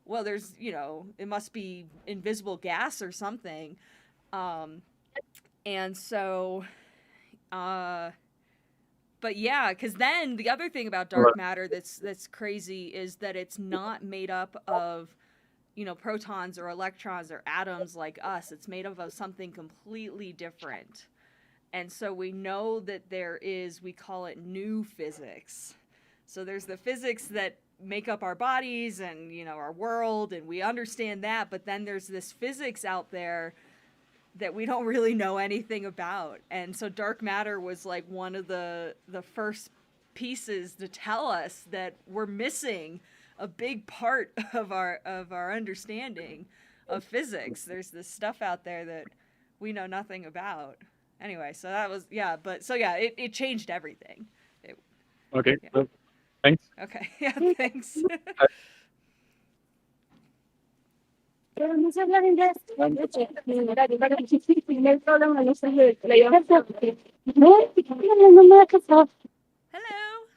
well, there's, it must be invisible gas or something. And so, but yeah, because then the other thing about dark matter that's crazy is that it's not made up of, protons or electrons or atoms like us. It's made up of something completely different. And so we know that there is, we call it new physics. So there's the physics that make up our bodies and, our world, and we understand that, but then there's this physics out there that we don't really know anything about. And so dark matter was like one of the first pieces to tell us that we're missing a big part of our understanding of physics. There's this stuff out there that we know nothing about. Anyway, so that was, it changed everything. Okay, well, thanks. Okay, yeah, thanks. Hello,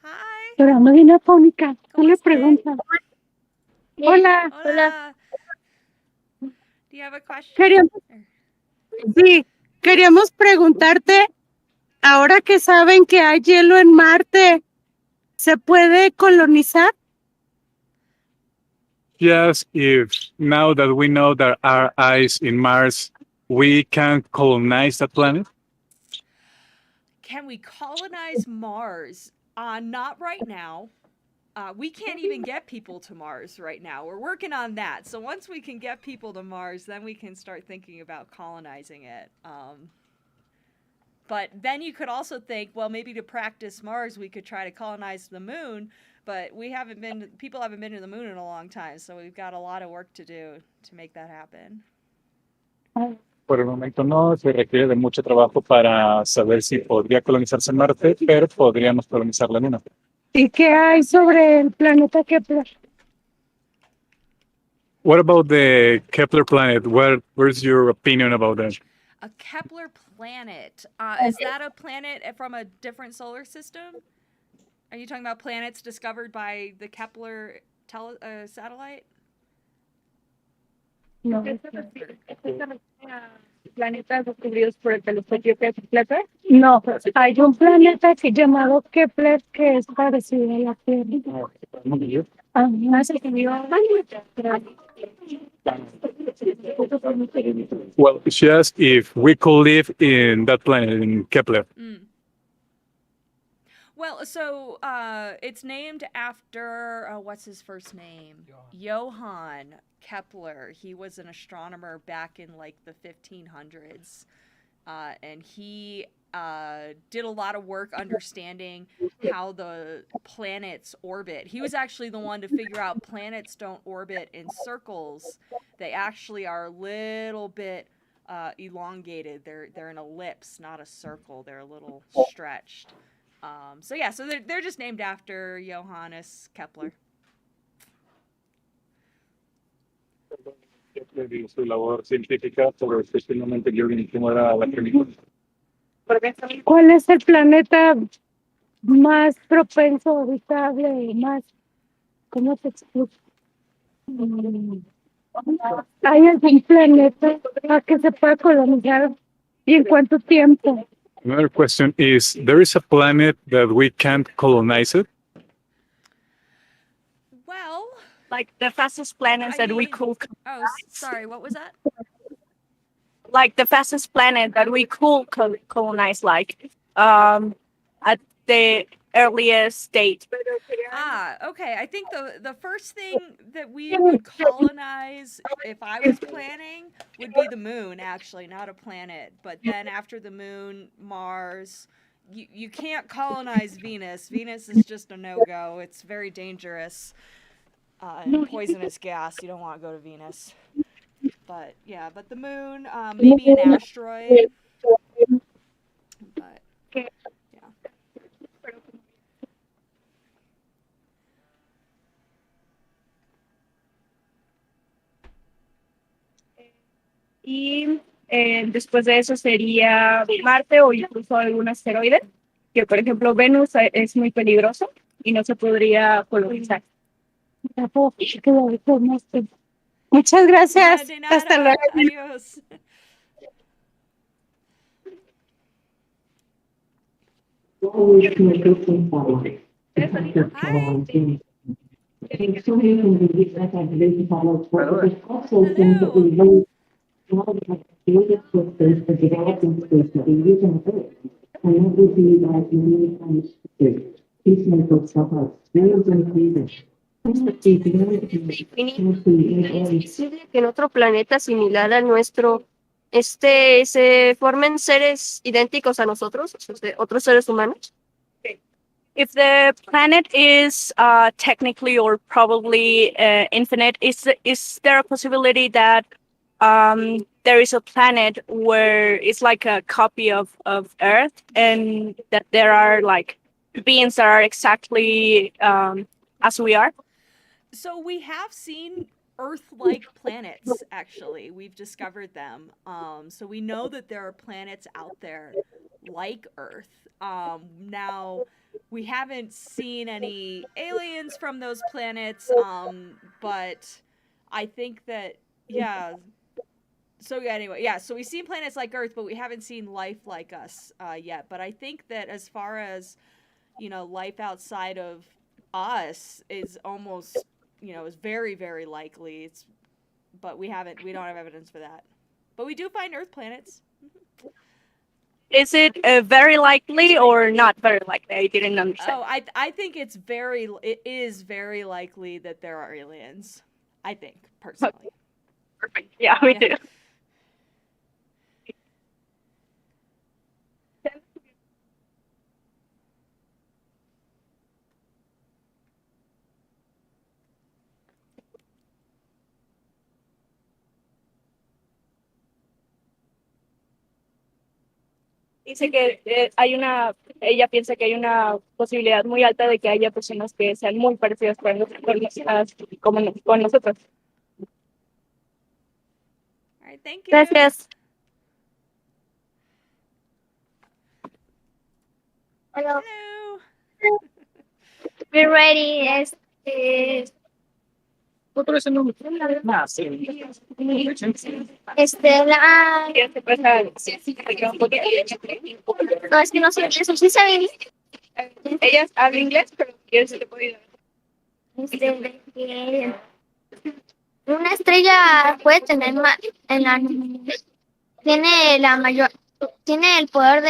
hi. Pero no viene Pónica. ¿Qué le pregunta? Hola. Hola. Do you have a question? Queríamos preguntarte, ahora que saben que hay hielo en Marte, ¿se puede colonizar? Yes, if now that we know that our ice in Mars, we can colonize that planet? Can we colonize Mars? Not right now. We can't even get people to Mars right now. We're working on that. So once we can get people to Mars, then we can start thinking about colonizing it. But then you could also think, well, maybe to practice Mars, we could try to colonize the moon. But people haven't been to the moon in a long time. So we've got a lot of work to do to make that happen. Por el momento no, se requiere de mucho trabajo para saber si podría colonizarse Marte, pero podríamos colonizar la Luna. ¿Y qué hay sobre el planeta Kepler? What about the Kepler planet? Where's your opinion about that? A Kepler planet. Is that a planet from a different solar system? Are you talking about planets discovered by the Kepler satellite? No. ¿Planetas descubiertos por el telescopio Kepler? No, hay un planeta llamado Kepler que es parecido a la Tierra. Ah, no sé qué digo. Well, she asked if we could live in that planet, in Kepler. Well, so it's named after what's his first name? Johann Kepler. He was an astronomer back in like the 1500s, and he did a lot of work understanding how the planets orbit. He was actually the one to figure out planets don't orbit in circles; they actually are a little bit elongated. They're an ellipse, not a circle. They're a little stretched. So they're just named after Johannes Kepler. Kepler y su labor científica sobre especialmente Jürgen, cómo era la química. ¿Cuál es el planeta más propenso, habitable, más, cómo se explica? ¿Hay algún planeta a que se pueda colonizar y en cuánto tiempo? Another question is, there is a planet that we can't colonize it? Well, like the fastest planets that we could. Oh, sorry, what was that? Like the fastest planet that we could colonize, like at the earliest date. Okay. I think the first thing that we would colonize, if I was planning, would be the moon. Actually, not a planet, but then after the moon, Mars. You can't colonize Venus. Venus is just a no-go. It's very dangerous and poisonous gas. You don't want to go to Venus. But yeah, but the moon, maybe an asteroid. But yeah. Y después de eso sería Marte o incluso algún asteroide, que por ejemplo Venus es muy peligroso y no se podría colonizar. Muchas gracias. De nada. Hasta luego. Adiós. ¿Es posible que en otro planeta similar al nuestro se formen seres idénticos a nosotros, o sea, otros seres humanos? If the planet is technically or probably infinite, is there a possibility that there is a planet where it's like a copy of Earth, and that there are like beings that are exactly as we are? So we have seen Earth-like planets, actually. We've discovered them. So we know that there are planets out there like Earth. Now, we haven't seen any aliens from those planets, but I think that, yeah. So anyway, yeah, so we've seen planets like Earth, but we haven't seen life like us yet. But I think that as far as, life outside of us is almost, is very, very likely. But we don't have evidence for that. But we do find Earth planets. Is it very likely or not very likely? I didn't understand. Oh, I think it is very likely that there are aliens. I think, personally. Perfect. Yeah, we do. Dice que ella piensa que hay una posibilidad muy alta de que haya personas que sean muy parecidas con nosotros. All right, thank you. Gracias. Hello. Hello. We're ready. La... No, es que no sé inglés. ¿Sí sabe inglés? Ella habla inglés, pero quiere se te puede ayudar. Una estrella puede tener en la tiene la mayor tiene el poder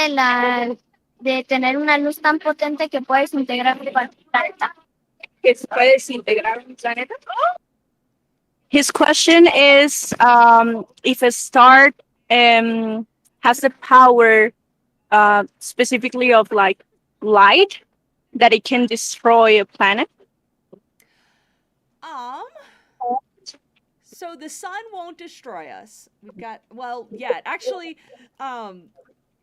de tener una luz tan potente que puede desintegrar el planeta. Que se puede desintegrar un planeta. His question is if a star has the power specifically of like light that it can destroy a planet. So the sun won't destroy us. We've got yet. Actually,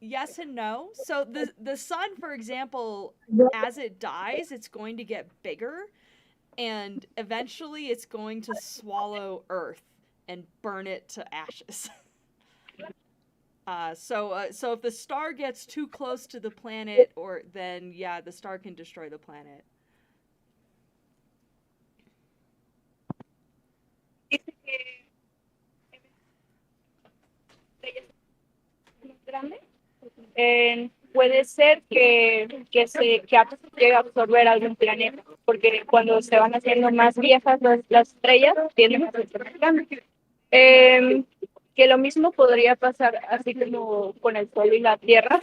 yes and no. So the sun, for example, as it dies, it's going to get bigger, and eventually it's going to swallow Earth and burn it to ashes. So if the star gets too close to the planet, then the star can destroy the planet. Puede ser que llegue a absorber algún planeta, porque cuando se van haciendo más viejas las estrellas, tienden a ser más grandes. Que lo mismo podría pasar así como con el Sol y la Tierra,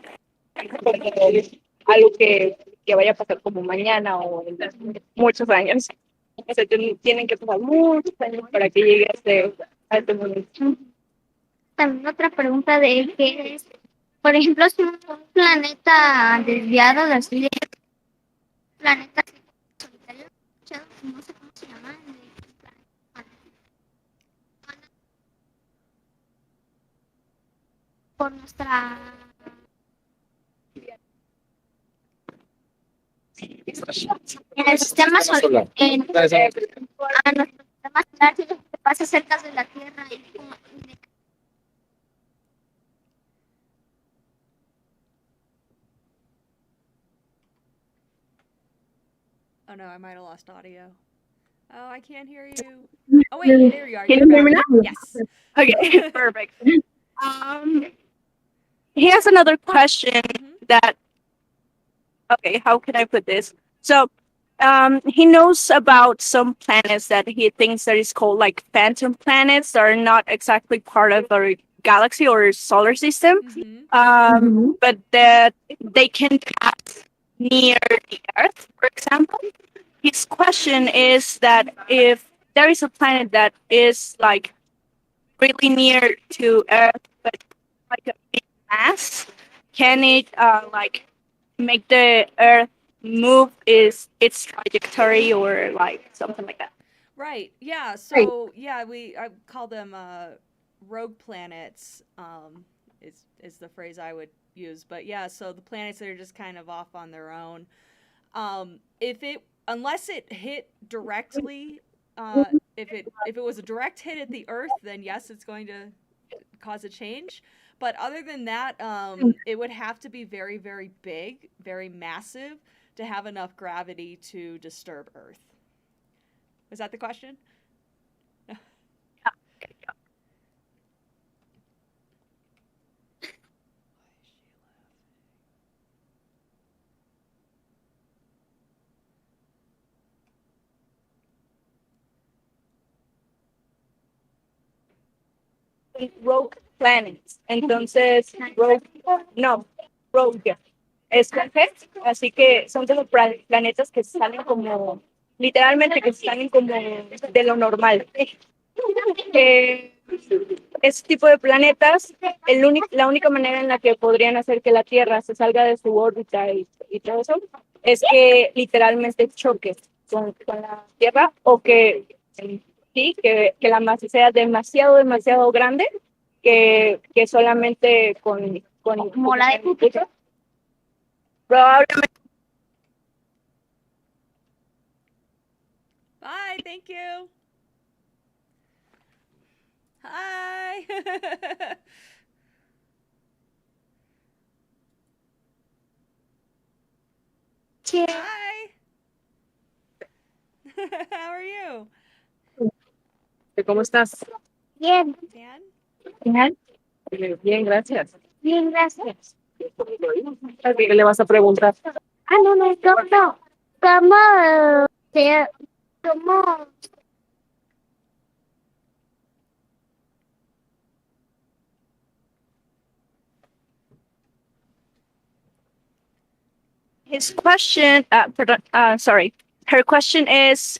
algo que vaya a pasar como mañana o en muchos años. O sea, tienen que pasar muchos años para que llegue a este momento. También otra pregunta de qué es, por ejemplo, si un planeta desviado de así de planeta solitario, no sé cómo se llama, por nuestra en el sistema solar, en nuestro sistema solar, que pasa cerca de la Tierra y como Oh no, I might have lost audio. Oh, I can't hear you. Oh wait, there you are. Can you hear me now? Yes. Okay, perfect. He has another question that. Okay, how can I put this? So, he knows about some planets that he thinks that is called like phantom planets that are not exactly part of our galaxy or solar system, but that they can pass near the Earth, for example. His question is that if there is a planet that is like really near to Earth, but like a big mass, can it like make the Earth move its trajectory or like something like that? Right. Yeah. So I call them rogue planets. Is the phrase I would use. But yeah, so the planets that are just kind of off on their own. Unless it hit directly, if it was a direct hit at the Earth, then yes, it's going to cause a change. But other than that, it would have to be very, very big, very massive to have enough gravity to disturb Earth. Was that the question? Rogue planets. Entonces, rogue es con G, así que son de los planetas que salen como, literalmente que salen como de lo normal. Ese tipo de planetas, la única manera en la que podrían hacer que la Tierra se salga de su órbita y todo eso, es que literalmente choque con la Tierra o que la masa sea demasiado grande que solamente con como la de Júpiter. Probablemente. Bye. Thank you. Hi. Hi. How are you? ¿Cómo estás? Bien, Dan? Bien. Bien, gracias. bien, gracias. ¿Qué le vas a preguntar? Ah, no, no, no. ¿Cómo, cómo, His question, sorry, her question is,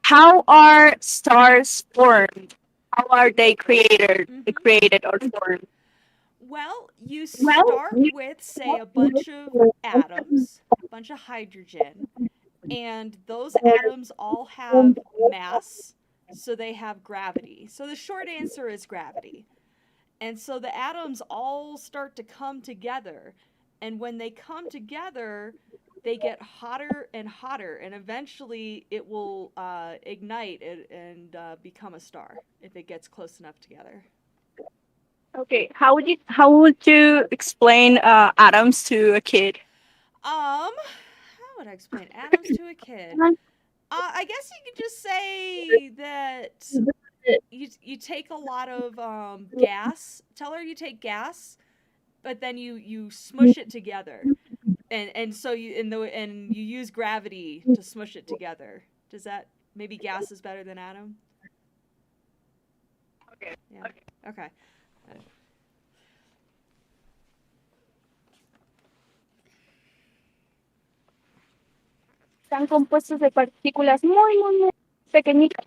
how are stars formed? How are they created or formed? Well, you start with, say, a bunch of atoms, a bunch of hydrogen, and those atoms all have mass, so they have gravity. So the short answer is gravity. And so the atoms all start to come together. And when they come together, they get hotter and hotter. And eventually it will ignite and become a star if it gets close enough together. Okay, how would you explain atoms to a kid? How would I explain atoms to a kid? I guess you could just say that you take a lot of gas. Tell her you take gas, but then you smush it together, and so you use gravity to smush it together. Does that maybe gas is better than atom? Okay. Yeah. Okay. Están compuestos de partículas muy, muy, muy pequeñitas.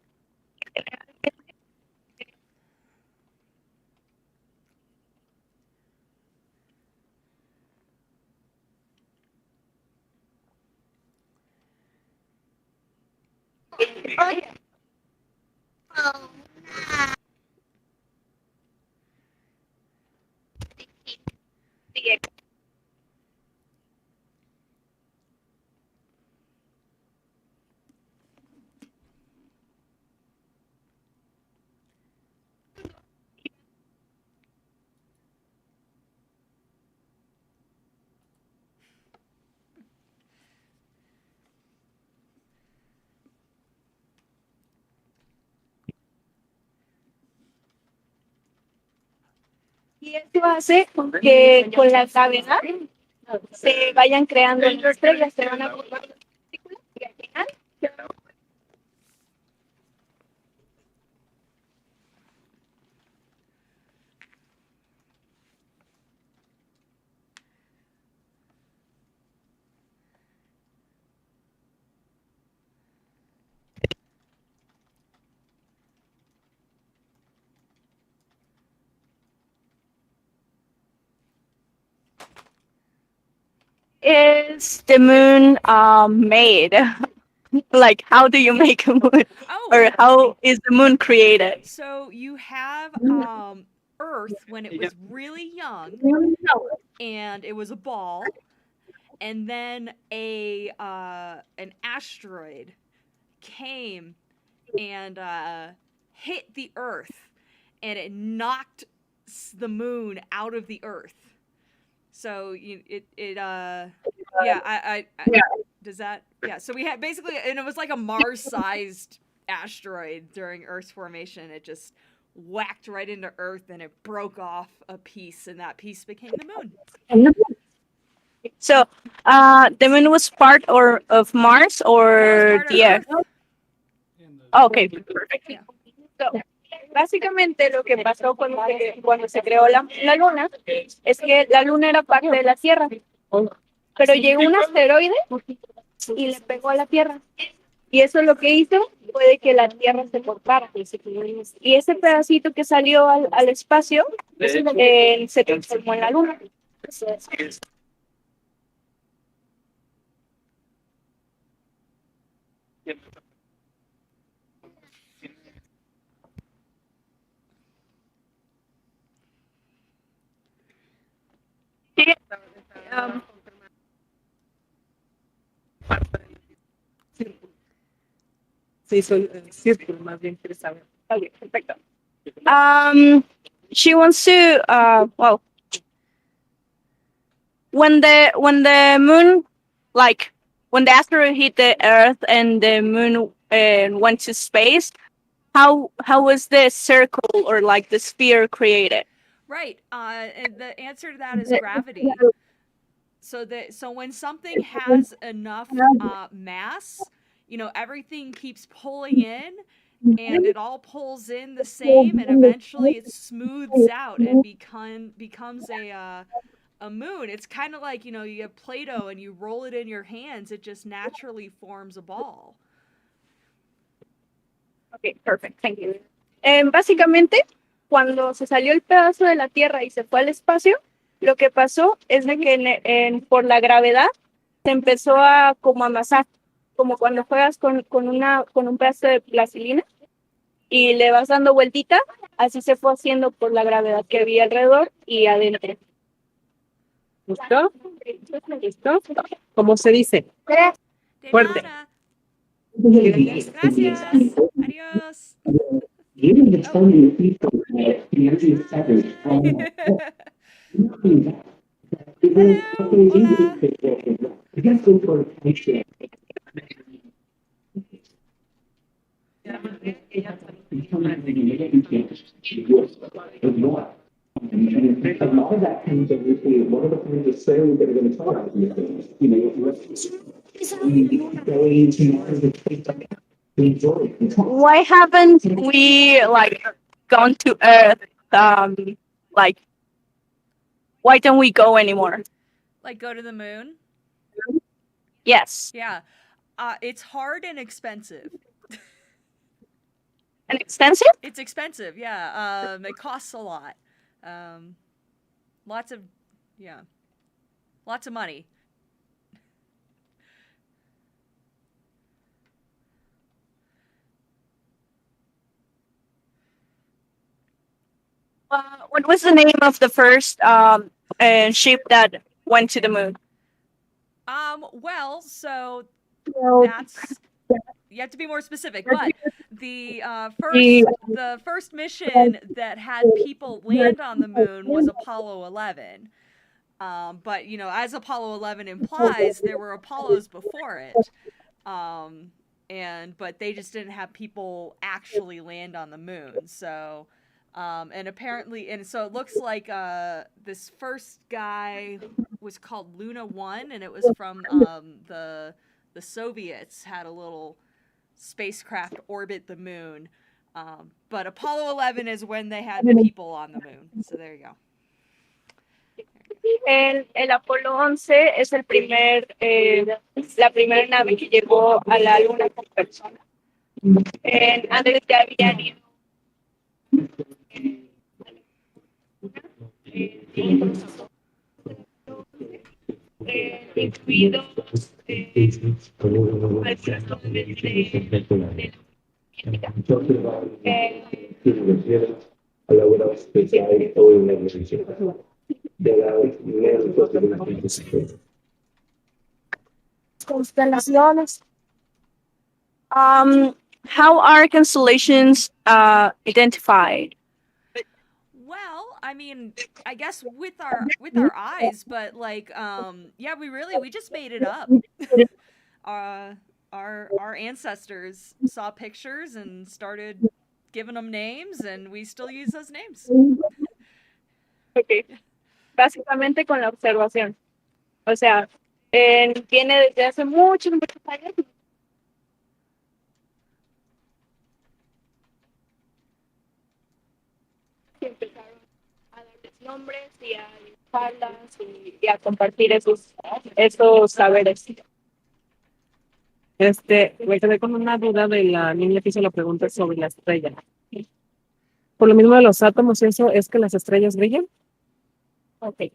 Y esto hace que con la gravedad se vayan creando las estrellas, se van a formar las partículas y al final is the moon made? Like, how do you make a moon? Or how is the moon created? So you have Earth when it was really young, and it was a ball, and then an asteroid came and hit the Earth, and it knocked the moon out of the Earth. So does that, yeah, so we had basically, and it was like a Mars-sized asteroid during Earth's formation. It just whacked right into Earth, and it broke off a piece, and that piece became the moon. So, the moon was part of Mars or the Earth? Okay, perfect. So, básicamente lo que pasó cuando se creó la luna es que la luna era parte de la Tierra, pero llegó un asteroide y le pegó a la Tierra. Y eso lo que hizo fue que la Tierra se cortara. Y ese pedacito que salió al espacio se transformó en la luna. Sí, soy círculo, más bien quieres saber. Okay, perfecto. She wants to well, when the moon, like when the asteroid hit the Earth and the moon went to space, how was the circle or like the sphere created? Right. And the answer to that is gravity. So when something has enough mass, everything keeps pulling in, and it all pulls in the same, and eventually it smooths out and becomes a moon. It's kind of like, you have Play-Doh and you roll it in your hands, it just naturally forms a ball. Okay, perfect. Thank you. Básicamente, cuando se salió el pedazo de la Tierra y se fue al espacio, lo que pasó es de que por la gravedad se empezó a como amasar, como cuando juegas con un pedazo de plastilina y le vas dando vueltita, así se fue haciendo por la gravedad que había alrededor y adentro. ¿Listo? ¿Listo? ¿Cómo se dice? Fuerte. Gracias. Adiós. Given the timing of people, the energy is separate. A lot of that comes every one of the things that say that are going to talk about these things. Why haven't we like gone to Earth? Like, why don't we go anymore? Like go to the moon? Yes. Yeah. It's hard and expensive. And expensive? It's expensive, yeah. It costs a lot. Lots of money. What was the name of the first ship that went to the moon? Well, so that's, you have to be more specific, but the first mission that had people land on the moon was Apollo 11. But as Apollo 11 implies, there were Apollos before it. But they just didn't have people actually land on the moon. So and so it looks like this first guy was called Luna 1, and it was from the Soviets had a little spacecraft orbit the moon. But Apollo 11 is when they had people on the moon. So there you go. El Apolo 11 es la primera nave que llegó a la Luna con personas. Antes ya habían ido incluidos constelaciones. How are constellations identified? Well, I mean, I guess with our eyes, but like, we just made it up. Our ancestors saw pictures and started giving them names, and we still use those names. Okay. Básicamente con la observación. O sea, viene desde hace muchos años. Y empezaron a darles nombres y a dibujarlas y a compartir esos saberes. Me quedé con una duda de la niña que hizo la pregunta sobre la estrella. Por lo mismo de los átomos, ¿eso es que las estrellas brillan? Okay.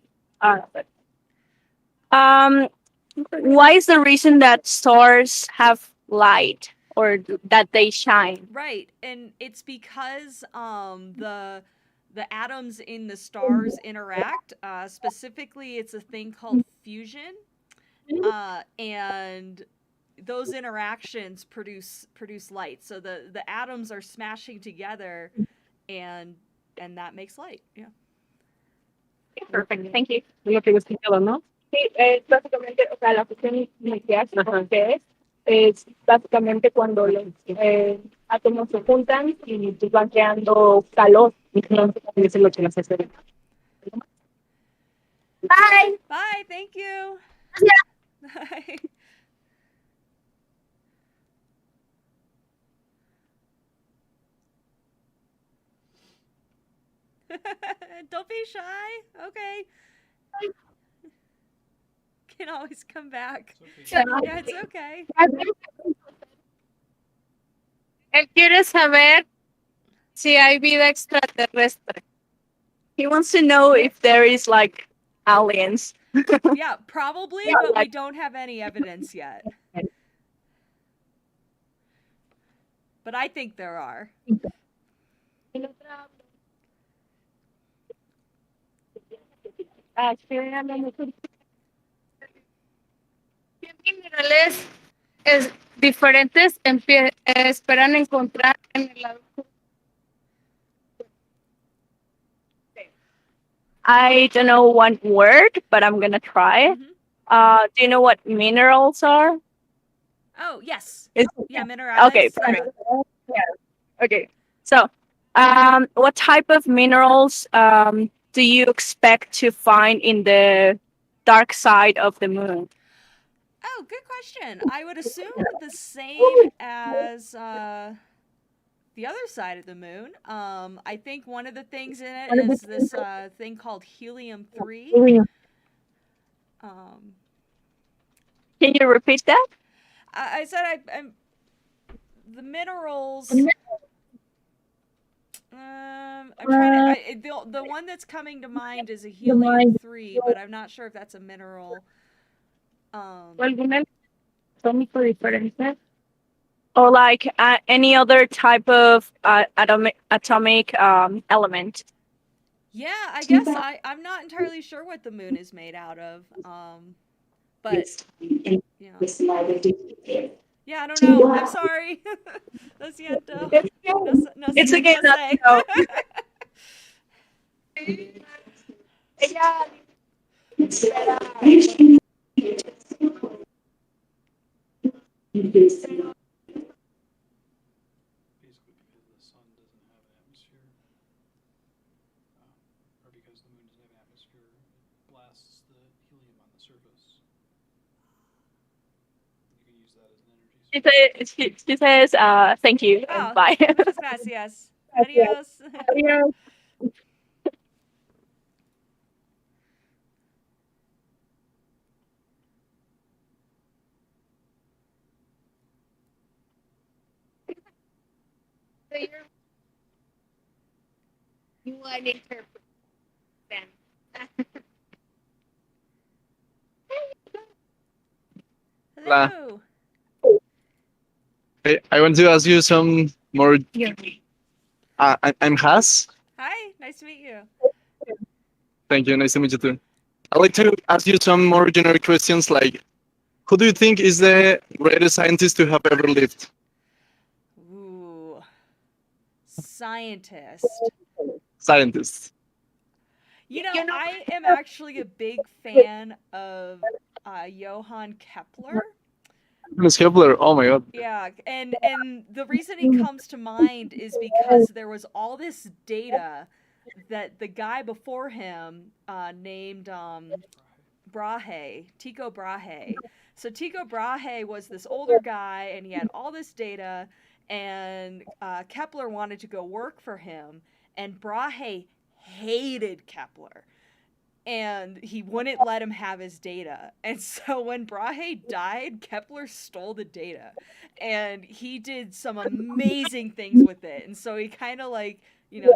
Why is the reason that stars have light or that they shine? Right, and it's because the atoms in the stars interact. Specifically, it's a thing called fusion, and those interactions produce light. So the atoms are smashing together, and that makes light. Yeah. Perfect, thank you. Es lo que he escuchado, ¿no? Sí, es básicamente, o sea, la fusión nuclear, que es básicamente cuando los átomos se juntan y pues van creando calor. Entonces, eso es lo que nos hace. Bye. Bye. Thank you. Bye. Don't be shy. Okay. Can always come back. Okay. Yeah, it's okay. Él quiere saber si hay vida extraterrestre. He wants to know if there is like aliens. Yeah, probably, but we don't have any evidence yet. But I think there are. ¿Qué minerales diferentes esperan encontrar en el lado? I don't know one word, but I'm gonna try. Do you know what minerals are? Oh, yes. Is- Yeah, minerales. Okay, perfect. Okay. So, what type of minerals do you expect to find in the dark side of the moon? Oh, good question. I would assume the same as the other side of the moon. I think one of the things in it is this thing called helium-3. Can you repeat that? I said I'm the minerals. I'm trying to. The one that's coming to mind is a helium-3, but I'm not sure if that's a mineral. Or like any other type of atomic element? Yeah, I guess I'm not entirely sure what the moon is made out of. But yeah. Yeah, I don't know. I'm sorry. Lo siento. No It's sé okay qué not sé. to know. She says, thank you and bye. Muchas gracias. Adios. Adiós. You want to interpret then. Hello. I want to ask you some more. I'm Has. Hi, nice to meet you. Thank you. Nice to meet you too. I'd like to ask you some more generic questions like, who do you think is the greatest scientist to have ever lived? Ooh. Scientist. Scientist. You know, I am actually a big fan of Johann Kepler. Miss Kepler. Oh my God. Yeah, and the reason he comes to mind is because there was all this data that the guy before him named Brahe, Tycho Brahe. So Tycho Brahe was this older guy, and he had all this data, and Kepler wanted to go work for him, and Brahe hated Kepler. And he wouldn't let him have his data. And so when Brahe died, Kepler stole the data. And he did some amazing things with it. And so he kind of like,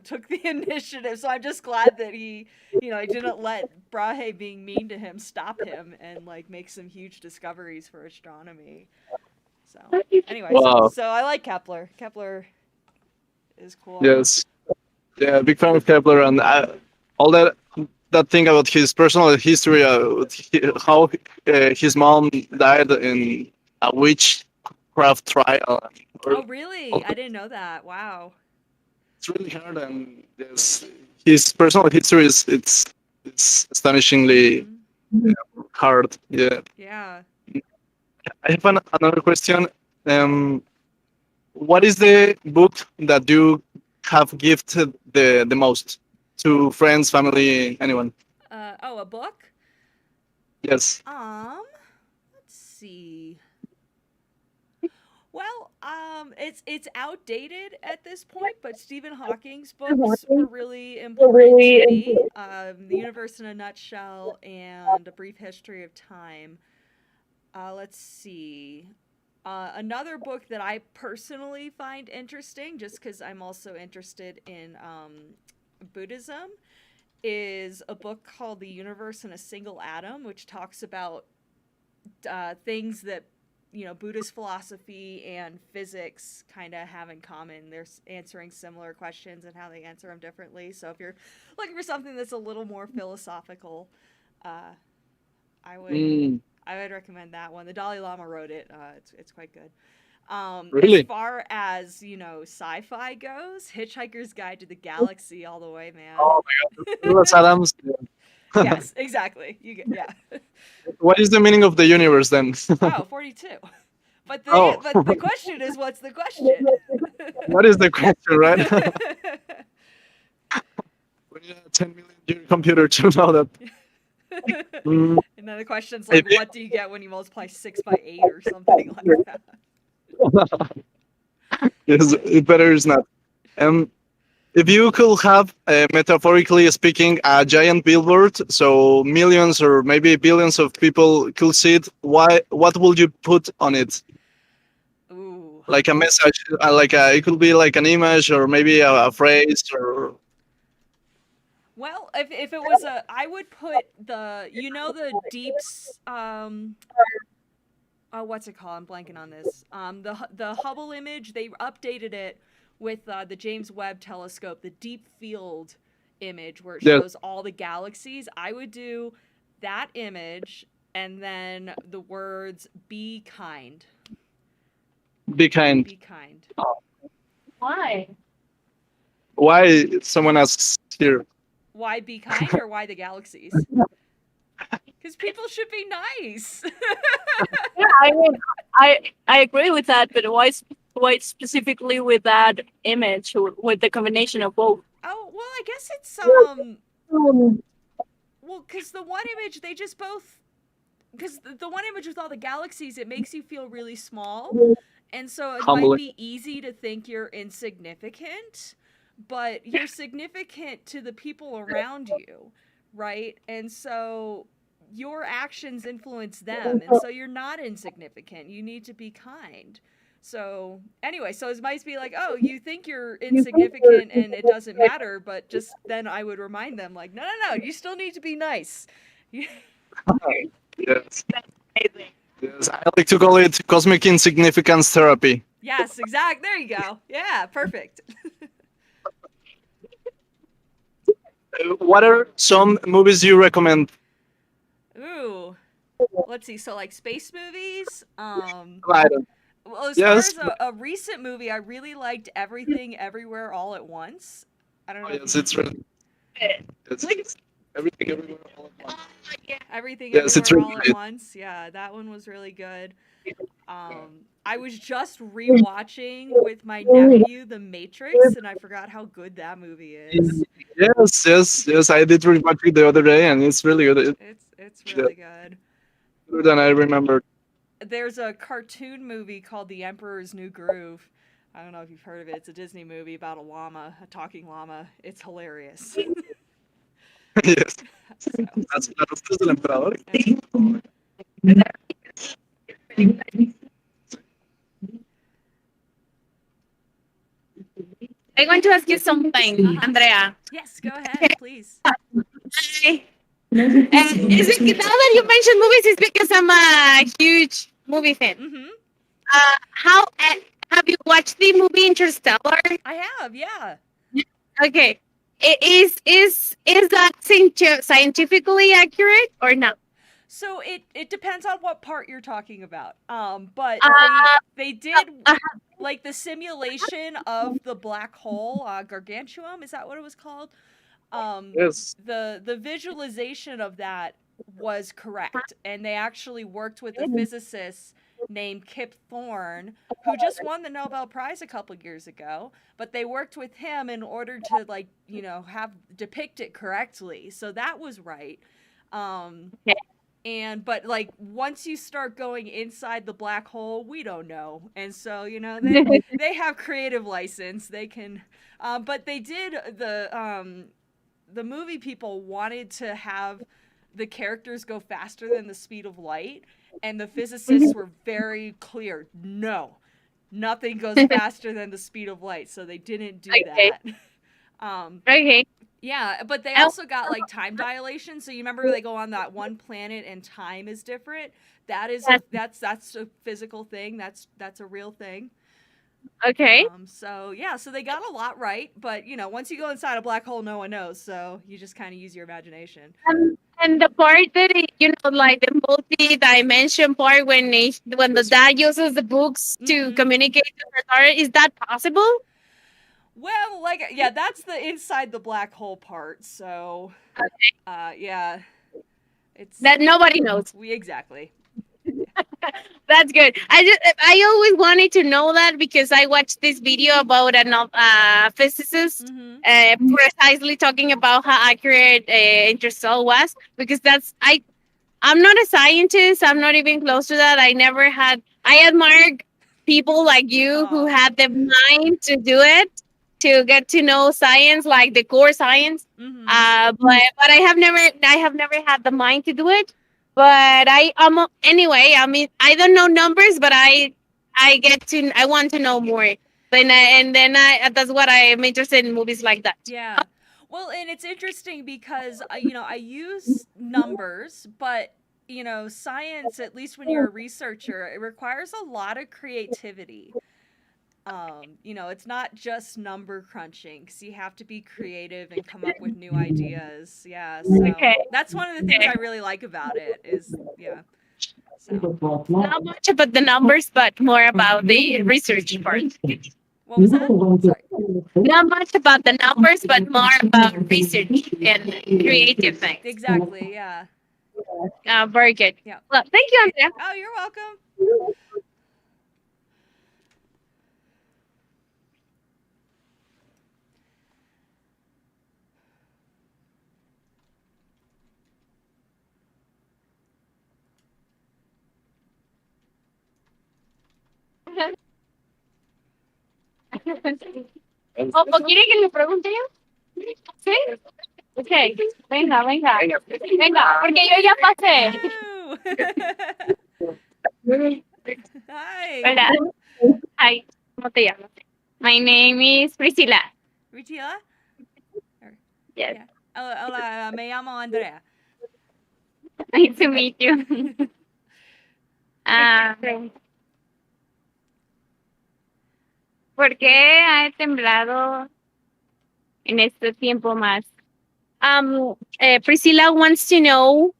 took the initiative. So I'm just glad that he didn't let Brahe being mean to him stop him and like make some huge discoveries for astronomy. So anyway, Wow. so I like Kepler. Kepler is cool. Yes. Yeah, big fan of Kepler, and all that thing about his personal history, how his mom died in a witchcraft trial. Oh, really? I didn't know that. Wow. It's really hard, and yes, his personal history is it's astonishingly hard. Yeah. Yeah. I have another question. What is the book that you have gifted the most to friends, family, anyone? Oh, a book? Yes. Let's see. Well, it's outdated at this point, but Stephen Hawking's books were really important to me. The Universe in a Nutshell and A Brief History of Time. Let's see. Another book that I personally find interesting, just because I'm also interested in Buddhism, is a book called The Universe in a Single Atom, which talks about things that Buddhist philosophy and physics kind of have in common. They're answering similar questions and how they answer them differently. So if you're looking for something that's a little more philosophical, I would recommend that one. The Dalai Lama wrote it. It's quite good. Really? As far as sci-fi goes, Hitchhiker's Guide to the Galaxy all the way, man. Oh my God, Douglas Adams. Yes, exactly. Yeah. What is the meaning of the universe then? Oh, 42. But Oh. but the question is, what's the question? What is the question, right? We need a 10 million year computer to know that. And then the question's like, what do you get when you multiply 6 by 8 or something like that? Yes, it better is not. If you could have, metaphorically speaking, a giant billboard, so millions or maybe billions of people could see it, what would you put on it? Ooh. Like a message, it could be like an image or maybe a phrase or. Well, if it was I would put the deeps what's it called? I'm blanking on this. The Hubble image, they updated it with the James Webb Telescope, the deep field image where it shows all the galaxies. I would do that image and then the words "be kind." Be kind. Be kind. Why? Why? Someone asks here. Why be kind or why the galaxies? Because people should be nice. Yeah, I mean, I agree with that, but why specifically with that image or with the combination of both? Oh, well, I guess it's well, because the one image they just both because the one image with all the galaxies, it makes you feel really small, and so it might be easy to think you're insignificant, but you're significant to the people around you, right? And so your actions influence them, and so you're not insignificant. You need to be kind. So anyway, so it might be like, oh, you think you're insignificant and it doesn't matter, but just then I would remind them, like, no, you still need to be nice. Yes. Yes, I like to call it cosmic insignificance therapy. Yes, exact. There you go. Yeah, perfect. What are some movies you recommend? Ooh. Let's see. So like space movies. I don't. Well, as far as a recent movie, I really liked Everything Everywhere All at Once. I don't know. Yes, it's really. It's everything everywhere all at once. Everything Yes, it's Everywhere really All at good. Once. Yeah, that one was really good. I was just rewatching with my nephew The Matrix, and I forgot how good that movie is. Yes. I did rewatch it the other day, and it's really good. It's really good. Better than I remembered. There's a cartoon movie called The Emperor's New Groove. I don't know if you've heard of it. It's a Disney movie about a talking llama. It's hilarious. Yes. Las frutas del emperador. I want to ask you something, Andrea. Yes, go ahead, please. Is it now that you mentioned movies? It's because I'm a huge movie fan. Mm-hmm. How have you watched the movie Interstellar? I have, yeah. Okay, Is that scientifically accurate or not? So it depends on what part you're talking about. But they did like the simulation of the black hole, gargantuan. Is that what it was called? Yes. The visualization of that was correct, and they actually worked with a physicist named Kip Thorne, who just won the Nobel Prize a couple years ago. But they worked with him in order to have depict it correctly. So that was right. But like once you start going inside the black hole, we don't know. And so, they have creative license. They can but they did the movie people wanted to have the characters go faster than the speed of light, and the physicists were very clear. No. Nothing goes faster than the speed of light, so they didn't do that. Okay. Yeah, but they also got like time dilation. So you remember they go on that one planet and time is different. That's a physical thing. That's a real thing. Okay. So yeah, so they got a lot right, but once you go inside a black hole, no one knows. So you just kind of use your imagination. And the part that like the multi-dimension part when the dad uses the books to communicate with her daughter, is that possible? Well, that's the inside the black hole part. So, yeah, it's that nobody knows. Exactly. That's good. I always wanted to know that because I watched this video about a physicist precisely talking about how accurate Interstellar was, because I'm not a scientist. I'm not even close to that. I admire people like you who had the mind to do it, to get to know science, like the core science. But I have never had the mind to do it. But anyway. I mean, I don't know numbers, but I want to know more. That's what I am interested in, movies like that. Yeah. Well, and it's interesting because I use numbers, but science, at least when you're a researcher, it requires a lot of creativity. It's not just number crunching, because you have to be creative and come up with new ideas. Yeah, so that's one of the things I really like about it is, yeah. So. Not much about the numbers, but more about the research part. What was that? Sorry. Not much about the numbers, but more about research and creative things. Exactly, yeah. Very good. Yeah. Well, thank you, Andrea. Oh, you're welcome. ¿O quiere que le pregunte yo? ¿Sí? Ok, venga, porque yo ya pasé. Hi. Hola. Hi, ¿cómo te llamas? My name is Priscilla. Priscilla? Yes. Yeah. Hola, me llamo Andrea. Nice to meet you. ¿Por qué ha temblado en este tiempo más? Priscilla wants to know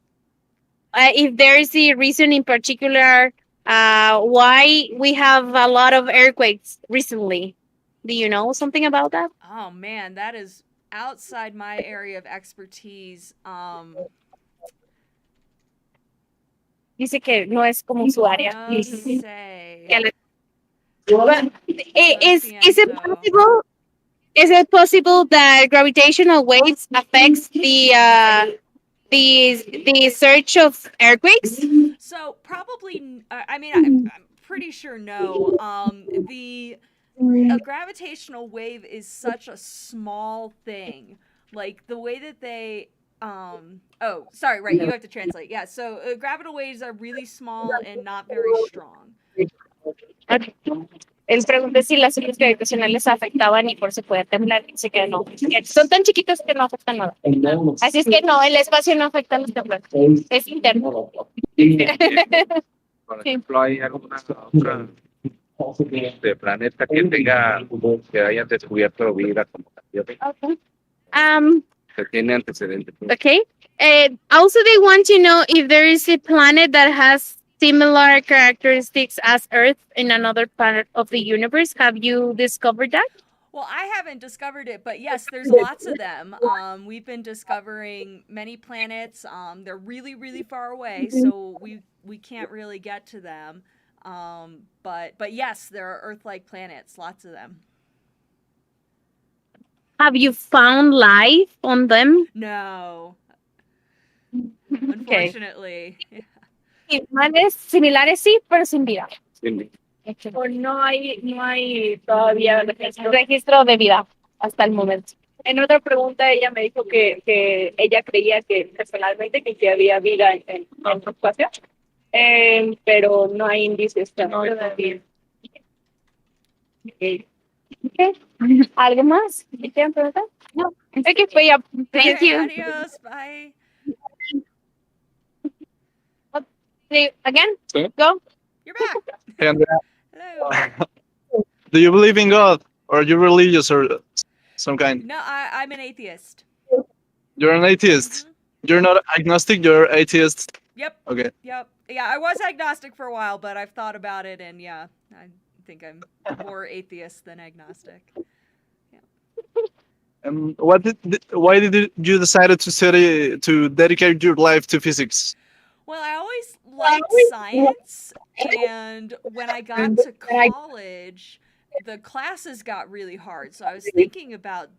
if there's a reason in particular why we have a lot of earthquakes recently. Do you know something about that? Oh man, that is outside my area of expertise. Dice que no es como su área. No sé. Well, is it possible? Is it possible that gravitational waves affects the search of earthquakes? So probably, I mean, I'm pretty sure no. A gravitational wave is such a small thing. Like the way that they oh, sorry, right, you have to translate. Yeah, so gravitational waves are really small and not very strong. Okay. Él pregunta si las ondas gravitacionales afectaban y por si puede temblar. Dice que no. Son tan chiquitos que no afectan nada. Así es que no, el espacio no afecta a los temblores. Es interno. Por ejemplo, ¿hay alguna otra de planeta que hayan descubierto vida como la Tierra? Okay. Que tiene antecedentes. Okay. Also, they want to know if there is a planet that has similar characteristics as Earth in another planet of the universe. Have you discovered that? Well, I haven't discovered it, but yes, there's lots of them. We've been discovering many planets. They're really, really far away, so we can't really get to them. But yes, there are Earth-like planets, lots of them. Have you found life on them? No, unfortunately. Animales similares sí, pero sin vida. O no hay todavía registro de vida hasta el momento. En otra pregunta ella me dijo que ella creía que personalmente que había vida en otro espacio, pero no hay indicios todavía. Okay. ¿Algo más? ¿Quieren preguntar? No. Okay, pues ya. Thank you. Adios. Bye. Again? Sí. Go. You're back. Hey, Andrea. Hello. Do you believe in God, or are you religious or some kind? No, I'm an atheist. You're an atheist. You're not agnostic. You're atheist. Yep. Okay. Yep. Yeah, I was agnostic for a while, but I've thought about it, and yeah, I think I'm more atheist than agnostic. Why did you decide to dedicate your life to physics? Well, I always liked science, and when I got to college, the classes got really hard. So I was thinking about,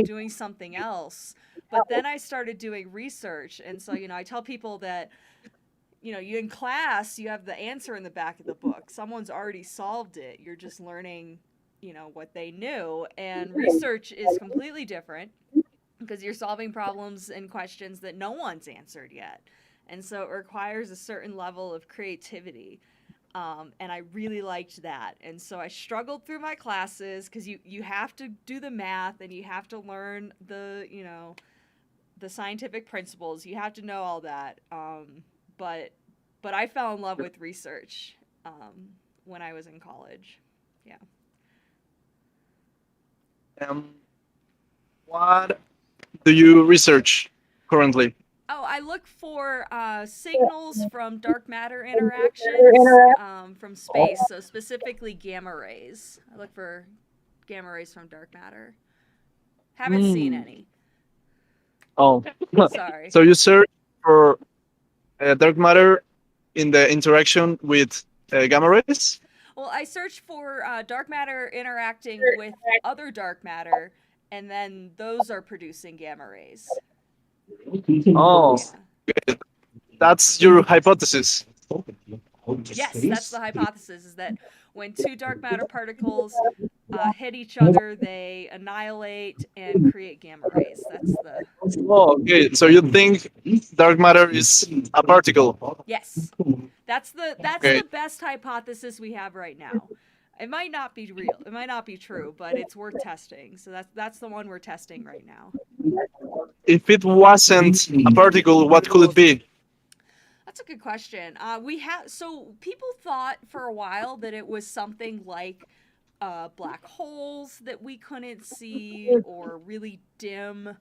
doing something else. But then I started doing research, and so, I tell people that, you in class, you have the answer in the back of the book. Someone's already solved it. You're just learning, what they knew. And research is completely different because you're solving problems and questions that no one's answered yet. And so it requires a certain level of creativity. And I really liked that. And so I struggled through my classes because you have to do the math and you have to learn the scientific principles. You have to know all that. But I fell in love with research when I was in college. Yeah. What do you research currently? Oh, I look for signals from dark matter interactions from space, so specifically gamma rays. I look for gamma rays from dark matter. Haven't seen any. Oh, Sorry. So you search for dark matter in the interaction with gamma rays? Well, I search for dark matter interacting with other dark matter, and then those are producing gamma rays. Oh, that's your hypothesis. Yes, that's the hypothesis, is that when two dark matter particles hit each other, they annihilate and create gamma rays. That's the... Oh, okay. So you think dark matter is a particle? Yes. That's the best hypothesis we have right now. It might not be real. It might not be true, but it's worth testing. So that's the one we're testing right now. If it wasn't a particle, what could it be? That's a good question. So people thought for a while that it was something like black holes that we couldn't see, or really dim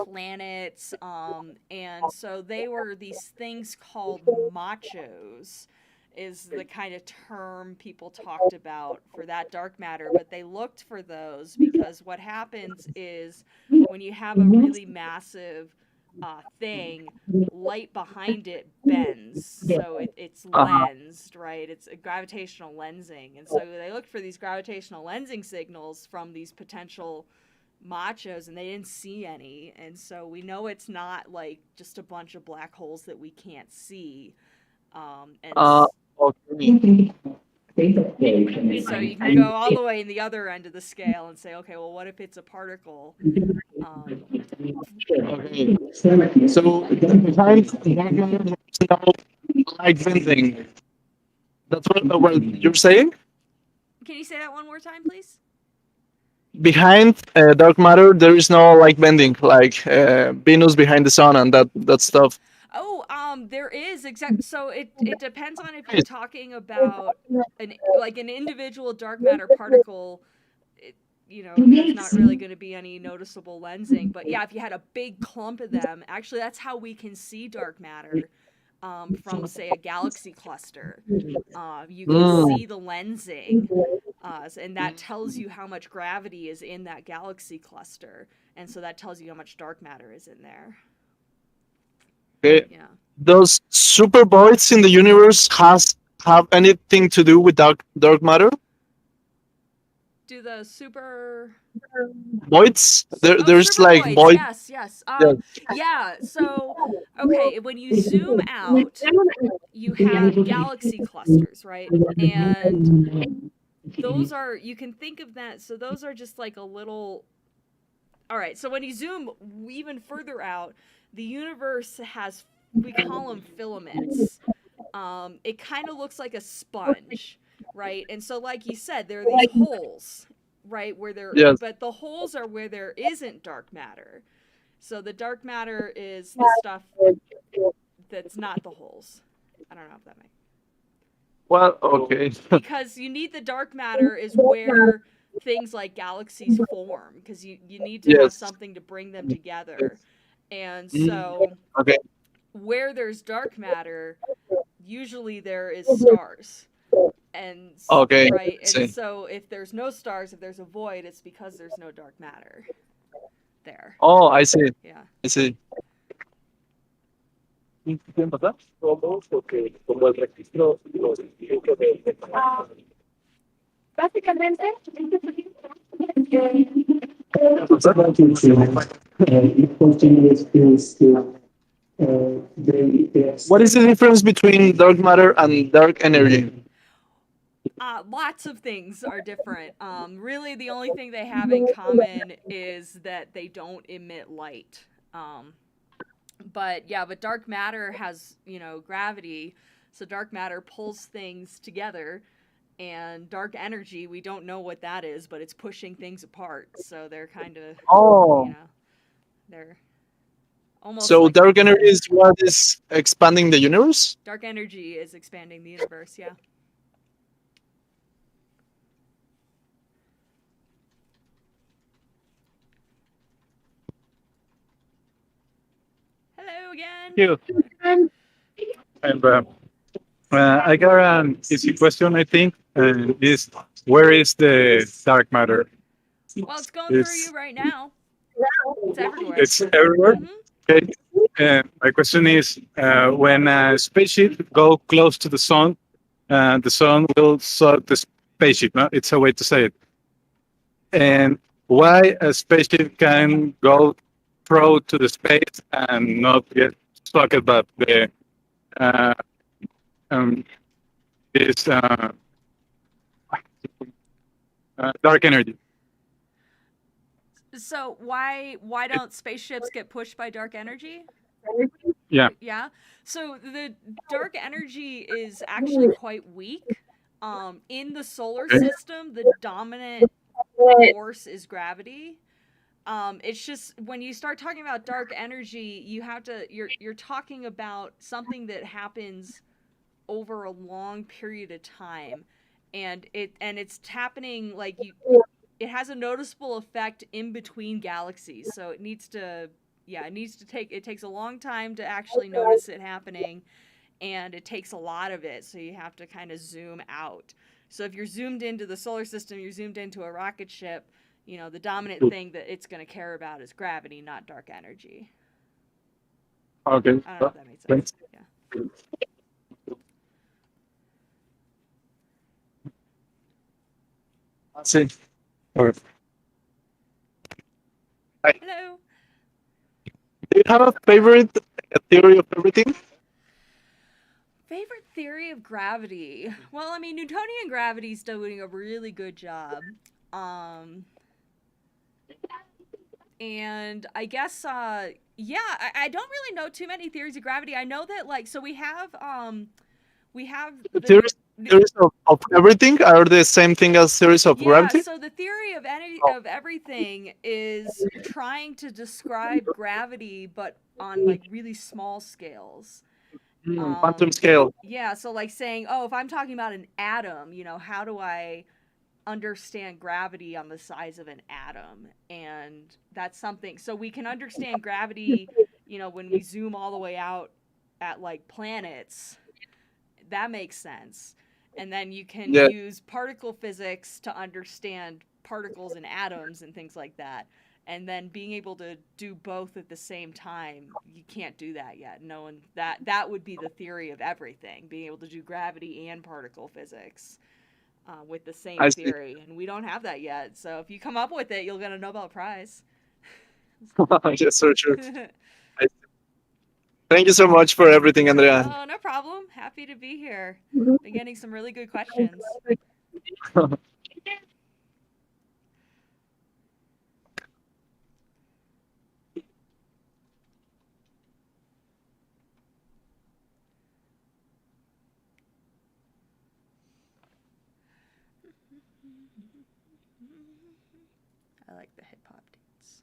planets. And so they were these things called machos, is the kind of term people talked about for that dark matter. But they looked for those because what happens is when you have a really massive thing, light behind it bends, so it's lensed, right? It's a gravitational lensing, and so they looked for these gravitational lensing signals from these potential machos, and they didn't see any, and so we know it's not like just a bunch of black holes that we can't see. Okay. So you can go all the way in the other end of the scale and say, okay, well, what if it's a particle? Okay. So behind light bending, that's what you're saying? Can you say that one more time, please? Behind dark matter, there is no light bending, like Venus behind the sun and that stuff. Oh, there is so it depends on if you're talking about an individual dark matter particle. there's not really going to be any noticeable lensing. But yeah, if you had a big clump of them, actually, that's how we can see dark matter from, say, a galaxy cluster. You can see the lensing, and that tells you how much gravity is in that galaxy cluster. And so that tells you how much dark matter is in there. Okay. Yeah. Does super voids in the universe have anything to do with dark matter? Do the super Voids? There's super like voids, void. yes. Yeah, so okay, when you zoom out, you have galaxy clusters, right? And those are, you can think of that, so those are just like a little. All right, so when you zoom even further out, the universe has, we call them filaments. It kind of looks like a sponge, right? And so, like you said, there are these holes, right, where there, Yes. but the holes are where there isn't dark matter. So the dark matter is the stuff that's not the holes. I don't know if that makes. Well, okay. Because you need the dark matter is where things like galaxies form, because you need to have Yes. something to bring them together. And so Okay. where there's dark matter, usually there is stars. And Okay. right, and See. so if there's no stars, if there's a void, it's because there's no dark matter there. Oh, I see. Yeah. I see. Básicamente, What is the difference between dark matter and dark energy? Lots of things are different. Really, the only thing they have in common is that they don't emit light. But dark matter has, gravity, so dark matter pulls things together, and dark energy, we don't know what that is, but it's pushing things apart. So they're kind of, they're almost. So like dark energy is what is expanding the universe? dark energy is expanding the universe. Yeah. Hello again. Thank you. And I got an easy question, I think, and is where is the dark matter? Well, it's going through you right now. It's everywhere. It's everywhere. Okay. My question is, when a spaceship go close to the sun will suck the spaceship. No? It's a way to say it. And why a spaceship can go through to the space and not get sucked by the this dark energy? So why don't spaceships get pushed by dark energy? Yeah. Yeah. So the dark energy is actually quite weak. In the solar system, the dominant force is gravity. It's just when you start talking about dark energy, you're talking about something that happens over a long period of time, and it's happening like it has a noticeable effect in between galaxies. So it needs to it takes a long time to actually notice it happening, and it takes a lot of it, so you have to kind of zoom out. So if you're zoomed into the solar system, you're zoomed into a rocket ship, the dominant thing that it's going to care about is gravity, not dark energy. Okay. I don't know if that makes sense. Yeah. See. Hello. Do you have a favorite theory of everything? Favorite theory of gravity? Well, I mean, Newtonian gravity is doing a really good job. And I guess, I don't really know too many theories of gravity. I know that, so we have Theories of everything are the same thing as theories of gravity? so the theory of everything is trying to describe gravity, but on really small scales. Quantum scale. Yeah, so saying, if I'm talking about an atom, how do I understand gravity on the size of an atom, and that's something. So we can understand gravity, when we zoom all the way out at like planets. That makes sense. And then you can use particle physics to understand particles and atoms and things like that. And then being able to do both at the same time, you can't do that yet. No one that would be the theory of everything, being able to do gravity and particle physics with the same theory. And we don't have that yet. So if you come up with it, you'll get a Nobel Prize. Yes, so true. Thank you so much for everything, Andrea. Oh, no problem. Happy to be here. Been getting some really good questions. I like the hip hop dance.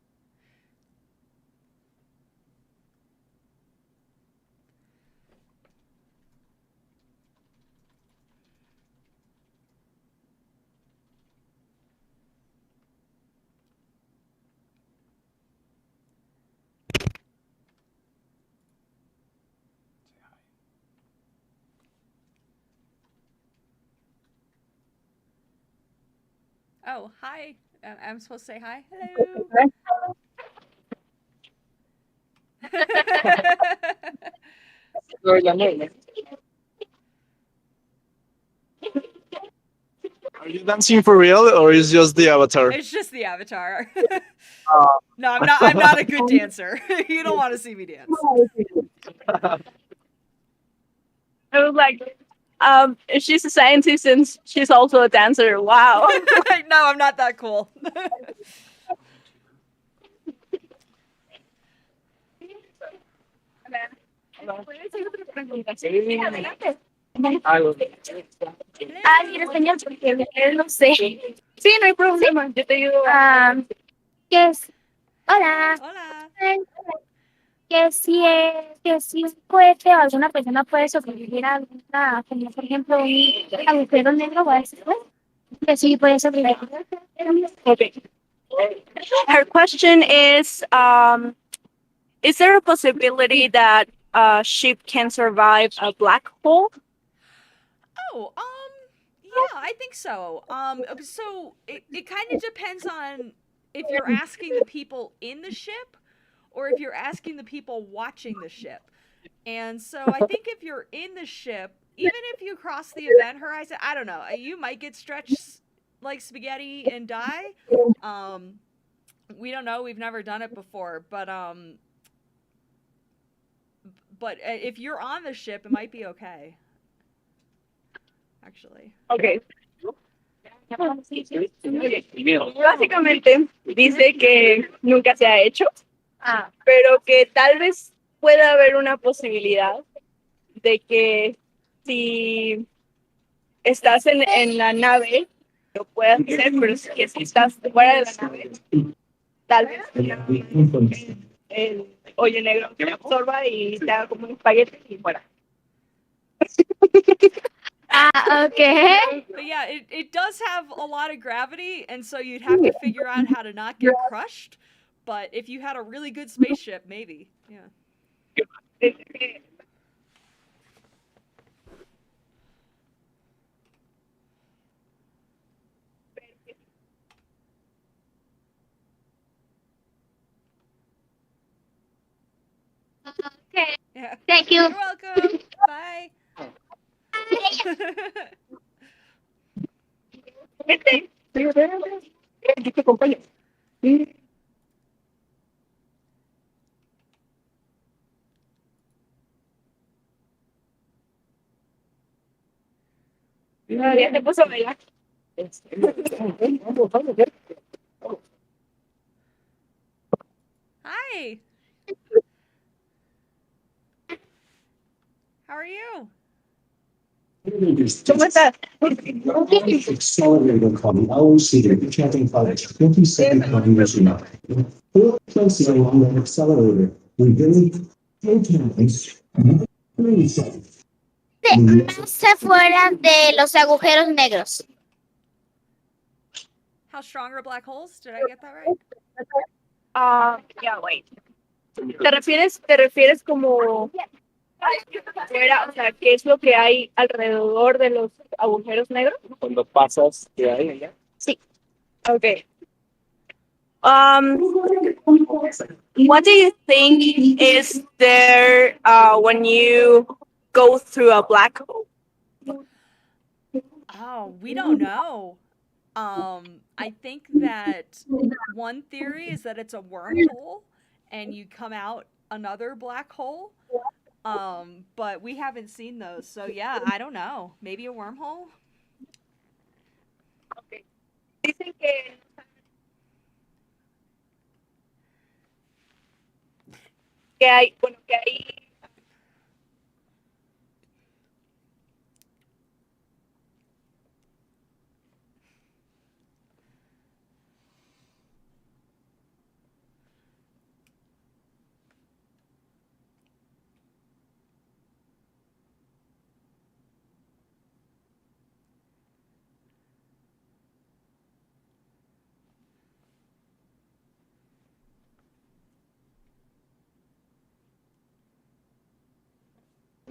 Oh, hi. I'm supposed to say hi. Hello. Are you dancing for real, or is just the avatar? It's just the avatar. No, I'm not a good dancer. You don't want to see me dance. I was like, she's a scientist and she's also a dancer. Wow. No, I'm not that cool. Mira, señor, porque no sé. Sí, no hay problema. Yo te ayudo. ¿Qué es? Hola. Hola. Que si un cohete o alguna persona puede sobrevivir a alguna, como por ejemplo un agujero negro o algo así, que sí puede sobrevivir. Okay. Her question is there a possibility that a ship can survive a black hole? Oh, yeah, I think so. So it kind of depends on if you're asking the people in the ship or if you're asking the people watching the ship. And so I think if you're in the ship, even if you cross the event horizon, I don't know, you might get stretched like spaghetti and die. We don't know, we've never done it before, but if you're on the ship, it might be okay. Actually. Okay. Básicamente dice que nunca se ha hecho, pero que tal vez pueda haber una posibilidad de que si estás en la nave lo puedas hacer, pero que si estás fuera de la nave, tal vez el hoyo negro te absorba y te haga como un espagueti y fuera. Okay. But yeah, it does have a lot of gravity, and so you'd have to figure out how to not get crushed. But if you had a really good spaceship, maybe. Yeah. Okay. Yeah. Thank you. You're welcome. Bye. Yo te acompaño. Ya se puso a bailar. Hi. How are you? ¿Cómo estás? Accelerator called the LOC, chanting products 27 kilometers an hour. Four closely along that accelerator, we really times 3 seconds. Más afuera de los agujeros negros. How strong are black holes? Did I get that right? Yeah, wait. ¿Te refieres como fuera, o sea, qué es lo que hay alrededor de los agujeros negros? Cuando pasas, ¿qué hay allá? Sí. Okay. What do you think is there when you go through a black hole? Oh, we don't know. I think that one theory is that it's a wormhole and you come out another black hole. But we haven't seen those. So yeah, I don't know. Maybe a wormhole? Dicen que hay, bueno, que hay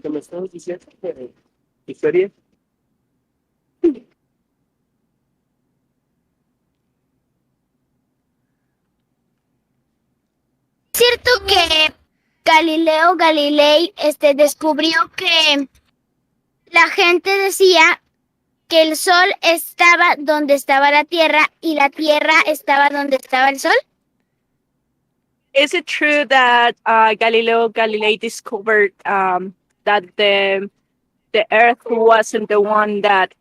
¿Qué me estás diciendo? ¿Historia? Cierto que Galileo Galilei descubrió que la gente decía que el sol estaba donde estaba la Tierra y la Tierra estaba donde estaba el sol. Is it true that Galileo Galilei discovered that the Earth wasn't the one that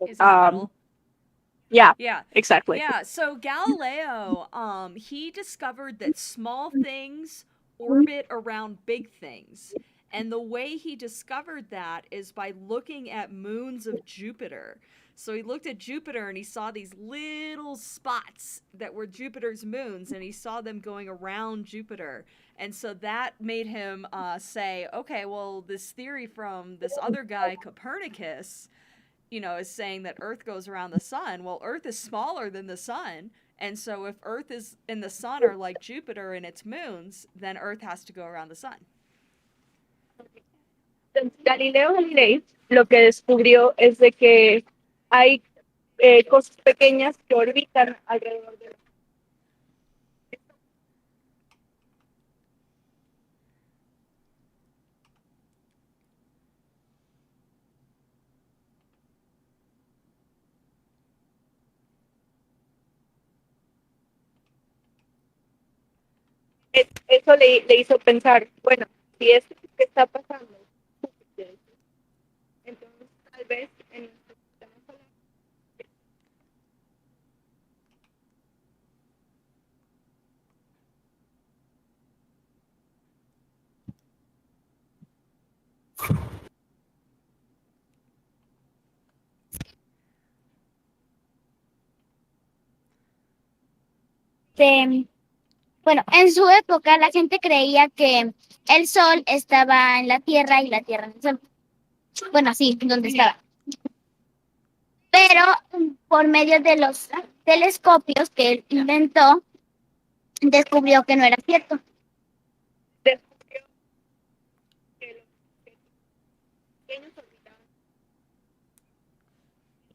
yeah, Yeah. exactly. Yeah, so Galileo, he discovered that small things orbit around big things. And the way he discovered that is by looking at moons of Jupiter. So he looked at Jupiter and he saw these little spots that were Jupiter's moons, and he saw them going around Jupiter. And so that made him say, okay, well, this theory from this other guy, Copernicus, is saying that Earth goes around the sun. Well, Earth is smaller than the sun. And so if Earth is and the sun are like Jupiter and its moons, then Earth has to go around the sun. Galileo Galilei lo que descubrió es de que hay cosas pequeñas que orbitan alrededor de la eso le hizo pensar, bueno, si esto es lo que está pasando, entonces tal vez en nuestro sistema solar. Bueno, en su época la gente creía que el sol estaba en la Tierra y la Tierra en el sol. Bueno, sí, donde estaba. Pero por medio de los telescopios que él inventó, descubrió que no era cierto. Descubrió que los pequeños orbitaban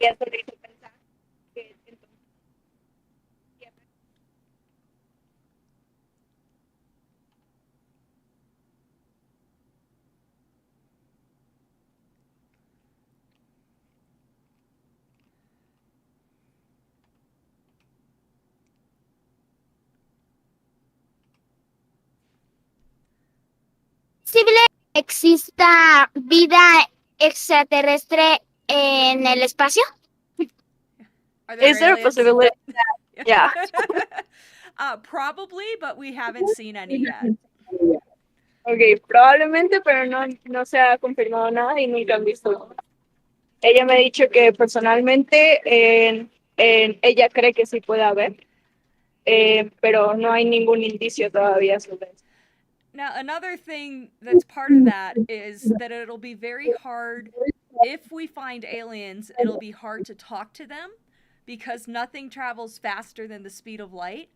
y eso le hizo pensar que entonces ¿Posible que exista vida extraterrestre en el espacio? Is there a possibility that, yeah. Probably, but we haven't seen any yet. Ok, probablemente, pero no se ha confirmado nada y nunca han visto. Ella me ha dicho que personalmente ella cree que sí puede haber, pero no hay ningún indicio todavía sobre eso. Now, another thing that's part of that is that it'll be very hard, if we find aliens, it'll be hard to talk to them because nothing travels faster than the speed of light.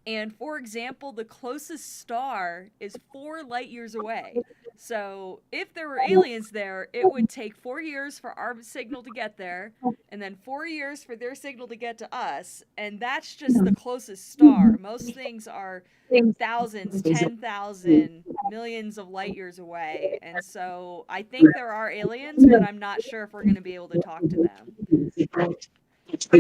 And for example, the closest star is 4 light years away. So if there were aliens there, it would take 4 years for our signal to get there, and then 4 years for their signal to get to us. And that's just the closest star. Most things are thousands, 10,000, millions of light years away. And so I think there are aliens, but I'm not sure if we're going to be able to talk to them. Dice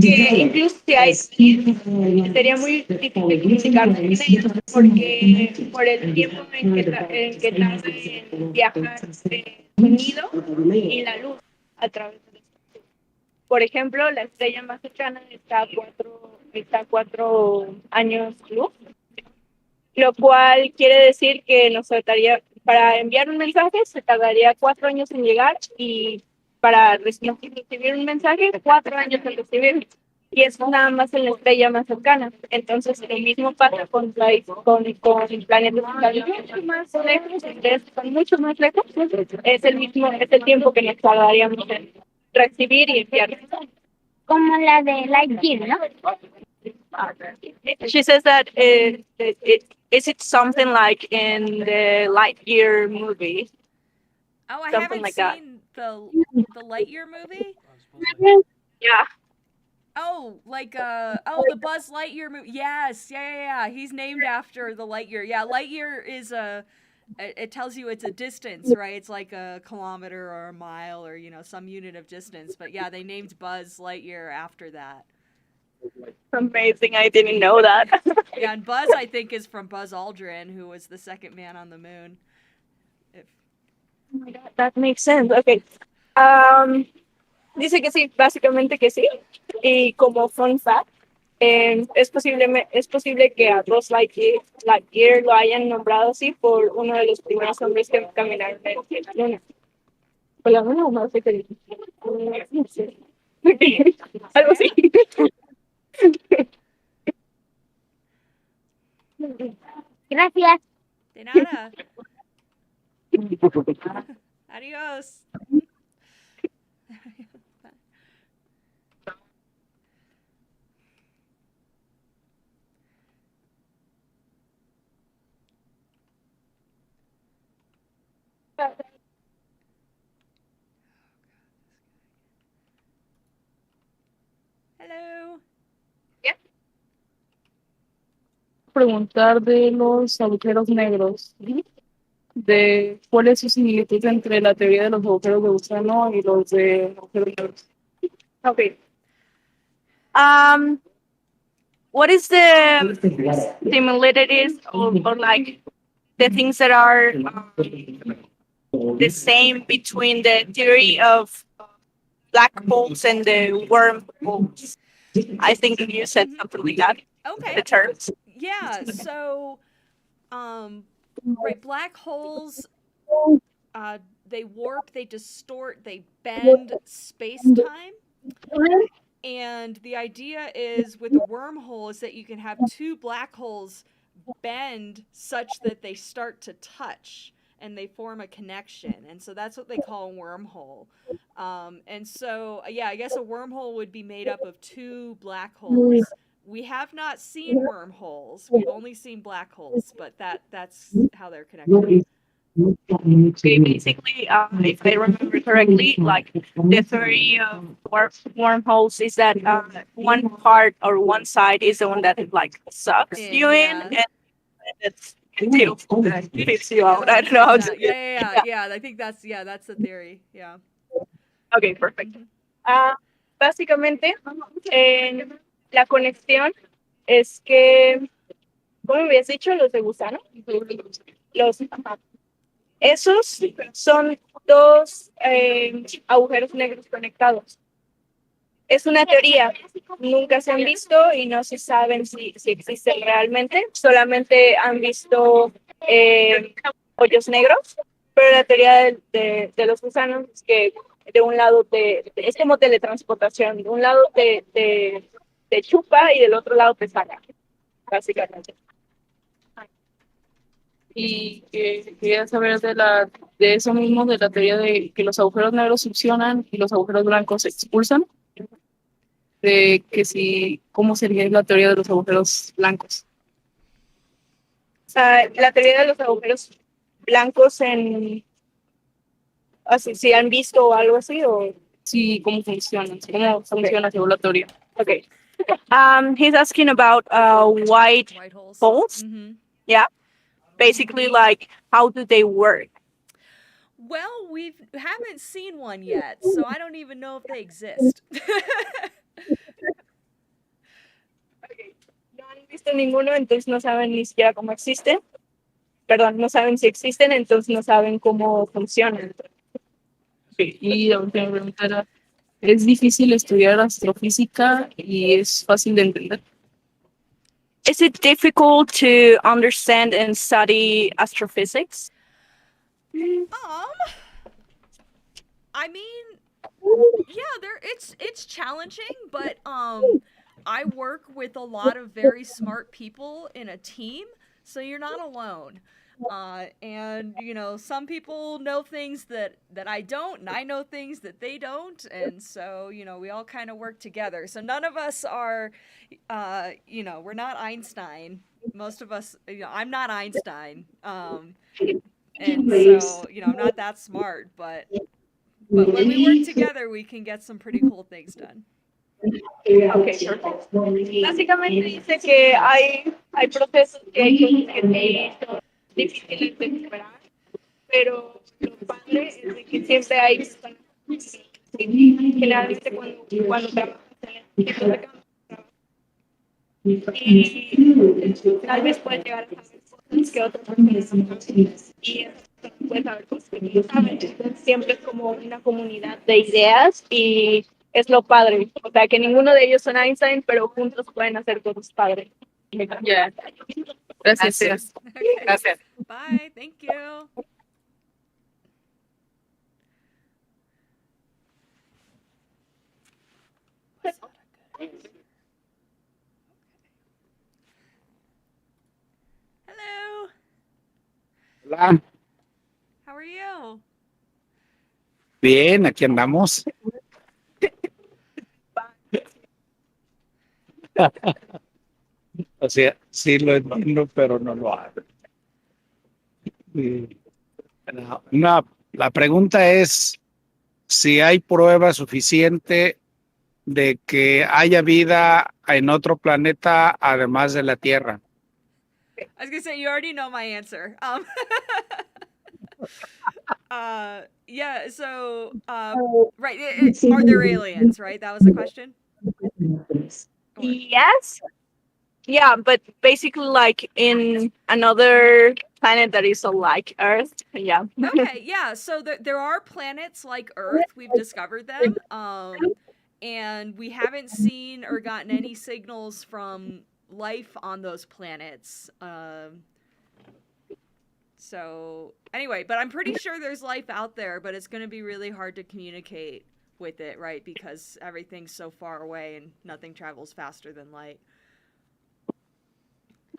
que incluso si hay, sería muy difícil comunicarse con ellos porque por el tiempo en que tarda en viajar el sonido y la luz a través del espacio. Por ejemplo, la estrella más cercana está a 4 años luz, lo cual quiere decir que nos tardaría, para enviar un mensaje se tardaría 4 años en llegar y para recibir un mensaje 4 años en recibir. Y eso nada más en la estrella más cercana. Entonces, lo mismo pasa con planetas que están mucho más lejos, estrellas que están mucho más lejos. Es el tiempo que nos tardaríamos en recibir y enviar. Como la de Lightyear, ¿no? She says that is it something like in the Lightyear movie? Oh, I Something haven't like that. seen the Lightyear movie. Yeah. Oh, like the Buzz Lightyear movie. Yes, yeah. He's named after the Lightyear. Yeah, Lightyear is it tells you it's a distance, right? It's like a kilometer or a mile or some unit of distance. But yeah, they named Buzz Lightyear after that. Amazing! I didn't know that. Yeah, and Buzz I think is from Buzz Aldrin, who was the second man on the moon. Oh my God, that makes sense. Okay. Dice que sí, básicamente que sí. Y como fun fact, es posible que a Buzz Lightyear lo hayan nombrado así por uno de los primeros hombres que caminaron en la luna. ¿Por la luna o más de que no sé. Algo así. Gracias. De nada. Adiós. Hello. Preguntar de los agujeros negros, de cuál es su similitud entre la teoría de los agujeros de gusano y los de agujeros negros. Okay. What is the similarities or like the things that are the same between the theory of black holes and the wormholes? I think you said something like that. Okay. The terms. Yeah, so right, black holes they warp, they distort, they bend space-time. And the idea is with a wormhole is that you can have two black holes bend such that they start to touch and they form a connection. And so that's what they call a wormhole. And so, yeah, I guess a wormhole would be made up of two black holes. We have not seen wormholes. We've only seen black holes, but that's how they're connected. Okay, basically, if I remember correctly, like the theory of wormholes is that one part or one side is the one that it like sucks you in, and it's spits you out. I don't know how to. Yeah. I think that's the theory. Yeah. Okay, perfect. Básicamente, la conexión es que, ¿cómo me habías dicho? Los de gusano. Esos son dos agujeros negros conectados. Es una teoría, nunca se han visto y no se saben si existen realmente. Solamente han visto hoyos negros, pero la teoría de los gusanos es que de un lado es como teletransportación, de un lado te chupa y del otro lado te saca, básicamente. Y quería saber de eso mismo, de la teoría de que los agujeros negros succionan y los agujeros blancos se expulsan, de que si, ¿cómo sería la teoría de los agujeros blancos? O sea, la teoría de los agujeros blancos así, si han visto algo así o sí, cómo funciona según la teoría. Okay. He's asking about white holes. Yeah. Basically, like, how do they work? Well, we haven't seen one yet, so I don't even know if they exist. No han visto ninguno, entonces no saben ni siquiera cómo existen. Perdón, no saben si existen, entonces no saben cómo funcionan. Sí, y la última pregunta era, ¿es difícil estudiar astrofísica y es fácil de entender? Is it difficult to understand and study astrophysics? I mean, yeah, it's challenging, but I work with a lot of very smart people in a team, so you're not alone. And you know, some people know things that I don't, and I know things that they don't, and so you know, we all kind of work together. So none of us are, you know, we're not Einstein. Most of us, you know, I'm not Einstein, and so you know, I'm not that smart, but when we work together, we can get some pretty cool things done. Okay, perfect. Básicamente dice que hay procesos que hay cosas que son difíciles de superar, pero lo padre es de que siempre hay personas generalmente cuando trabajas en equipos de campo y tal vez puedes llegar a saber cosas que otras personas no saben y esas personas pueden saber cosas que no saben. Entonces siempre es como una comunidad de ideas y es lo padre. O sea, que ninguno de ellos son Einstein, pero juntos pueden hacer cosas padres. Yeah. Gracias. Okay. Gracias. Bye. Thank you. Hello. Hola, How are you? bien, aquí andamos. O sea, sí lo entiendo, pero no lo hago. Y la pregunta es si hay prueba suficiente de que haya vida en otro planeta además de la Tierra. I was gonna say you already know my answer. Yeah. So, right. Are there aliens? Right. That was the question. Yes. Yeah, but basically like in another planet that is like Earth. Yeah. Okay, yeah. So there are planets like Earth. We've discovered them. And we haven't seen or gotten any signals from life on those planets. So anyway, but I'm pretty sure there's life out there, but it's going to be really hard to communicate with it, right? Because everything's so far away and nothing travels faster than light.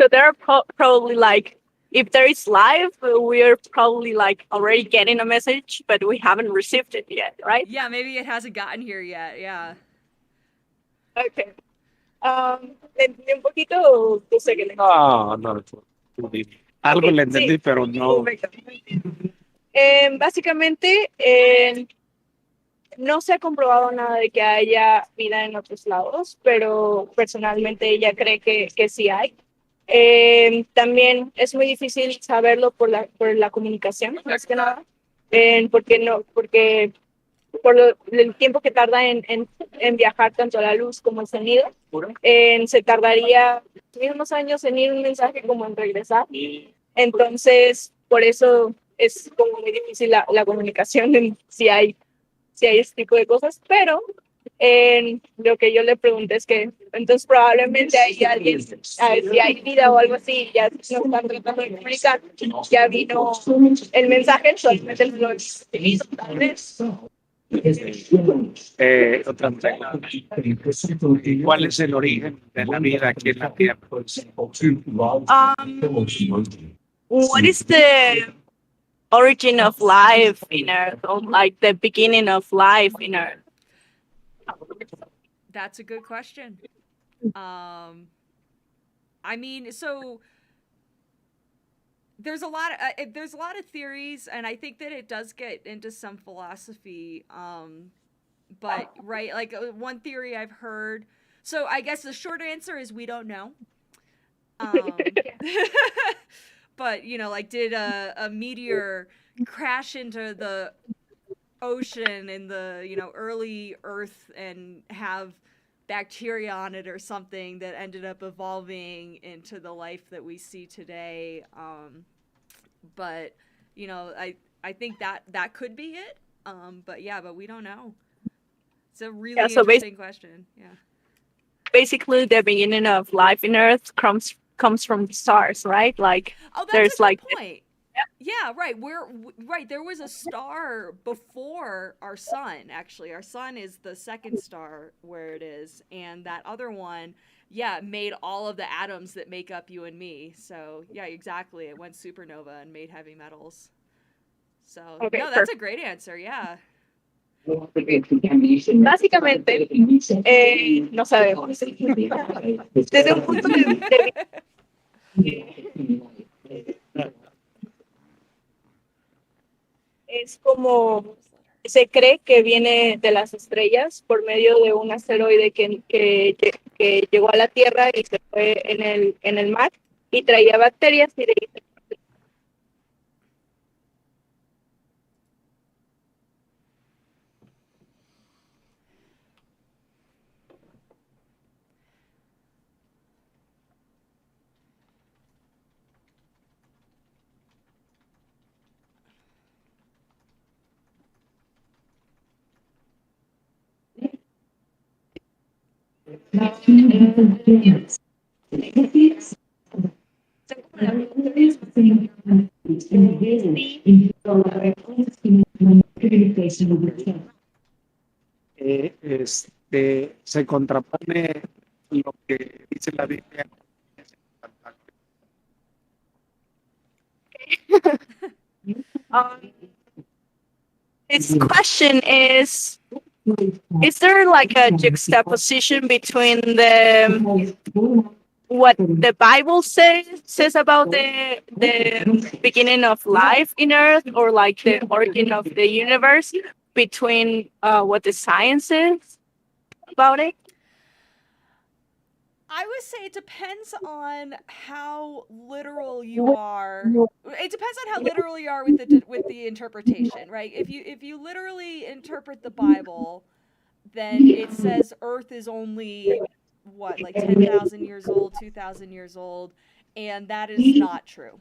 So there are probably like, if there is life, we're probably like already getting a message, but we haven't received it yet, right? Yeah, maybe it hasn't gotten here yet. Yeah. Okay. ¿Entendí un poquito o tú sé que le... No, algo le entendí, sí. pero no. Básicamente, no se ha comprobado nada de que haya vida en otros lados, pero personalmente ella cree que sí hay. También es muy difícil saberlo por la comunicación, más que nada, porque por el tiempo que tarda en viajar tanto la luz como el sonido, se tardaría mismos años en ir un mensaje como en regresar. Entonces, por eso es como muy difícil la comunicación si hay ese tipo de cosas, pero lo que yo le pregunté es que entonces probablemente hay alguien, si hay vida o algo así, ya nos están tratando de comunicar, ya vino el mensaje, solamente lo he tal vez. Otra pregunta. ¿Cuál es el origen de la vida aquí en la Tierra? what is the origin of life in Earth, or like the beginning of life in Earth? That's a good question. I mean, so there's a lot of theories, and I think that it does get into some philosophy. But right, like one theory I've heard. So I guess the short answer is we don't know. But like, did a meteor crash into the ocean in the early Earth and have bacteria on it or something that ended up evolving into the life that we see today? But I think that could be it. But we don't know. It's a really So interesting question. Yeah. basically, the beginning of life in Earth comes from the stars, right? Like, that's there's a good like point. Yeah, right. Right. There was a star before our sun. Actually, our sun is the second star where it is, and that other one, made all of the atoms that make up you and me. So yeah, exactly. It went supernova and made heavy metals. So no, that's a great answer. Yeah. Básicamente, no sabemos. Desde un punto de es como se cree que viene de las estrellas por medio de un asteroide que llegó a la Tierra y se fue en el mar y traía bacterias y de ahí se... Se contrapone lo que dice la Biblia. His question is there like a juxtaposition between what the Bible says about the beginning of life in Earth, or like the origin of the universe, between what the science is about it? I would say it depends on how literal you are. It depends on how literal you are with the interpretation, right? If you literally interpret the Bible, then it says Earth is only what, like 10,000 years old, 2,000 years old, and that is not true.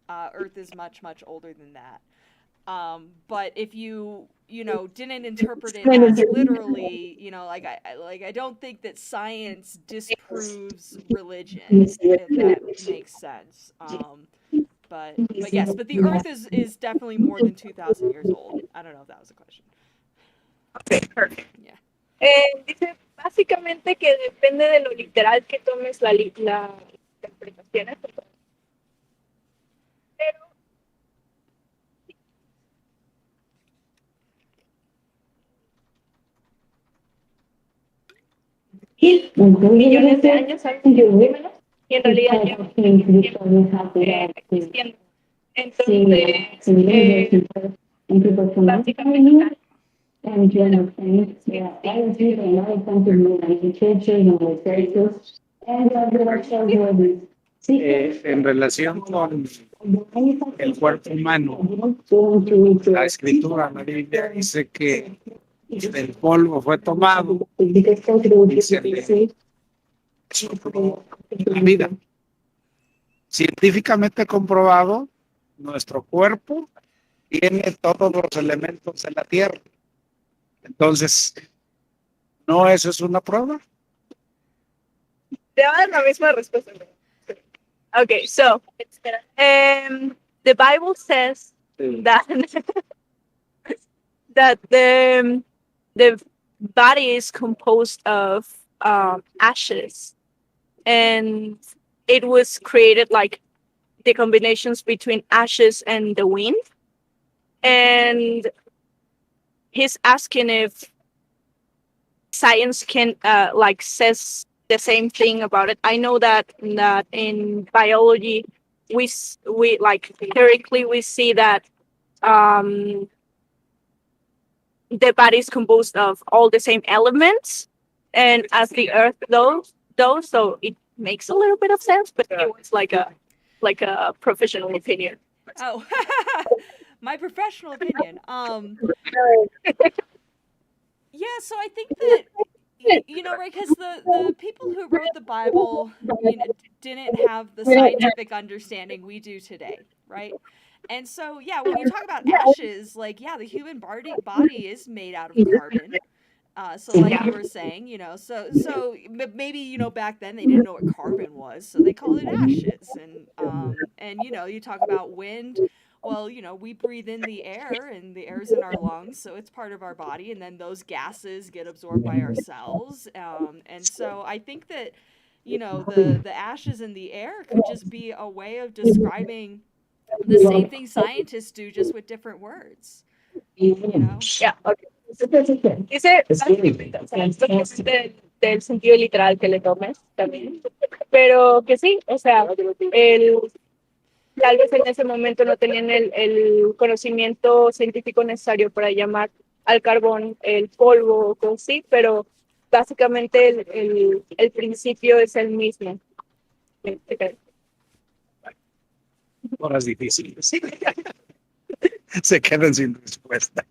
Earth is much older than that. But if you didn't interpret it as literally, I don't think that science disproves religion, if that makes sense. But yes, but the Earth is definitely more than 2,000 years old. I don't know if that was a question. Okay, perfect. Yeah. Dice básicamente que depende de lo literal que tomes la interpretación. Millones de años antes de menos, y en realidad lleva existiendo. Entonces, básicamente, en relación con el cuerpo humano, la escritura, la Biblia dice que el polvo fue tomado y se le sopló la vida. Científicamente comprobado, nuestro cuerpo tiene todos los elementos de la Tierra. Entonces, ¿no eso es una prueba? Te va a dar la misma respuesta. Okay, so the Bible says that that the body is composed of ashes, and it was created like the combinations between ashes and the wind. And he's asking if science can like says the same thing about it. I know that in biology we like theoretically we see that um, the body is composed of all the same elements, and as the Earth does, so it makes a little bit of sense. But it was like a professional opinion. Oh, my professional opinion. Yeah, so I think that you know, right, because the people who wrote the Bible, you know, didn't have the scientific understanding we do today, right? And so, yeah, when you talk about ashes, like, yeah, the human body is made out of carbon. So like you were saying, you know, so maybe, you know, back then they didn't know what carbon was, so they called it ashes. And you know, you talk about wind. Well, you know, we breathe in the air, and the air's in our lungs, so it's part of our body, and then those gases get absorbed by our cells. And so I think that, you know, the ashes in the air could just be a way of describing the same thing scientists do, just with different words. You know? Yeah, okay. Dice del sentido literal que le tomes también, pero que sí, o sea, tal vez en ese momento no tenían el conocimiento científico necesario para llamar al carbón el polvo con sí, pero básicamente el principio es el mismo. Horas difíciles. Se quedan sin respuesta.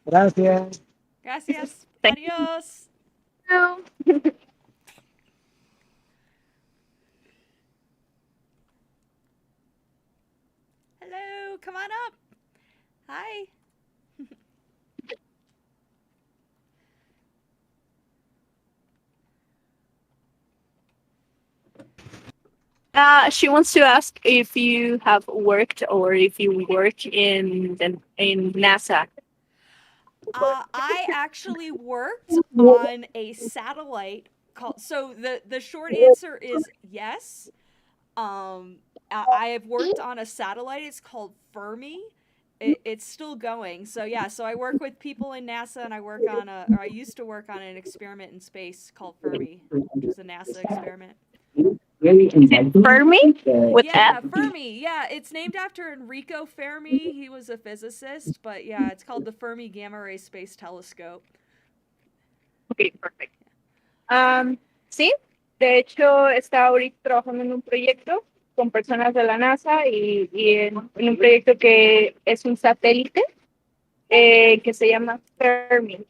Gracias. Gracias. Adiós. Hello, come on up. Hi. She wants to ask if you have worked or if you work in NASA. I actually worked on a satellite called. So the short answer is yes. I have worked on a satellite. It's called Fermi. It's still going. So yeah. So I work with people in NASA, and I used to work on an experiment in space called Fermi, which is a NASA experiment. Fermi? With yeah, F? Fermi. Yeah, it's named after Enrico Fermi. He was a physicist, but yeah, it's called the Fermi Gamma Ray Space Telescope. Okay, perfect. Sí, de hecho está ahorita trabajando en un proyecto con personas de la NASA y en un proyecto que es un satélite que se llama Fermi.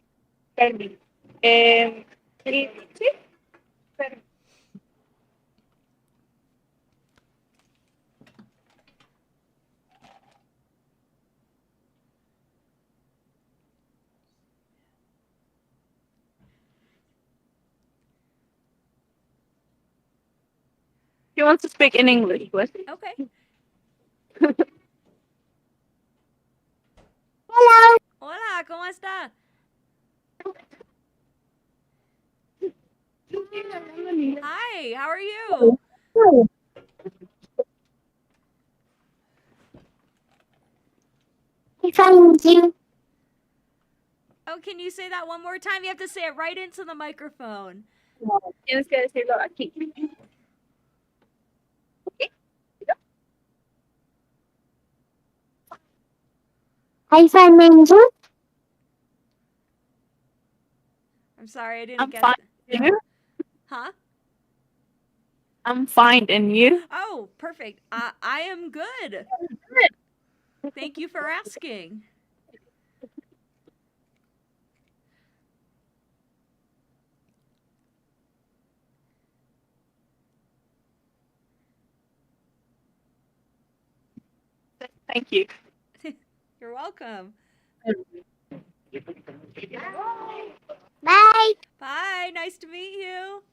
Fermi. Y, sí, Fermi. He wants to speak in English, was it? Okay. Hola. Hola, ¿cómo está? Hi, how are you? Oh, can you say that one more time? You have to say it right into the microphone. Tienes que decirlo aquí. Hi, finding you. I'm sorry, I didn't get fine. it. You? Huh? I'm fine, and you? Oh, perfect. I am good. Thank you for asking. Thank you. You're welcome. Bye. Bye. Nice to meet you.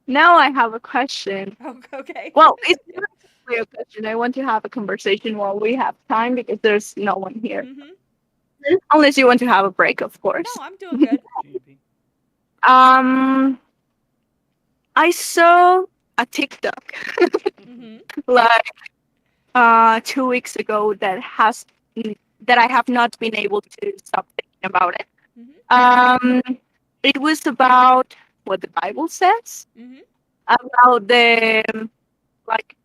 Now I have a question. Okay. Well, it's not really a question. I want to have a conversation while we have time because there's no one here. Unless you want to have a break, of course. No, I'm doing good. Um, I saw a TikTok like 2 weeks ago that I have not been able to stop thinking about it. It was about what the Bible says about the like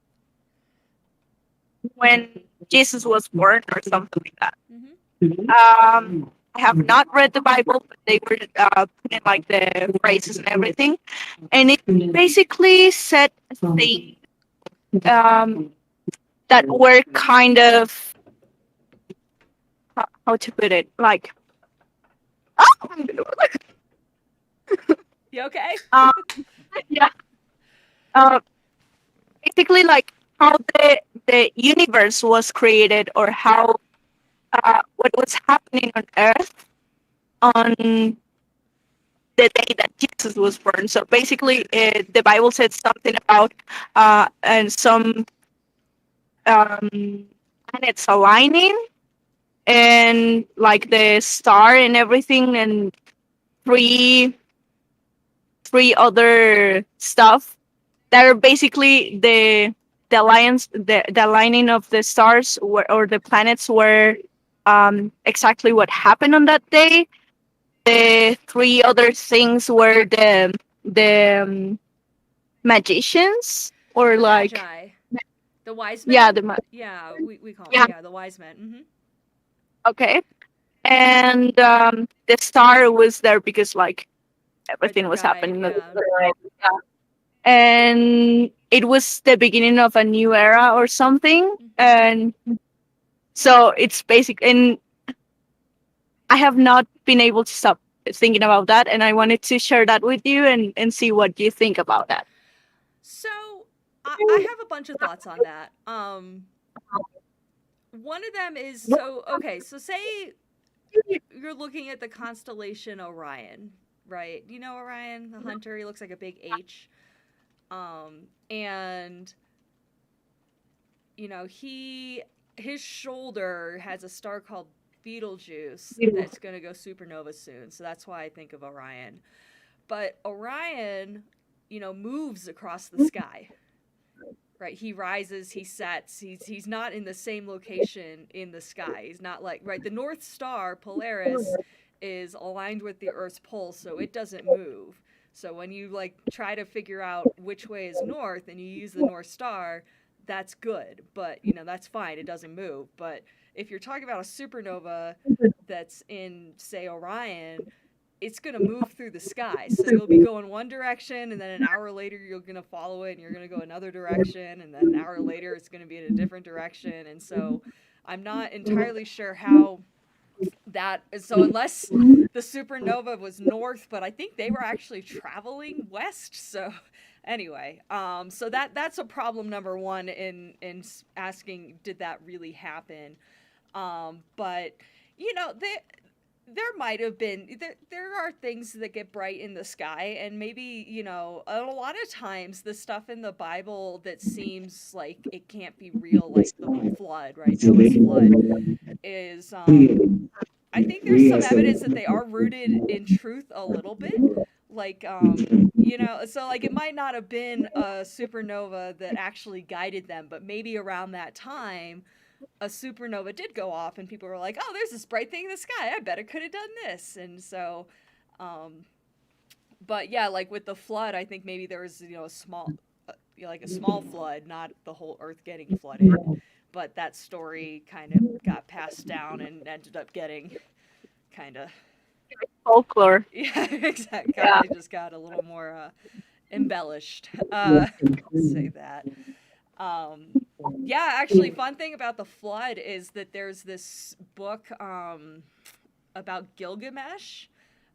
when Jesus was born or something like that. I have not read the Bible, but they were putting like the phrases and everything, and it basically said things that were kind of how to put it like. You okay? Yeah. Basically, like how the universe was created, or how what was happening on Earth on the day that Jesus was born. So basically, the Bible said something about and some planets aligning, and like the star and everything, and three other stuff that are basically the alliance, the aligning of the stars or the planets were exactly what happened on that day. The three other things were the magicians, or like Magi. The wise men? yeah, yeah, we call them, the wise men. okay. And the star was there because like everything was happening. Yeah. And it was the beginning of a new era or something. And so it's basic. And I have not been able to stop thinking about that. And I wanted to share that with you and see what you think about that. So I have a bunch of thoughts on that. One of them is so say you're looking at the constellation Orion, right? You know Orion, the hunter, he looks like a big H. And you know, his shoulder has a star called Betelgeuse that's going to go supernova soon. So that's why I think of Orion. But Orion, you know, moves across the sky. Right, he rises, he sets. He's not in the same location in the sky. He's not like the North Star Polaris is aligned with the Earth's pole, so it doesn't move. So when you like try to figure out which way is north and you use the North Star, that's good. But you know, that's fine. It doesn't move. But if you're talking about a supernova that's in, say, Orion, it's going to move through the sky. So you'll be going one direction, and then an hour later you're going to follow it and you're going to go another direction, and then an hour later it's going to be in a different direction. And so I'm not entirely sure how that is. So unless the supernova was north, but I think they were actually traveling west. So anyway, so that's a problem number one in asking, did that really happen? But you know, there might have been there are things that get bright in the sky, and maybe, you know, a lot of times the stuff in the Bible that seems like it can't be real, like the flood, right? Noah's flood is I think there's some evidence that they are rooted in truth a little bit. Like you know, so like it might not have been a supernova that actually guided them, but maybe around that time a supernova did go off and people were like, oh, there's this bright thing in the sky, I bet it could have done this. And so but yeah, like with the flood, I think maybe there was, you know, a small flood, not the whole earth getting flooded, but that story kind of got passed down and ended up getting kind of folklore. Yeah, exactly. Yeah. It just got a little more embellished. I'll say that. Yeah, actually, fun thing about the flood is that there's this book about Gilgamesh,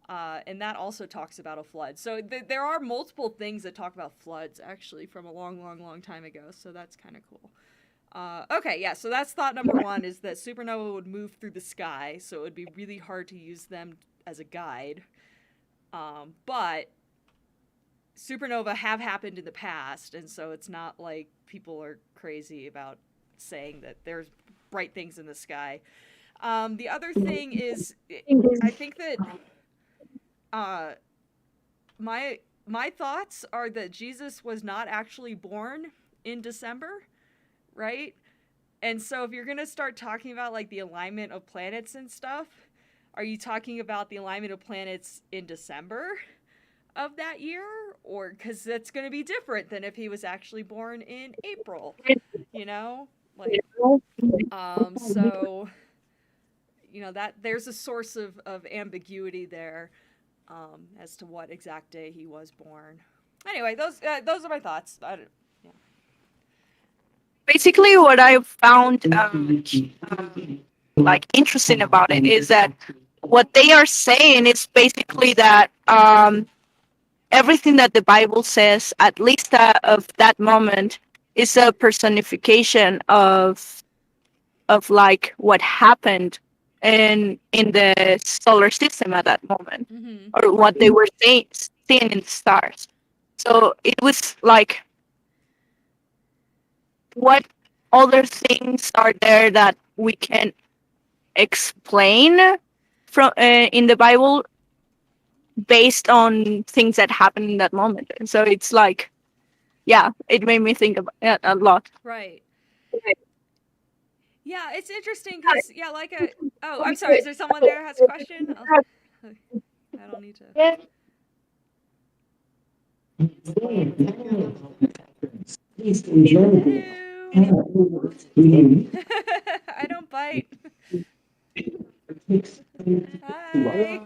and that also talks about a flood. So there are multiple things that talk about floods, actually, from a long, long, long time ago. So that's kind of cool. Okay, yeah, so that's thought number one, is that supernova would move through the sky, so it would be really hard to use them as a guide. But supernova have happened in the past, and so it's not like people are crazy about saying that there's bright things in the sky. The other thing is, I think that my thoughts are that Jesus was not actually born in December, right? And so if you're going to start talking about like the alignment of planets and stuff, are you talking about the alignment of planets in December of that year? Or because that's going to be different than if he was actually born in April, you know? Like, so, you know, that there's a source of ambiguity there as to what exact day he was born. Anyway, those are my thoughts. Basically, what I found like interesting about it is that what they are saying is basically that everything that the Bible says, at least of that moment, is a personification of like what happened in the solar system at that moment, or what they were seeing in the stars. So it was like, what other things are there that we can explain from in the Bible based on things that happened in that moment? And so it's like, yeah, it made me think about it a lot. Right. Yeah, it's interesting because oh, I'm sorry. Is there someone there who has a question? I don't need to. I don't bite. Hi.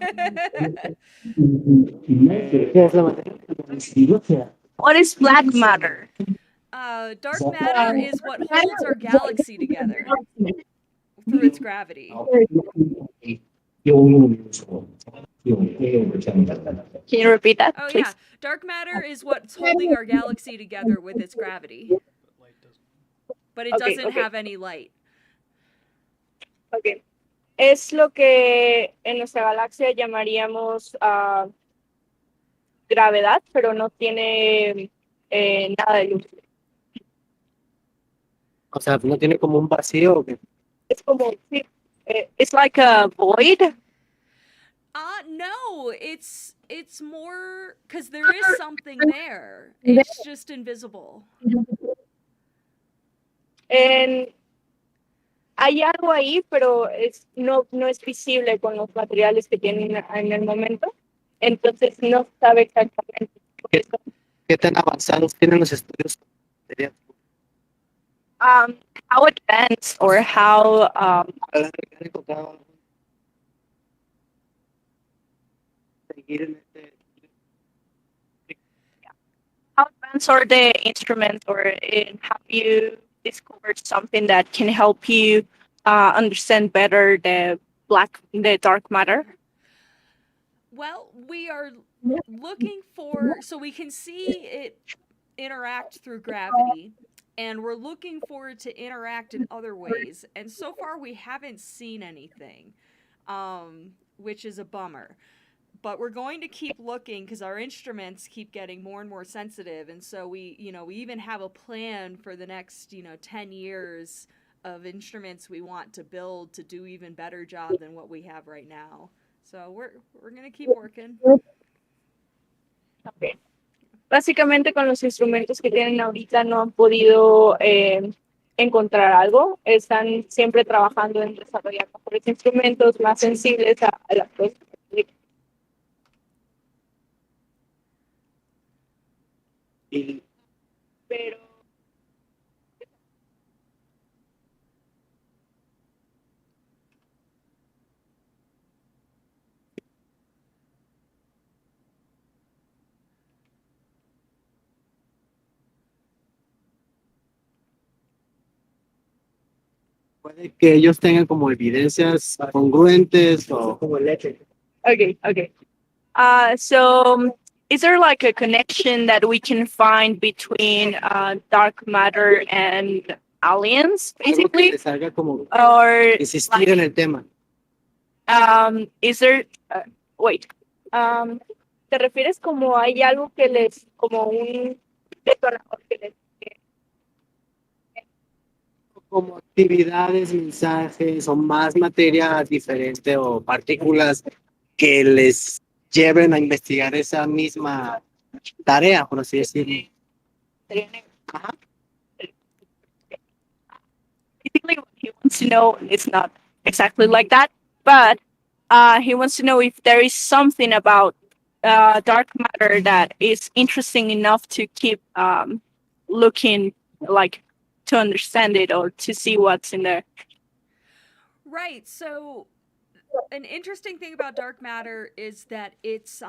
What is black matter? Dark matter is what holds our galaxy together through its gravity. Can you repeat that, Oh, please? yeah. Dark matter is what's holding our galaxy together with its gravity. But it doesn't have any light. Okay. Es lo que en nuestra galaxia llamaríamos gravedad, pero no tiene nada de luz. O sea, no tiene como un vacío. Es como, sí, it's like a void. No, it's more because there is something there. It's just invisible. Hay algo ahí, pero no es visible con los materiales que tienen en el momento. Entonces no sabe exactamente. ¿Qué tan avanzados tienen los estudios? How advanced or how advanced are the instruments, or have you discovered something that can help you understand better the dark matter? Well, we are looking for, so we can see it interact through gravity, and we're looking for it to interact in other ways. And so far, we haven't seen anything, which is a bummer. But we're going to keep looking because our instruments keep getting more and more sensitive, and so we even have a plan for the next 10 years of instruments we want to build to do even better job than what we have right now. So we're gonna keep working. Okay. Básicamente con los instrumentos que tienen ahorita no han podido encontrar algo. Están siempre trabajando en desarrollar mejores instrumentos más sensibles a las cosas. Pero puede que ellos tengan como evidencias congruentes o como el hecho. Okay. So is there like a connection that we can find between dark matter and aliens, basically? Or insistir en el tema. Is there wait, ¿te refieres como hay algo que como un detonador que les como actividades, mensajes o más materia diferente o partículas que les lleven a investigar esa misma tarea, por así decirlo. Ajá. Basically, what he wants to know is not exactly like that, but he wants to know if there is something about dark matter that is interesting enough to keep looking, like to understand it or to see what's in there. Right. So an interesting thing about dark matter is that it's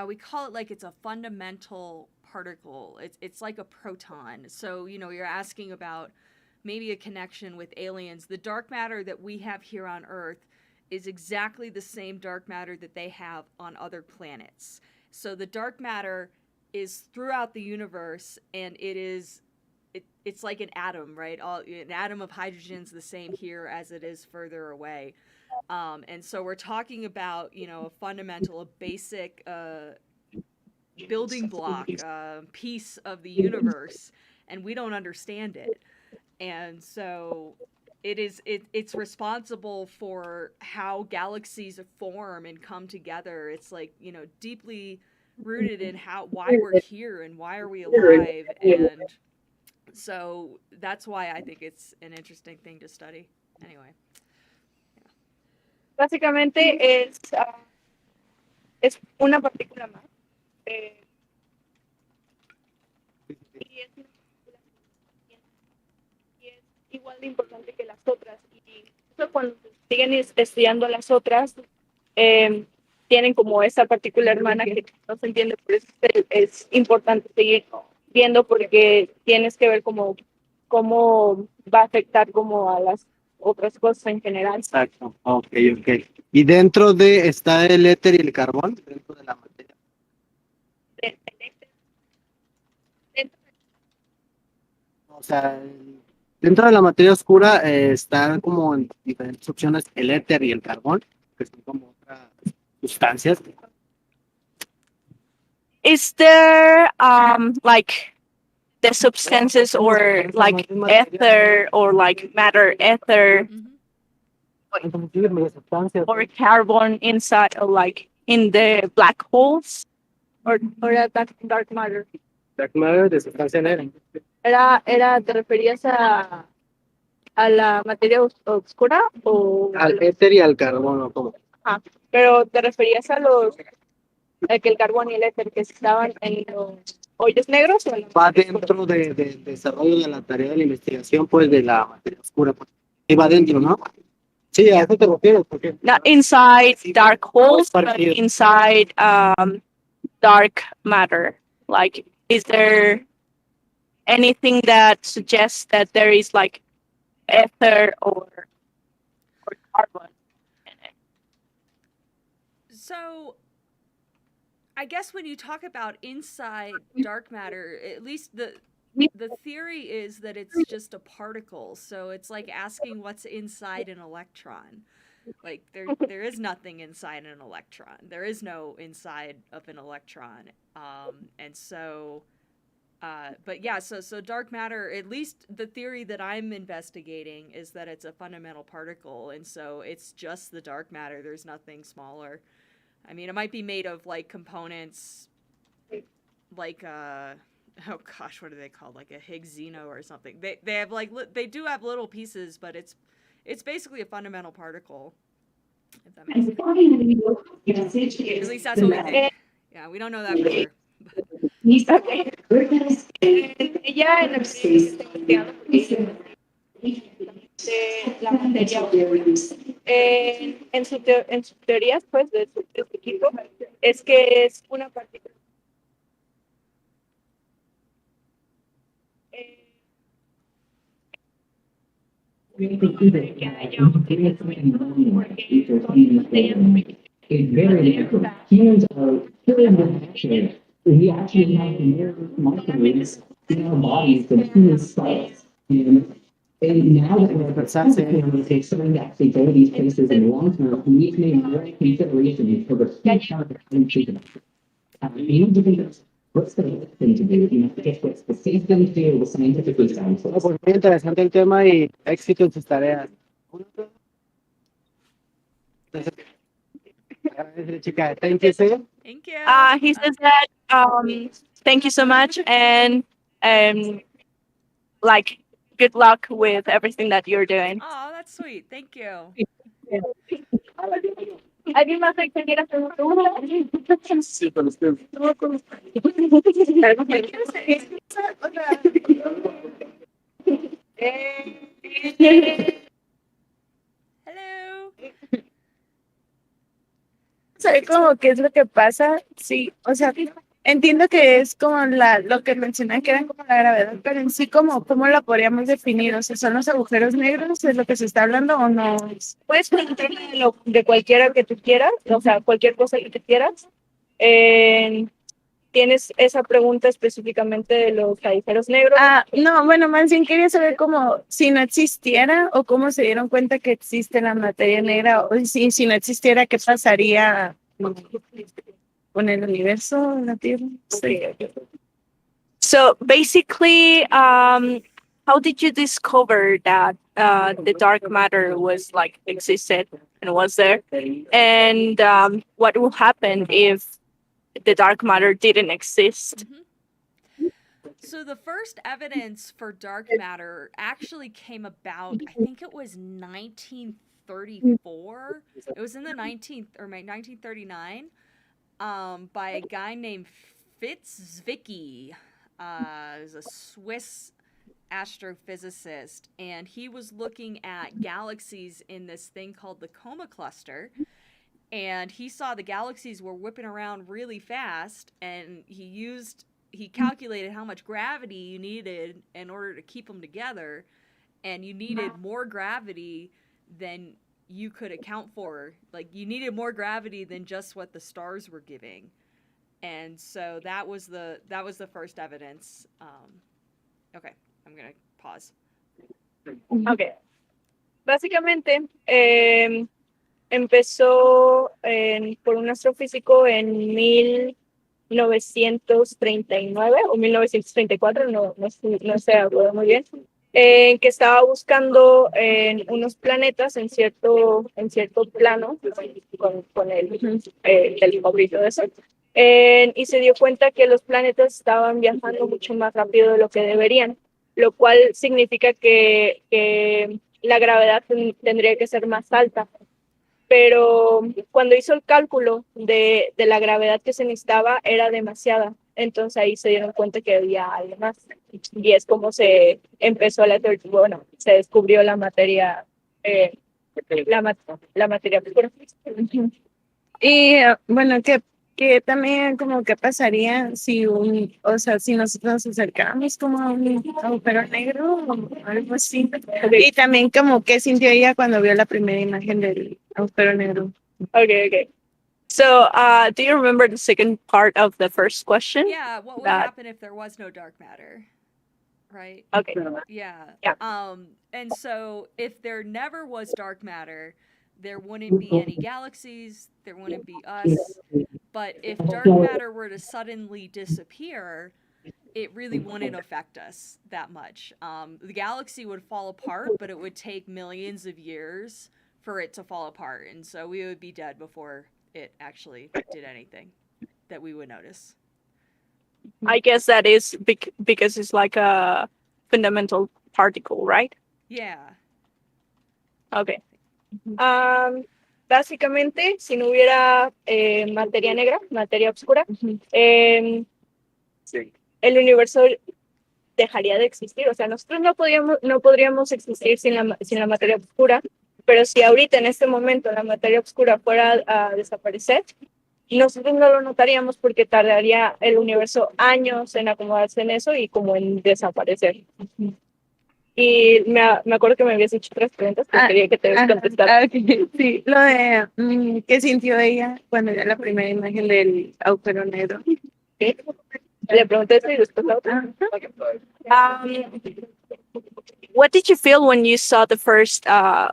we call it like it's a fundamental particle. It's like a proton. So, you know, you're asking about maybe a connection with aliens. The dark matter that we have here on Earth is exactly the same dark matter that they have on other planets. So the dark matter is throughout the universe, and it's like an atom, right? An atom of hydrogen is the same here as it is further away. And so we're talking about, you know, a fundamental, a basic building block, piece of the universe, and we don't understand it. And so it's responsible for how galaxies form and come together. It's like, you know, deeply rooted in why we're here and why are we alive. And so that's why I think it's an interesting thing to study. Anyway. Básicamente es una partícula más. Y es una partícula y es igual de importante que las otras. Y eso cuando siguen estudiando las otras, tienen como esa partícula hermana que no se entiende, por eso es importante seguir viendo porque tienes que ver cómo va a afectar como a las otras cosas en general. Exacto, ok. Y dentro de está el éter y el carbón, dentro de la materia. O sea, dentro de la materia oscura están como en diferentes opciones el éter y el carbón, que son como otras sustancias. Is there like the substances or like ether or like matter ether or carbon inside or like in the black holes or dark matter? Dark matter de sustancia negra. ¿Te referías a la materia oscura o al éter y al carbono? ¿Cómo? Ajá. Pero te referías a que el carbón y el éter que estaban en los hoyos negros o va dentro del desarrollo de la tarea de la investigación, pues de la materia oscura, pues. Y va dentro, ¿no? Sí, a eso te refieres, porque not inside dark holes, but inside dark matter. Like, is there anything that suggests that there is like ether or carbon in it? So I guess when you talk about inside dark matter, at least the theory is that it's just a particle. So it's like asking what's inside an electron. Like there is nothing inside an electron. There is no inside of an electron. And so but yeah, so dark matter, at least the theory that I'm investigating is that it's a fundamental particle, and so it's just the dark matter. There's nothing smaller. I mean, it might be made of like components like oh gosh, what are they called? Like a Higgs xeno or something. They have like they do have little pieces, but it's basically a fundamental particle. If that makes sense. At least that's what we think. Yeah, we don't know that for sure. Okay. Ella en el investigando de la materia en sus teorías, pues, de su equipo, es que es una partícula. It's very different. Humans are killing the action. We actually have more microwaves in our bodies than human cells. And now that we're something that actually go to these places in the long term, we need to make more consideration for the huge amount of energy. You need to think What's the next thing to do? You have to get what's the safe thing to do, the scientifically sound. Bueno, pues muy interesante el tema y éxito en sus tareas. Chica, thank you, sir. Thank you. He says that thank you so much and like good luck with everything that you're doing. Oh, that's sweet. Thank you. ¿Alguien más que quiera hacer una pregunta? Sí, pero es que Hello. ¿Sabe cómo qué es lo que pasa? Sí, o sea, entiendo que es como lo que mencioné que era como la gravedad, pero en sí ¿cómo la podríamos definir? O sea, ¿son los agujeros negros de lo que se está hablando o no? Puedes preguntarle de cualquiera que tú quieras, o sea, cualquier cosa que tú quieras. ¿Tienes esa pregunta específicamente de los agujeros negros? No, bueno, más bien quería saber cómo, si no existiera o cómo se dieron cuenta que existe la materia negra, o si no existiera, ¿qué pasaría con el universo, la Tierra? Sí. So basically, how did you discover that the dark matter was like existed and was there? And what will happen if the dark matter didn't exist? So the first evidence for dark matter actually came about, I think it was 1934. It was in the 1939, by a guy named Fitzwicki. Is a Swiss astrophysicist, and he was looking at galaxies in this thing called the Coma Cluster. And he saw the galaxies were whipping around really fast, and he calculated how much gravity you needed in order to keep them together, and you needed more gravity than you could account for. Like, you needed more gravity than just what the stars were giving. And so that was the first evidence. Okay, I'm gonna pause. Okay. Básicamente, empezó por un astrofísico en 1939 o 1934, no se acuerdo muy bien, que estaba buscando unos planetas en cierto plano con el telescopio de Sol. Y se dio cuenta que los planetas estaban viajando mucho más rápido de lo que deberían, lo cual significa que la gravedad tendría que ser más alta. Pero cuando hizo el cálculo de la gravedad que se necesitaba, era demasiada. Entonces ahí se dieron cuenta que había algo más. Y es como se empezó se descubrió la materia, la materia oscura. Y bueno, que también como que pasaría si si nosotros nos acercáramos como a un agujero negro o algo así. Y también como qué sintió ella cuando vio la primera imagen del agujero negro. Okay. So, do you remember the second part of the first question? Yeah, what would happen if there was no dark matter? Right? Okay. Yeah. Yeah. And so if there never was dark matter, there wouldn't be any galaxies, there wouldn't be us. But if dark matter were to suddenly disappear, it really wouldn't affect us that much. The galaxy would fall apart, but it would take millions of years for it to fall apart. And so we would be dead before it actually did anything that we would notice. I guess that is because it's like a fundamental particle, right? Yeah. Okay. Básicamente, si no hubiera materia negra, materia oscura, el universo dejaría de existir. O sea, nosotros no podríamos existir sin la materia oscura, pero si ahorita en este momento la materia oscura fuera a desaparecer, nosotros no lo notaríamos porque tardaría el universo años en acomodarse en eso y como en desaparecer. Y me acuerdo que me habías hecho 3 preguntas que quería que te contestara. Okay. Sí, lo de qué sintió ella cuando vio la primera imagen del agujero negro. ¿Qué? Le pregunté eso y después la otra. What did you feel when you saw the first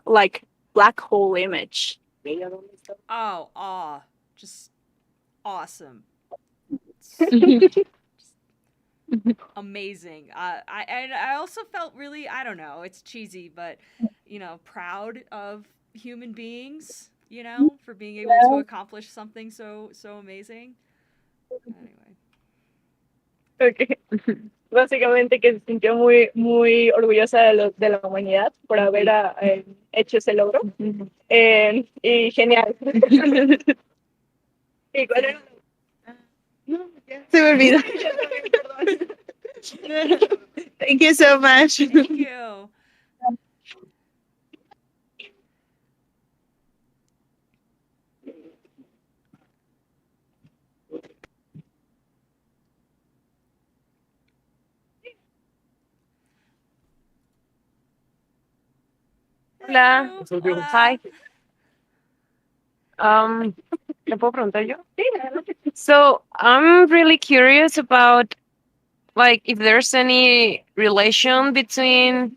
like black hole image? Oh, just awesome. amazing. I also felt really, I don't know, it's cheesy, but proud of human beings, for being able to accomplish something so amazing. Anyway. Okay. Básicamente que se sintió muy orgullosa de la humanidad por haber hecho ese logro. Y genial. ¿Y cuál era? No, ya se me olvidó. Thank you so much. Thank you. Hola. Hola. Hi. ¿Le puedo preguntar yo? So I'm really curious about like if there's any relation between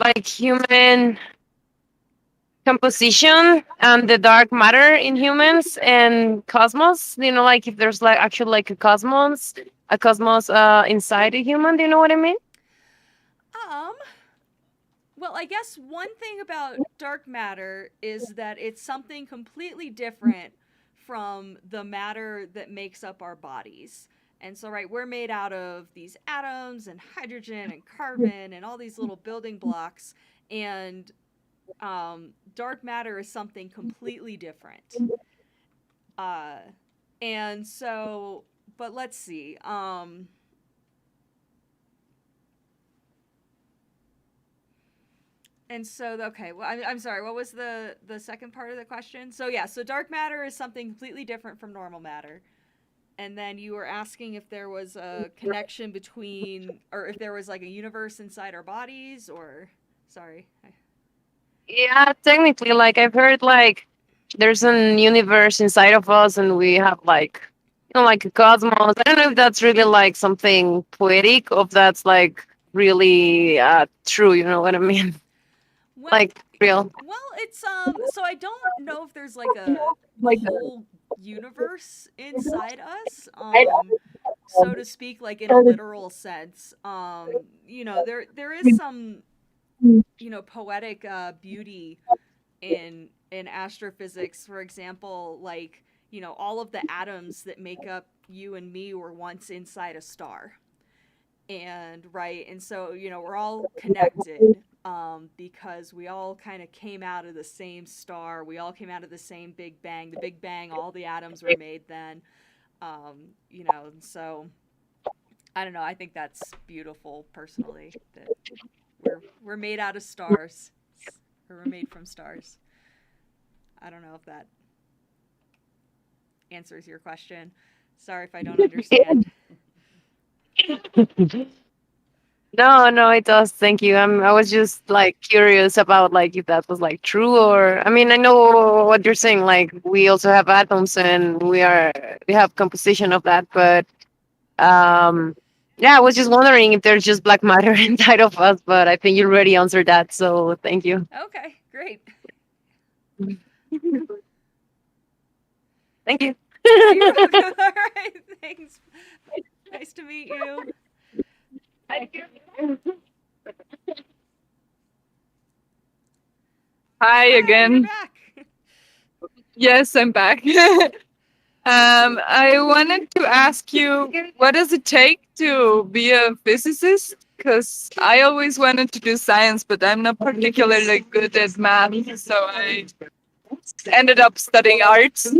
like human composition and the dark matter in humans and cosmos. Like if there's like actually like a cosmos inside a human. Do you know what I mean? Well, I guess one thing about dark matter is that it's something completely different from the matter that makes up our bodies. And so, right, we're made out of these atoms and hydrogen and carbon and all these little building blocks. And dark matter is something completely different. And so, but let's see. And so, okay, well, I'm sorry, what was the second part of the question? So, yeah, so dark matter is something completely different from normal matter. And then you were asking if there was a connection between, or if there was like a universe inside our bodies, or, sorry. Yeah, technically, like I've heard like there's an universe inside of us and we have like like a cosmos. I don't know if that's really like something poetic or if that's like really true, you know what I mean? Well, like real. Well, it's so I don't know if there's like a whole universe inside us, so to speak, like in a literal sense. There is some poetic beauty in astrophysics. For example, like all of the atoms that make up you and me were once inside a star. And so we're all connected, because we all kind of came out of the same star. We all came out of the same Big Bang. The Big Bang, all the atoms were made then. So I don't know. I think that's beautiful, personally, that we're made out of stars, or we're made from stars. I don't know if that answers your question. Sorry if I don't understand. No, it does. Thank you. I was just like curious about like if that was like true or I mean I know what you're saying. Like we also have atoms and we have composition of that, but yeah, I was just wondering if there's just black matter inside of us. But I think you already answered that, so thank you. Okay, great. Thank you. Yeah, you're welcome. All right, thanks. Nice to meet you. Hi again. You're back. Yes, I'm back. I wanted to ask you, what does it take to be a physicist? Because I always wanted to do science, but I'm not particularly good at math, so I ended up studying arts.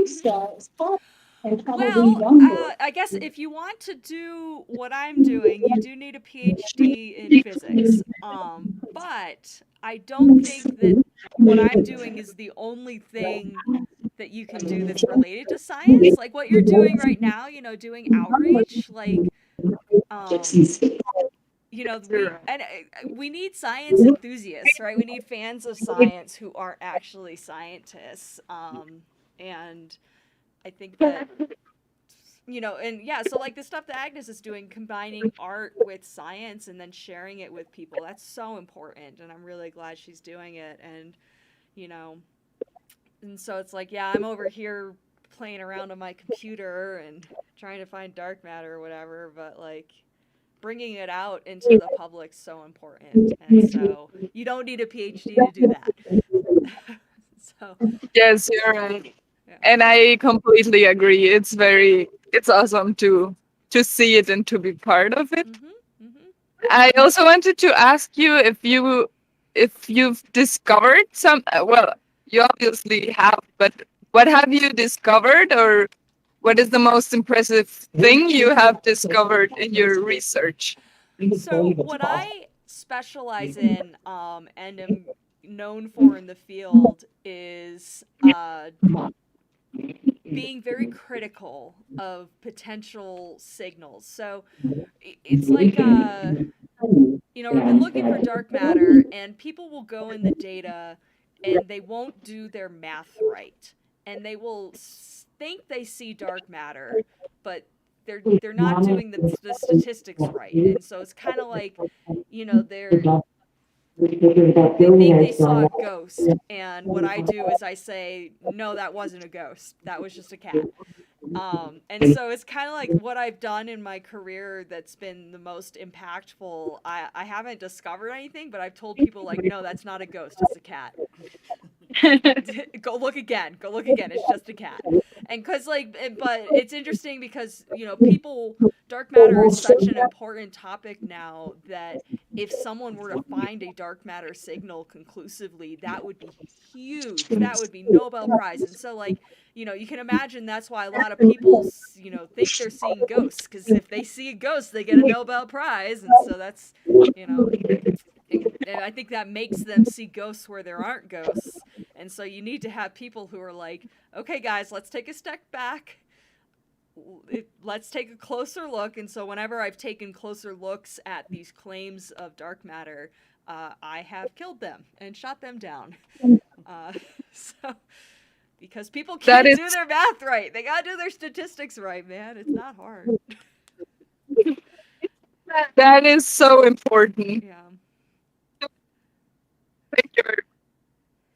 Well, I guess if you want to do what I'm doing, you do need a PhD in physics. But I don't think that what I'm doing is the only thing that you can do that's related to science. Like what you're doing right now, doing outreach, like, we need science enthusiasts, right? We need fans of science who aren't actually scientists. And I think that and yeah, so like the stuff that Agnes is doing, combining art with science and then sharing it with people, that's so important, and I'm really glad she's doing it. And and so it's like, yeah, I'm over here playing around on my computer and trying to find dark matter or whatever, but like bringing it out into the public's so important. And so you don't need a PhD to do that. So Yes, you're right. And I completely agree. It's awesome to see it and to be part of it. I also wanted to ask you if you've discovered some well, you obviously have, but what have you discovered, or what is the most impressive thing you have discovered in your research? So what I specialize in and am known for in the field is being very critical of potential signals. So it's like you know, we've been looking for dark matter, and people will go in the data and they won't do their math right, and they will think they see dark matter, but they're not doing the statistics right, and so it's kind of like, you know, they think they saw a ghost, and what I do is I say, no, that wasn't a ghost, that was just a cat. And so it's kind of like what I've done in my career that's been the most impactful. I haven't discovered anything, but I've told people like, no, that's not a ghost, it's a cat. Go look again. Go look again. It's just a cat. And cause like, but it's interesting because, you know, dark matter is such an important topic now that if someone were to find a dark matter signal conclusively, that would be huge. That would be Nobel Prize. And so like, you know, you can imagine that's why a lot of people, you know, think they're seeing ghosts, because if they see a ghost, they get a Nobel Prize. And so that's, you know, and I think that makes them see ghosts where there aren't ghosts. And so you need to have people who are like, okay, guys, let's take a step back. Let's take a closer look. And so whenever I've taken closer looks at these claims of dark matter, I have killed them and shot them down. So because people can't do their math right. They gotta do their statistics right, man. It's not hard. That is so important. Yeah. Thank you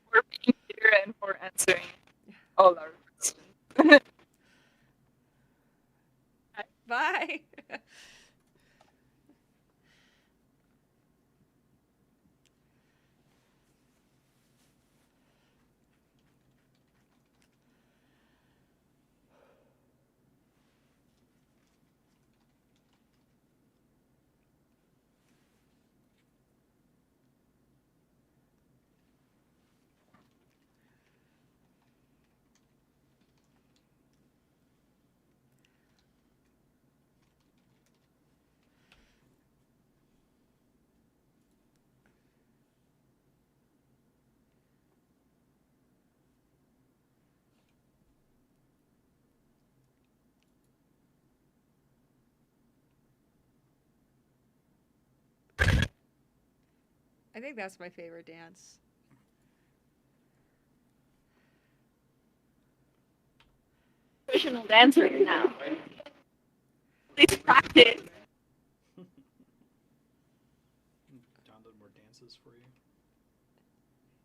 for being here and for answering all our questions. Bye. I think that's my favorite dance. Professional dancer now. Please practice.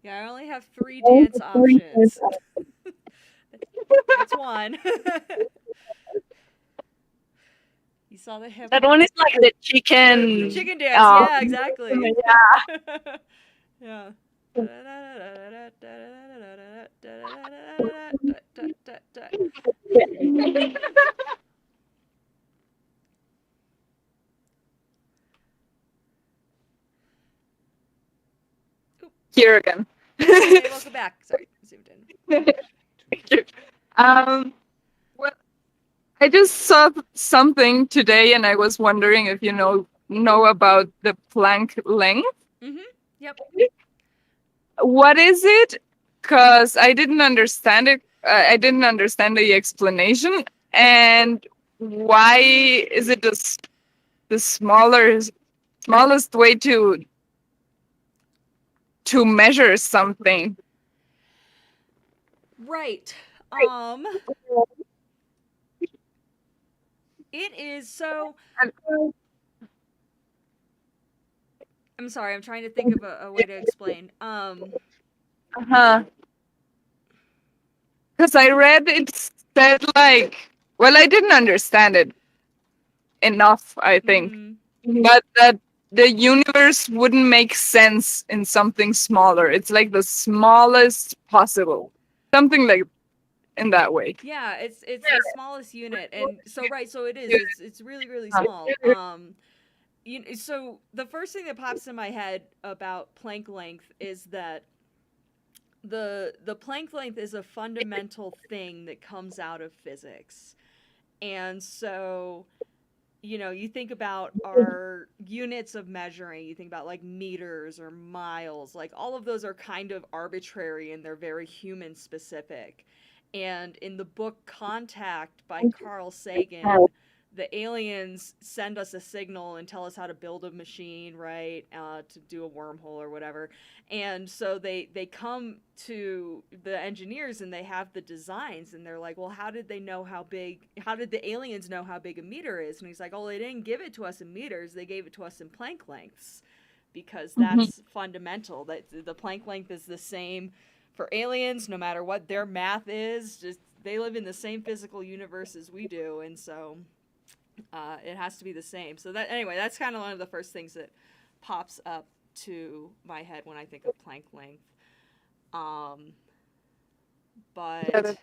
Yeah, I only have 3 dance options. That's one. You saw the hip. That one is like the chicken. Chicken dance. Yeah, exactly. Yeah. Yeah. Here again. Hey, welcome back. Sorry, zoomed in. Thank you. Well, I just saw something today, and I was wondering if you know about the Planck length. Yep. What is it? Because I didn't understand it. I didn't understand the explanation. And why is it the smallest way to measure something? Right. It is so. I'm sorry. I'm trying to think of a way to explain. Because I read it said like, well, I didn't understand it enough, I think, but that the universe wouldn't make sense in something smaller. It's like the smallest possible, something like in that way. Yeah, it's the smallest unit, and so so it is. It's really really small. So the first thing that pops in my head about Planck length is that the Planck length is a fundamental thing that comes out of physics, and so you think about our units of measuring, you think about like meters or miles, like all of those are kind of arbitrary and they're very human specific. And in the book Contact by Carl Sagan, the aliens send us a signal and tell us how to build a machine, right? To do a wormhole or whatever. And so they come to the engineers and they have the designs and they're like, well, how did the aliens know how big a meter is? And he's like, oh, they didn't give it to us in meters, they gave it to us in Planck lengths, because that's fundamental. That the Planck length is the same for aliens, no matter what their math is. Just they live in the same physical universe as we do, and so it has to be the same. So that's kind of one of the first things that pops up to my head when I think of Planck length. But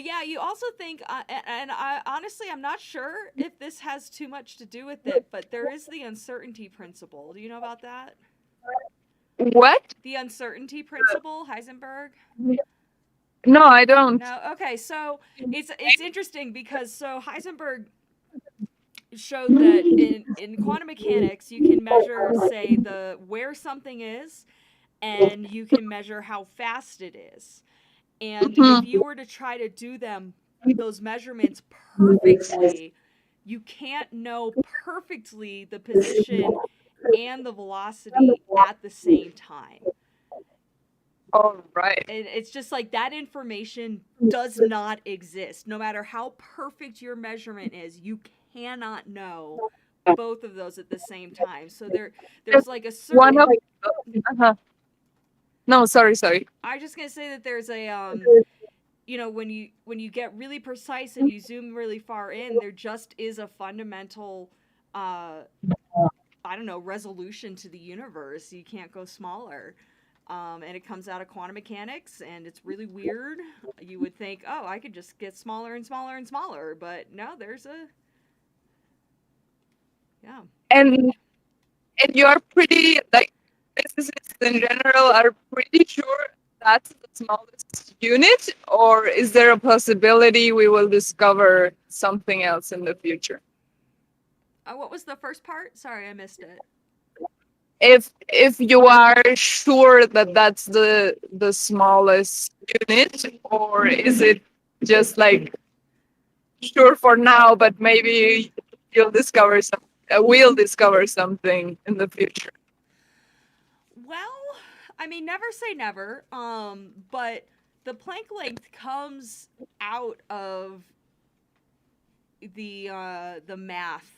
yeah, you also think, and I honestly, I'm not sure if this has too much to do with it, but there is the uncertainty principle. Do you know about that? What? The uncertainty principle, Heisenberg? No, I don't. No. Okay, so it's interesting because Heisenberg showed that in quantum mechanics you can measure, say, where something is, and you can measure how fast it is. And if you were to try to do those measurements perfectly, you can't know perfectly the position and the velocity at the same time. All right. And it's just like that information does not exist. No matter how perfect your measurement is, you cannot know both of those at the same time. So there's like a certain No, sorry. I'm just gonna say that there's a when you get really precise and you zoom really far in, there just is a fundamental resolution to the universe. You can't go smaller. And it comes out of quantum mechanics, and it's really weird. You would think, oh, I could just get smaller and smaller and smaller, but no, And you're pretty, like, physicists in general are pretty sure that's the smallest unit, or is there a possibility we will discover something else in the future? What was the first part? Sorry, I missed it. If you are sure that that's the smallest unit, or is it just like sure for now, but maybe we'll discover something in the future? Well, I mean, never say never. But the Planck length comes out of the math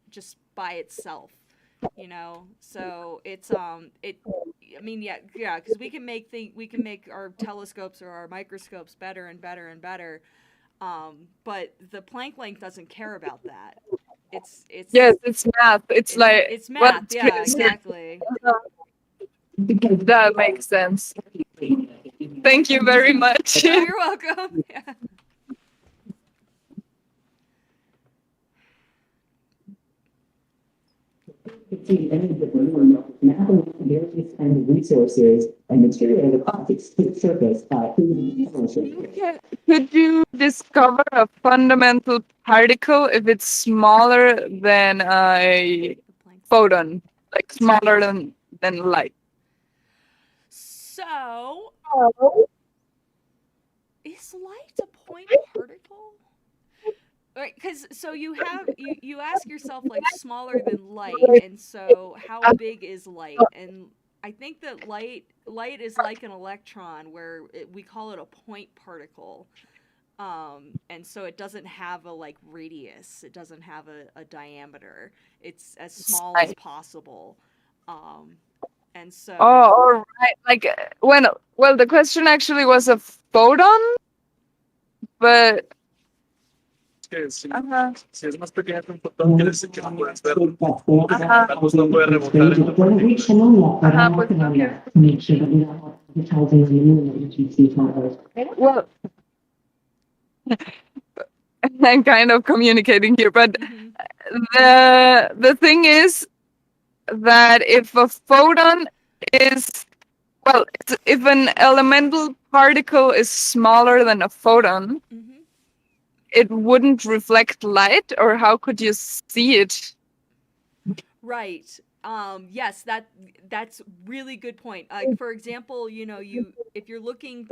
just by itself. So it's because we can make our telescopes or our microscopes better and better and better, but the Planck length doesn't care about that. It's math. It's math. Yeah, exactly. That makes sense. Thank you very much. Oh, you're welcome. Yeah. Various kinds of resources and material deposits to the surface. Could you discover a fundamental particle if it's smaller than a photon, like smaller than light? So, is light a point particle? Right, because you ask yourself, like, smaller than light, and so how big is light? And I think that light is like an electron, where we call it a point particle, and so it doesn't have a radius, it doesn't have a diameter. It's as small as possible, and so. Oh, all right. Like well, the question actually was a photon. but Que si, ajá, si es más pequeña que un fotón, quiere decir que no puedes verlo. ajá, La luz no puede rebotar en la ajá, pues no quiero. Well, I'm kind of communicating here, but the thing is that if a photon is well, if an elemental particle is smaller than a photon, it wouldn't reflect light, or how could you see it? Right. Yes, that's really good point. Like for example, you if you're looking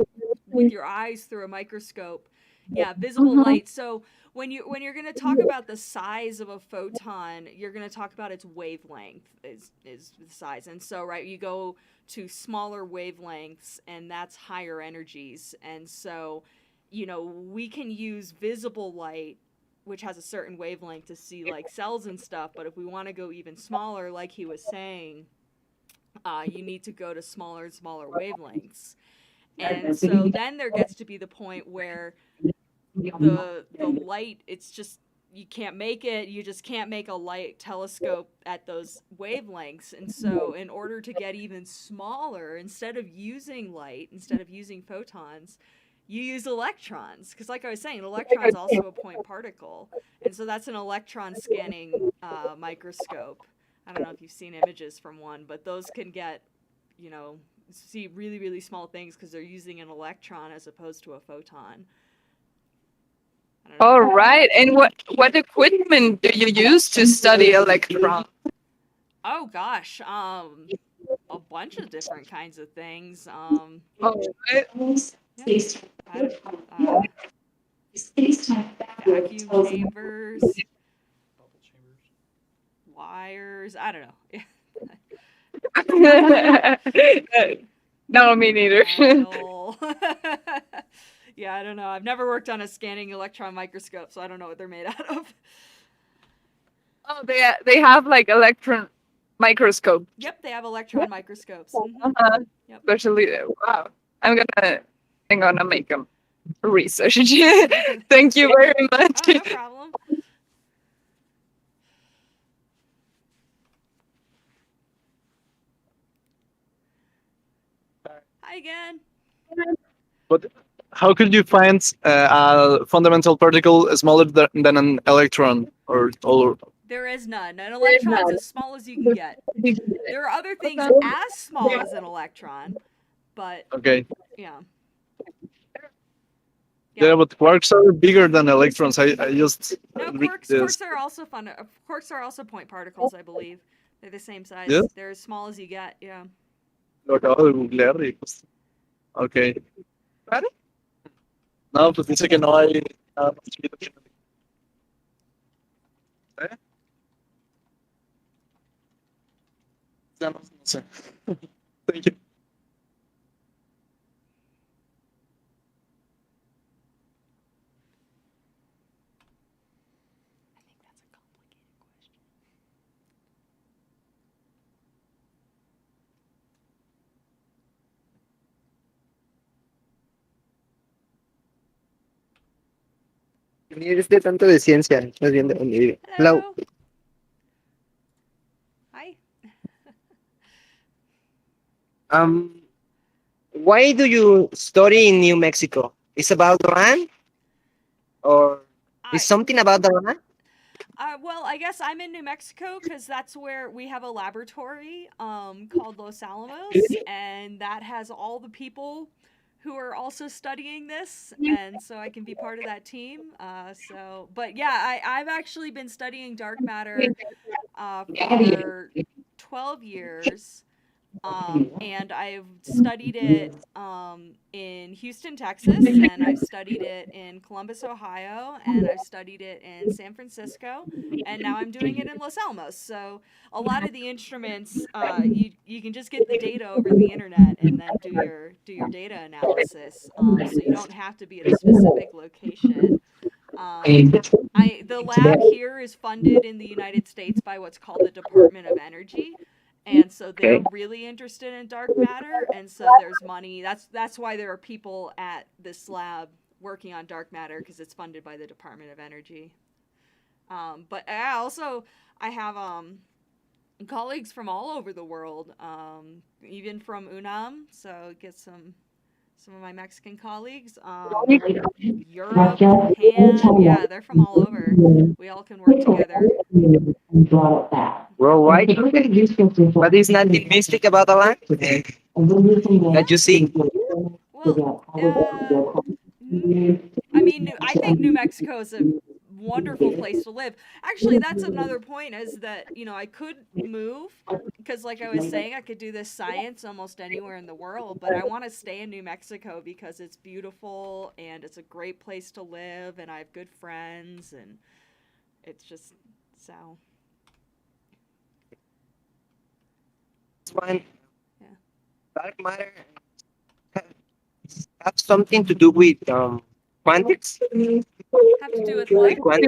with your eyes through a microscope, yeah, visible light. So when you're going to talk about the size of a photon, you're going to talk about its wavelength is the size. And so right, you go to smaller wavelengths and that's higher energies. And so, we can use visible light which has a certain wavelength to see like cells and stuff. But if we want to go even smaller, like he was saying, you need to go to smaller and smaller wavelengths. And so then there gets to be the point where the light, it's just you can't make it. You just can't make a light telescope at those wavelengths. And so in order to get even smaller, instead of using light, instead of using photons, you use electrons, because like I was saying, an electron is also a point particle, and so that's an electron scanning microscope. I don't know if you've seen images from one, but those can get, see really, really small things because they're using an electron as opposed to a photon. All right. And what equipment do you use to study electrons? Oh gosh, a bunch of different kinds of things. Vacuum chambers, wires. I don't know. No, me neither. Yeah, I don't know. I've never worked on a scanning electron microscope, so I don't know what they're made out of. Oh, they have like electron microscope. Yep, they have electron microscopes. Yep. Especially, wow. I'm gonna make them research. Thank you very much. Oh, no problem. Hi again. But how could you find a fundamental particle smaller than an electron or? There is none. An electron's as small as you can get. There are other things as small as an electron, but Okay. yeah. Yeah, but quarks are bigger than electrons. I just No, read quarks this. are also fun. Quarks are also point particles, I believe. They're the same size. Yeah? They're as small as you get. Yeah. Lo acabo de googlear y pues. Ok. No, pues dice que no hay nada más chiquito que. ¿Eh? Ya no sé. Thank you. Ni eres de tanto de ciencia, más bien de dónde vive. Hello. Hi. Why do you study in New Mexico? It's about the land, or is something about the land? Well, I guess I'm in New Mexico because that's where we have a laboratory called Los Alamos, and that has all the people who are also studying this, and so I can be part of that team. But yeah, I've actually been studying dark matter for 12 years. And I've studied it in Houston, Texas, and I've studied it in Columbus, Ohio, and I've studied it in San Francisco, and now I'm doing it in Los Alamos. So a lot of the instruments, you can just get the data over the internet and then do your data analysis. So you don't have to be at a specific location. The lab here is funded in the United States by what's called the Department of Energy. And so they're really interested in dark matter, and so there's money. That's why there are people at this lab working on dark matter because it's funded by the Department of Energy. But I have colleagues from all over the world, even from UNAM. So get some of my Mexican colleagues, Europe, Japan, yeah, they're from all over. We all can work together. Worldwide? But is nothing mystic about the land that you see? I mean, I think New Mexico is a wonderful place to live. Actually, that's another point, is that, I could move because, like I was saying, I could do this science almost anywhere in the world, but I want to stay in New Mexico because it's beautiful and it's a great place to live, and I have good friends, and it's just so. This one, dark matter have something to do with quantics? Have to do with what?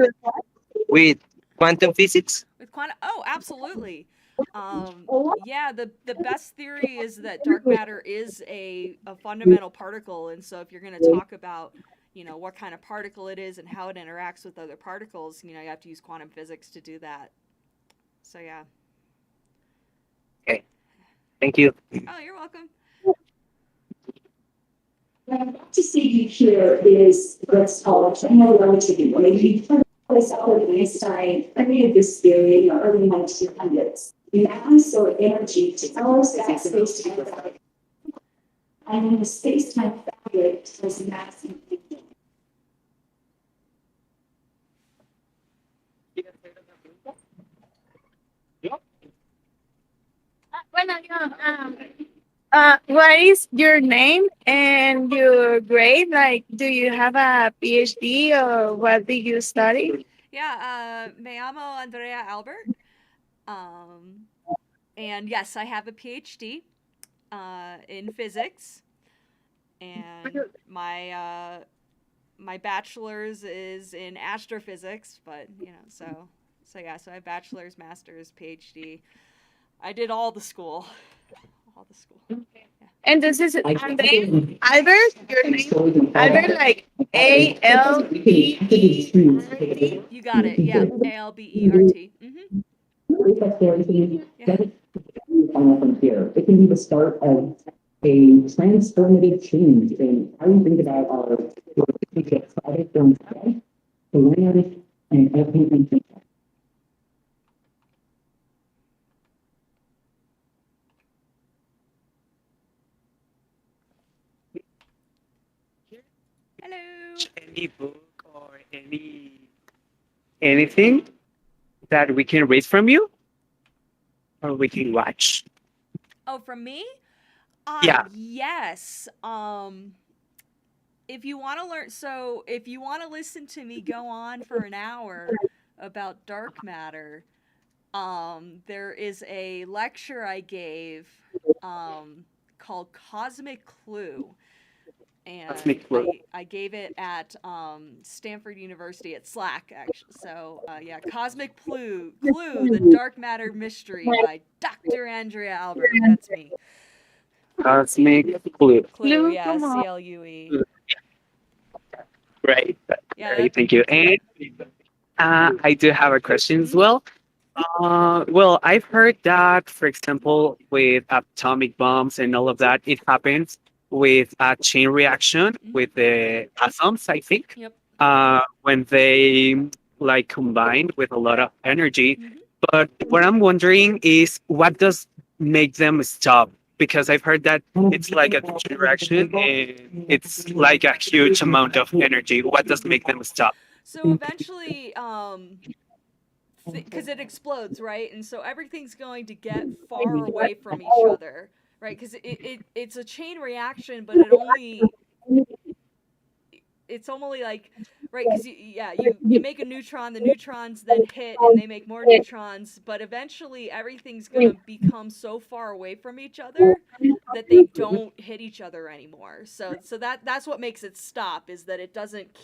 With quantum physics? With quantum? Oh, absolutely. Yeah, the best theory is that dark matter is a fundamental particle, and so if you're going to talk about, what kind of particle it is and how it interacts with other particles, you have to use quantum physics to do that. So yeah. Okay. Thank you. Oh, you're welcome. What I'd like to see here is what's called general relativity. Maybe place Albert Einstein created this theory in the early 1900s. Mass or energy tells that space-time fabric. And in the space-time fabric there's mass and energy. Bueno, what is your name and your grade? Like, do you have a PhD or what did you study? Yeah, me llamo Andrea Albert. And yes, I have a PhD in physics, and my bachelor's is in astrophysics. But so yeah, so I have bachelor's, master's, PhD. I did all the school. Yeah. And this is Andre Albert, your name? Albert, like ALBERT? You got it. Yeah, ALBERT. From here, it can be the start of a transformative change in how we think about our relationship product from the land and everything. Hello. Any book or anything that we can read from you, or we can watch? Oh, from me? Yeah. Yes. If you want to if you want to listen to me go on for an hour about dark matter, there is a lecture I gave called Cosmic Clue. And I gave it at Stanford University at SLAC, actually. So yeah, Cosmic Clue, the Dark Matter Mystery by Dr. Andrea Albert. That's me. Cosmic Clue. Clue, yeah, CLUE. Great. Yeah, Great. Thank you. And I do have a question as well. Well, I've heard that, for example, with atomic bombs and all of that, it happens with a chain reaction with the atoms, I think. Yep. When they like combine with a lot of energy. But what I'm wondering is what does make them stop? Because I've heard that it's like a chain reaction and it's like a huge amount of energy. What does make them stop? So eventually, because it explodes, right? And so everything's going to get far away from each other, right? Because it's a chain reaction, but it's only like, right? Because you make a neutron, the neutrons then hit, and they make more neutrons, but eventually everything's gonna become so far away from each other that they don't hit each other anymore. So that's what makes it stop, is that it doesn't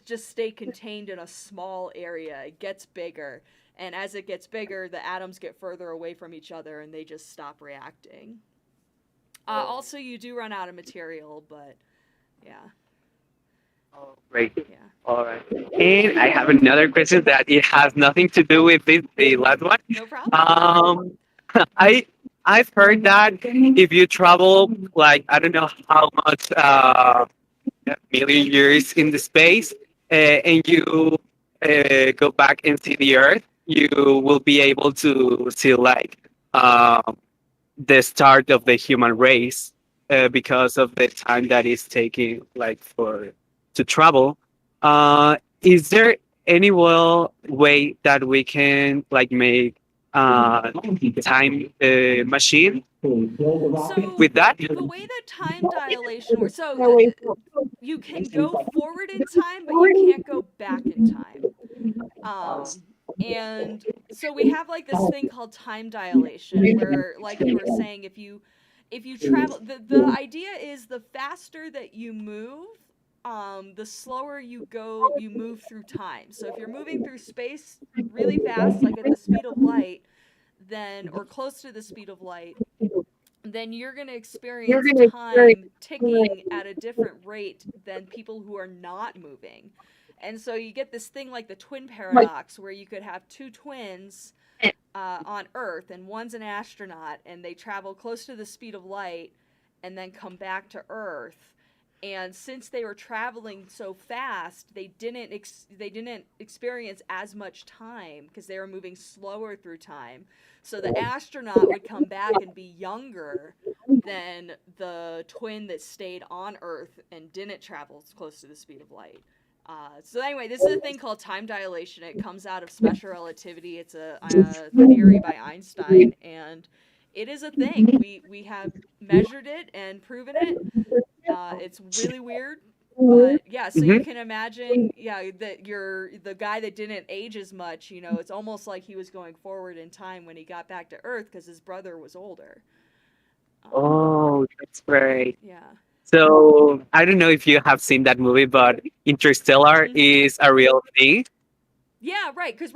just stay contained in a small area. It gets bigger, and as it gets bigger, the atoms get further away from each other, and they just stop reacting. Also, you do run out of material, but yeah. Great. All right. And I have another question that it has nothing to do with the last one. No problem. I I've heard that if you travel like I don't know how much million years in the space and you go back and see the Earth, you will be able to see like the start of the human race because of the time that is taking like for to travel. Is there any way that we can like make time machine with that? The way that time dilation works, so you can go forward in time, but you can't go back in time. And so we have like this thing called time dilation, where, like you were saying, if you travel, the idea is the faster that you move, the slower you move through time. So if you're moving through space really fast, like at the speed of light, then or close to the speed of light, then you're going to experience time ticking at a different rate than people who are not moving. And so you get this thing like the twin paradox, where you could have two twins on Earth, and one's an astronaut, and they travel close to the speed of light and then come back to Earth. And since they were traveling so fast, they didn't experience as much time because they were moving slower through time. So the astronaut would come back and be younger than the twin that stayed on Earth and didn't travel close to the speed of light. So anyway, this is a thing called time dilation. It comes out of special relativity. It's a theory by Einstein, and it is a thing. We have measured it and proven it. It's really weird, but yeah. So you can imagine, that the guy that didn't age as much. It's almost like he was going forward in time when he got back to Earth because his brother was older. Oh, that's great. Yeah. So I don't know if you have seen that movie, but Interstellar is a real thing. Yeah, right. Because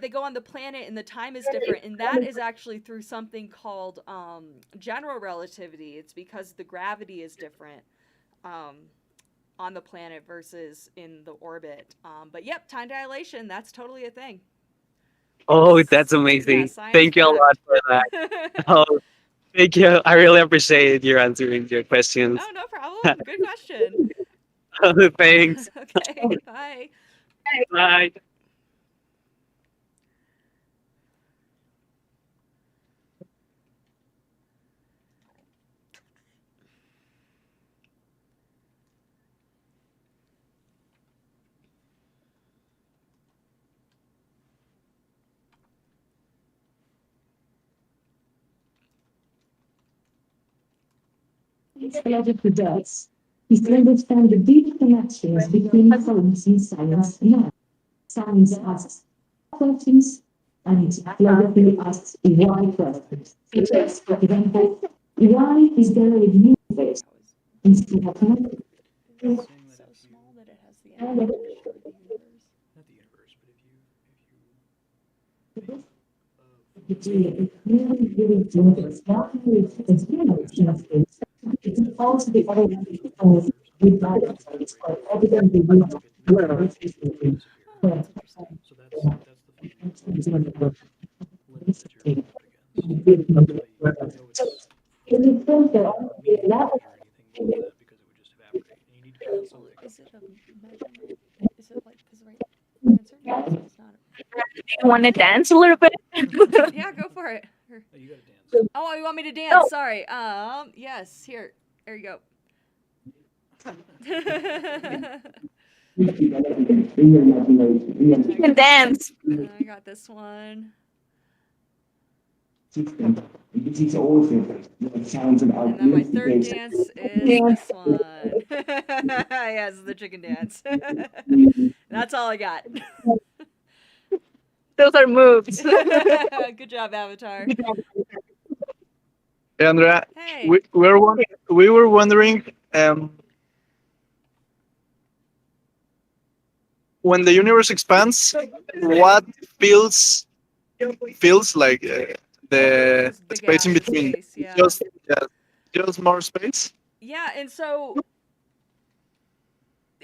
they go on the planet and the time is different, and that is actually through something called general relativity. It's because the gravity is different on the planet versus in the orbit. But yep, time dilation, that's totally a thing. Oh, that's amazing. Yeah, Thank you a lot for that. Oh, thank you. I really appreciate your answering your questions. Oh, no problem. Good question. Thanks. Okay, bye. Bye. Psychology predicts is to understand the deep connections between science and science and art. Science asks questions, and philosophy asks why questions. Because, for example, why is there a universe instead of nothing? So small that it has the energy to destroy the universe. Not the universe, but It's really, really dangerous. Not only is it in a space, it's also the other with that. It's quite evidently where it's Is it a measurement? Is it like, because right answer? It's not. You want to dance a little bit? Yeah, go for it. Oh, you want me to dance? Sorry. Yes. Here. There you go. You can dance. I got this one. And then my third dance is this one. Yes, the chicken dance. That's all I got. Those are moves. Good job, Avatar. Hey, Andrea, Hey. we were wondering when the universe expands, what feels like the space in between? Space, yeah. Just more space. Yeah, and so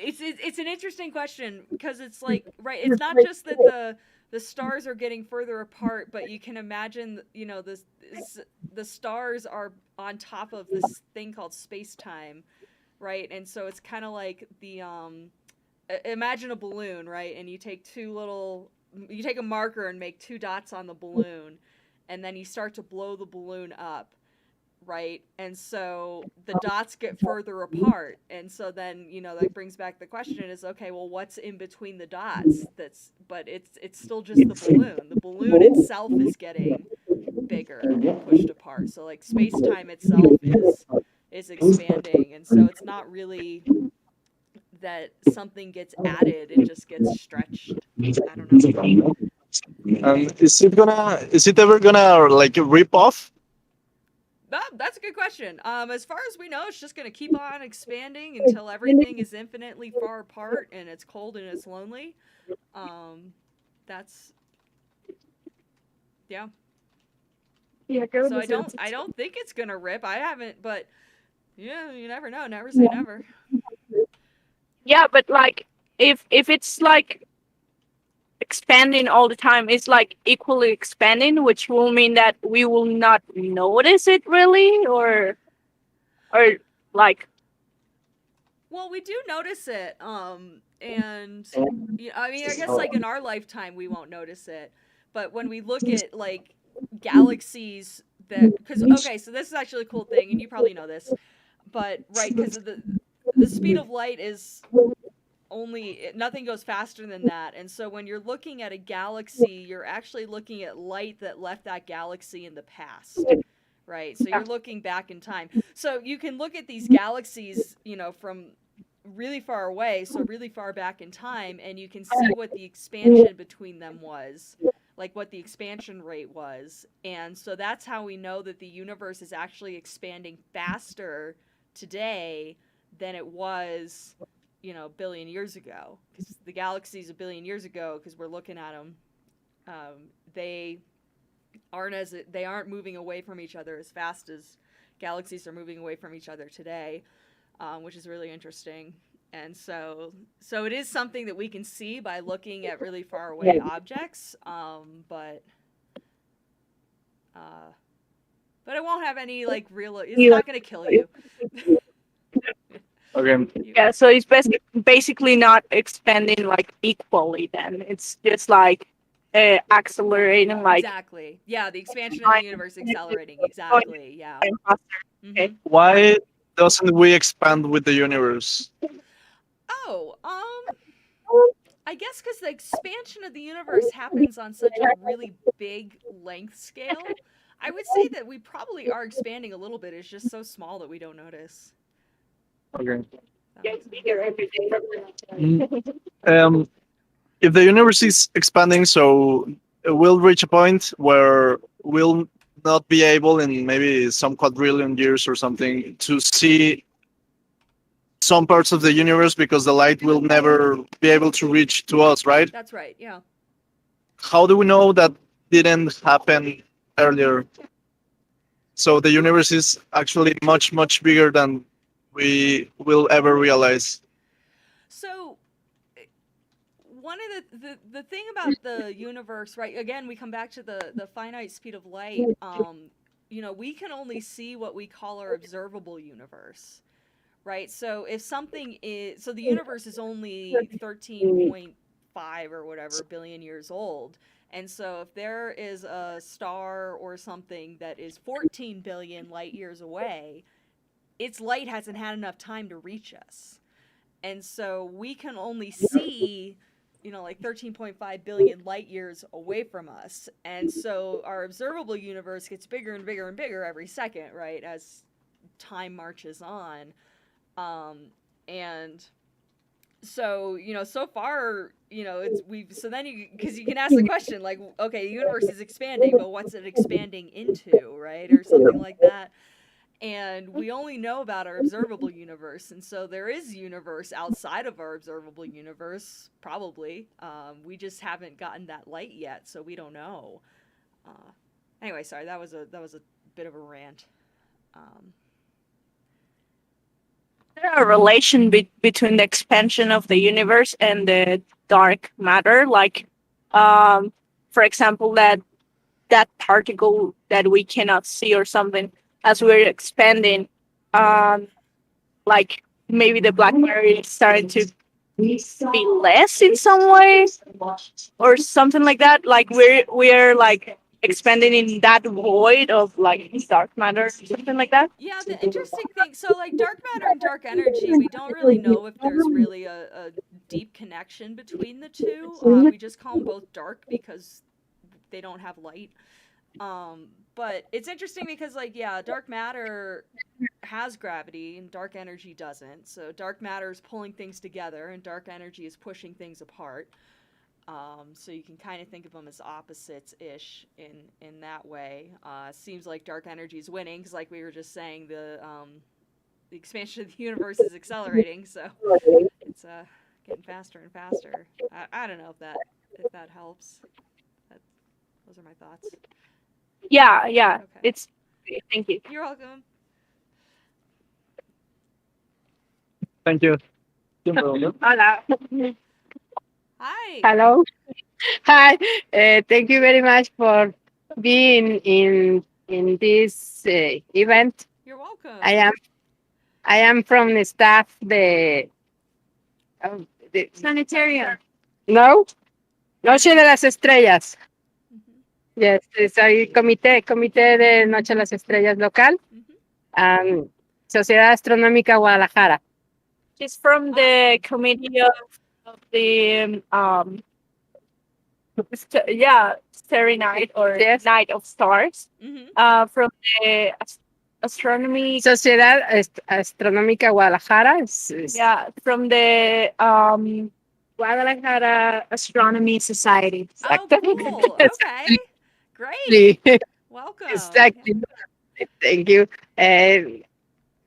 it's an interesting question because it's like, right, it's not just that the stars are getting further apart, but you can imagine, the stars are on top of this thing called space-time, right? And so it's kind of like imagine a balloon, right? And you take a marker and make two dots on the balloon, and then you start to blow the balloon up, right? And so the dots get further apart, and so then that brings back the question is, okay, well, what's in between the dots? But it's still just the balloon. The balloon itself is getting bigger and pushed apart. So like space time itself is expanding, and so it's not really that something gets added; it just gets stretched. I don't know. Is it ever gonna like rip off? That's a good question. As far as we know, it's just gonna keep on expanding until everything is infinitely far apart and it's cold and it's lonely. That's yeah. So I don't think it's gonna rip. I haven't, but yeah, you never know. Never say never. Yeah, but like if it's like expanding all the time, it's like equally expanding, which will mean that we will not notice it really, or like. Well, we do notice it, and I mean, I guess like in our lifetime we won't notice it, but when we look at like galaxies because okay, so this is actually a cool thing, and you probably know this, but right, because of the speed of light is nothing goes faster than that, and so when you're looking at a galaxy, you're actually looking at light that left that galaxy in the past. Right, so you're looking back in time. So you can look at these galaxies, from really far away, so really far back in time, and you can see what the expansion between them was, like what the expansion rate was. And so that's how we know that the universe is actually expanding faster today than it was, a billion years ago. Because the galaxies a billion years ago, because we're looking at them, they aren't moving away from each other as fast as galaxies are moving away from each other today, which is really interesting. And so it is something that we can see by looking at really far away objects, but it won't have any like real. It's not going to kill you. Okay. Yeah, so it's basically not expanding like equally. Then it's just like accelerating, like exactly. Yeah, the expansion of the universe accelerating. Exactly. Yeah. Mm-hmm. Why doesn't we expand with the universe? Oh, I guess because the expansion of the universe happens on such a really big length scale. I would say that we probably are expanding a little bit. It's just so small that we don't notice. Okay. If the universe is expanding, so we'll reach a point where we'll not be able in maybe some quadrillion years or something to see some parts of the universe because the light will never be able to reach to us, right? That's right, yeah. How do we know that didn't happen earlier? So the universe is actually much, much bigger than we will ever realize. So one of the thing about the universe, right? Again, we come back to the finite speed of light. We can only see what we call our observable universe, right? So if something is, so the universe is only 13.5 or whatever billion years old. And so if there is a star or something that is 14 billion light years away, its light hasn't had enough time to reach us. And so we can only see, like 13.5 billion light years away from us. And so our observable universe gets bigger and bigger and bigger every second, right, as time marches on. And so, so far, because you can ask the question, like, okay, the universe is expanding, but what's it expanding into, right? Or something like that. And we only know about our observable universe, and so there is universe outside of our observable universe, probably. We just haven't gotten that light yet, so we don't know. Anyway, sorry, that was a bit of a rant. there a relation between the expansion of the universe and the dark matter? Like, for example, that particle that we cannot see or something, as we're expanding, like maybe the black matter is starting to be less in some way or something like that. Like we're like expanding in that void of like dark matter, something like that. Yeah, the interesting thing, so like dark matter and dark energy, we don't really know if there's really a deep connection between the two. We just call them both dark because they don't have light. But it's interesting because like yeah, dark matter has gravity and dark energy doesn't. So dark matter is pulling things together and dark energy is pushing things apart. So you can kind of think of them as opposites-ish in that way. Seems like dark energy is winning because, like we were just saying, the expansion of the universe is accelerating, so it's getting faster and faster. I don't know if that helps. Those are my thoughts. Yeah, Okay. it's. Thank you. You're welcome. Thank you. Hola. Hi. Hello. Hi. Thank you very much for being in this event. You're welcome. I am from the staff the Sanitarium. no Noche de las Estrellas. Yes, soy comité de Noche de las Estrellas local. Sociedad Astronómica Guadalajara. She's from the committee of the Starry Night or Night of Stars. From the astronomy. Sociedad Astronómica Guadalajara. Yeah, from the Guadalajara Astronomy Society. Oh, cool. Okay. Great. Sí. Welcome. Exactly. Thank you.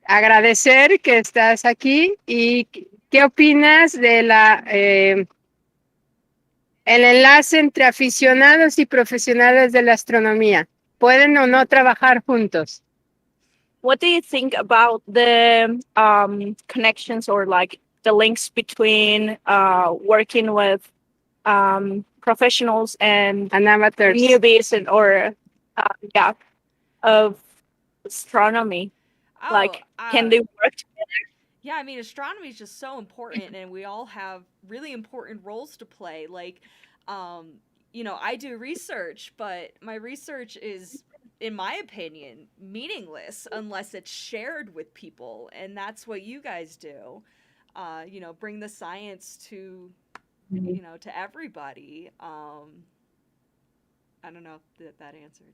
Agradecer que estás aquí y qué opinas de el enlace entre aficionados y profesionales de la astronomía. ¿Pueden o no trabajar juntos? What do you think about the connections or like the links between working with professionals and amateurs, newbies, and or of astronomy? Can they work together? Yeah, I mean, astronomy is just so important, and we all have really important roles to play. Like, I do research, but my research is, in my opinion, meaningless unless it's shared with people, and that's what you guys do. Bring the science to, to everybody. I don't know if that answered.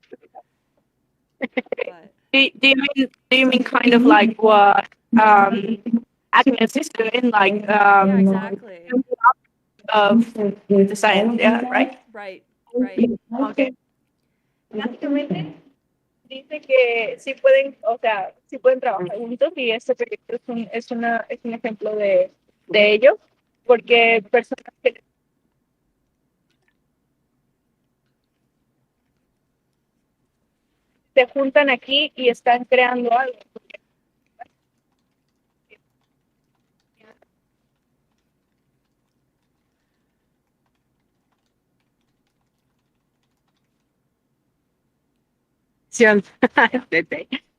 But. Do you mean kind of like what Agnes is doing, like yeah, exactly. Of the science, yeah, right? Right. Okay. Básicamente dice que sí pueden, o sea, sí pueden trabajar juntos y este proyecto es un ejemplo de ello, porque personas que se juntan aquí y están creando algo.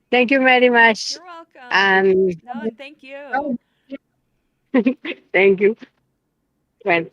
Thank you very much. You're welcome. No, thank you. Thank you. Bueno.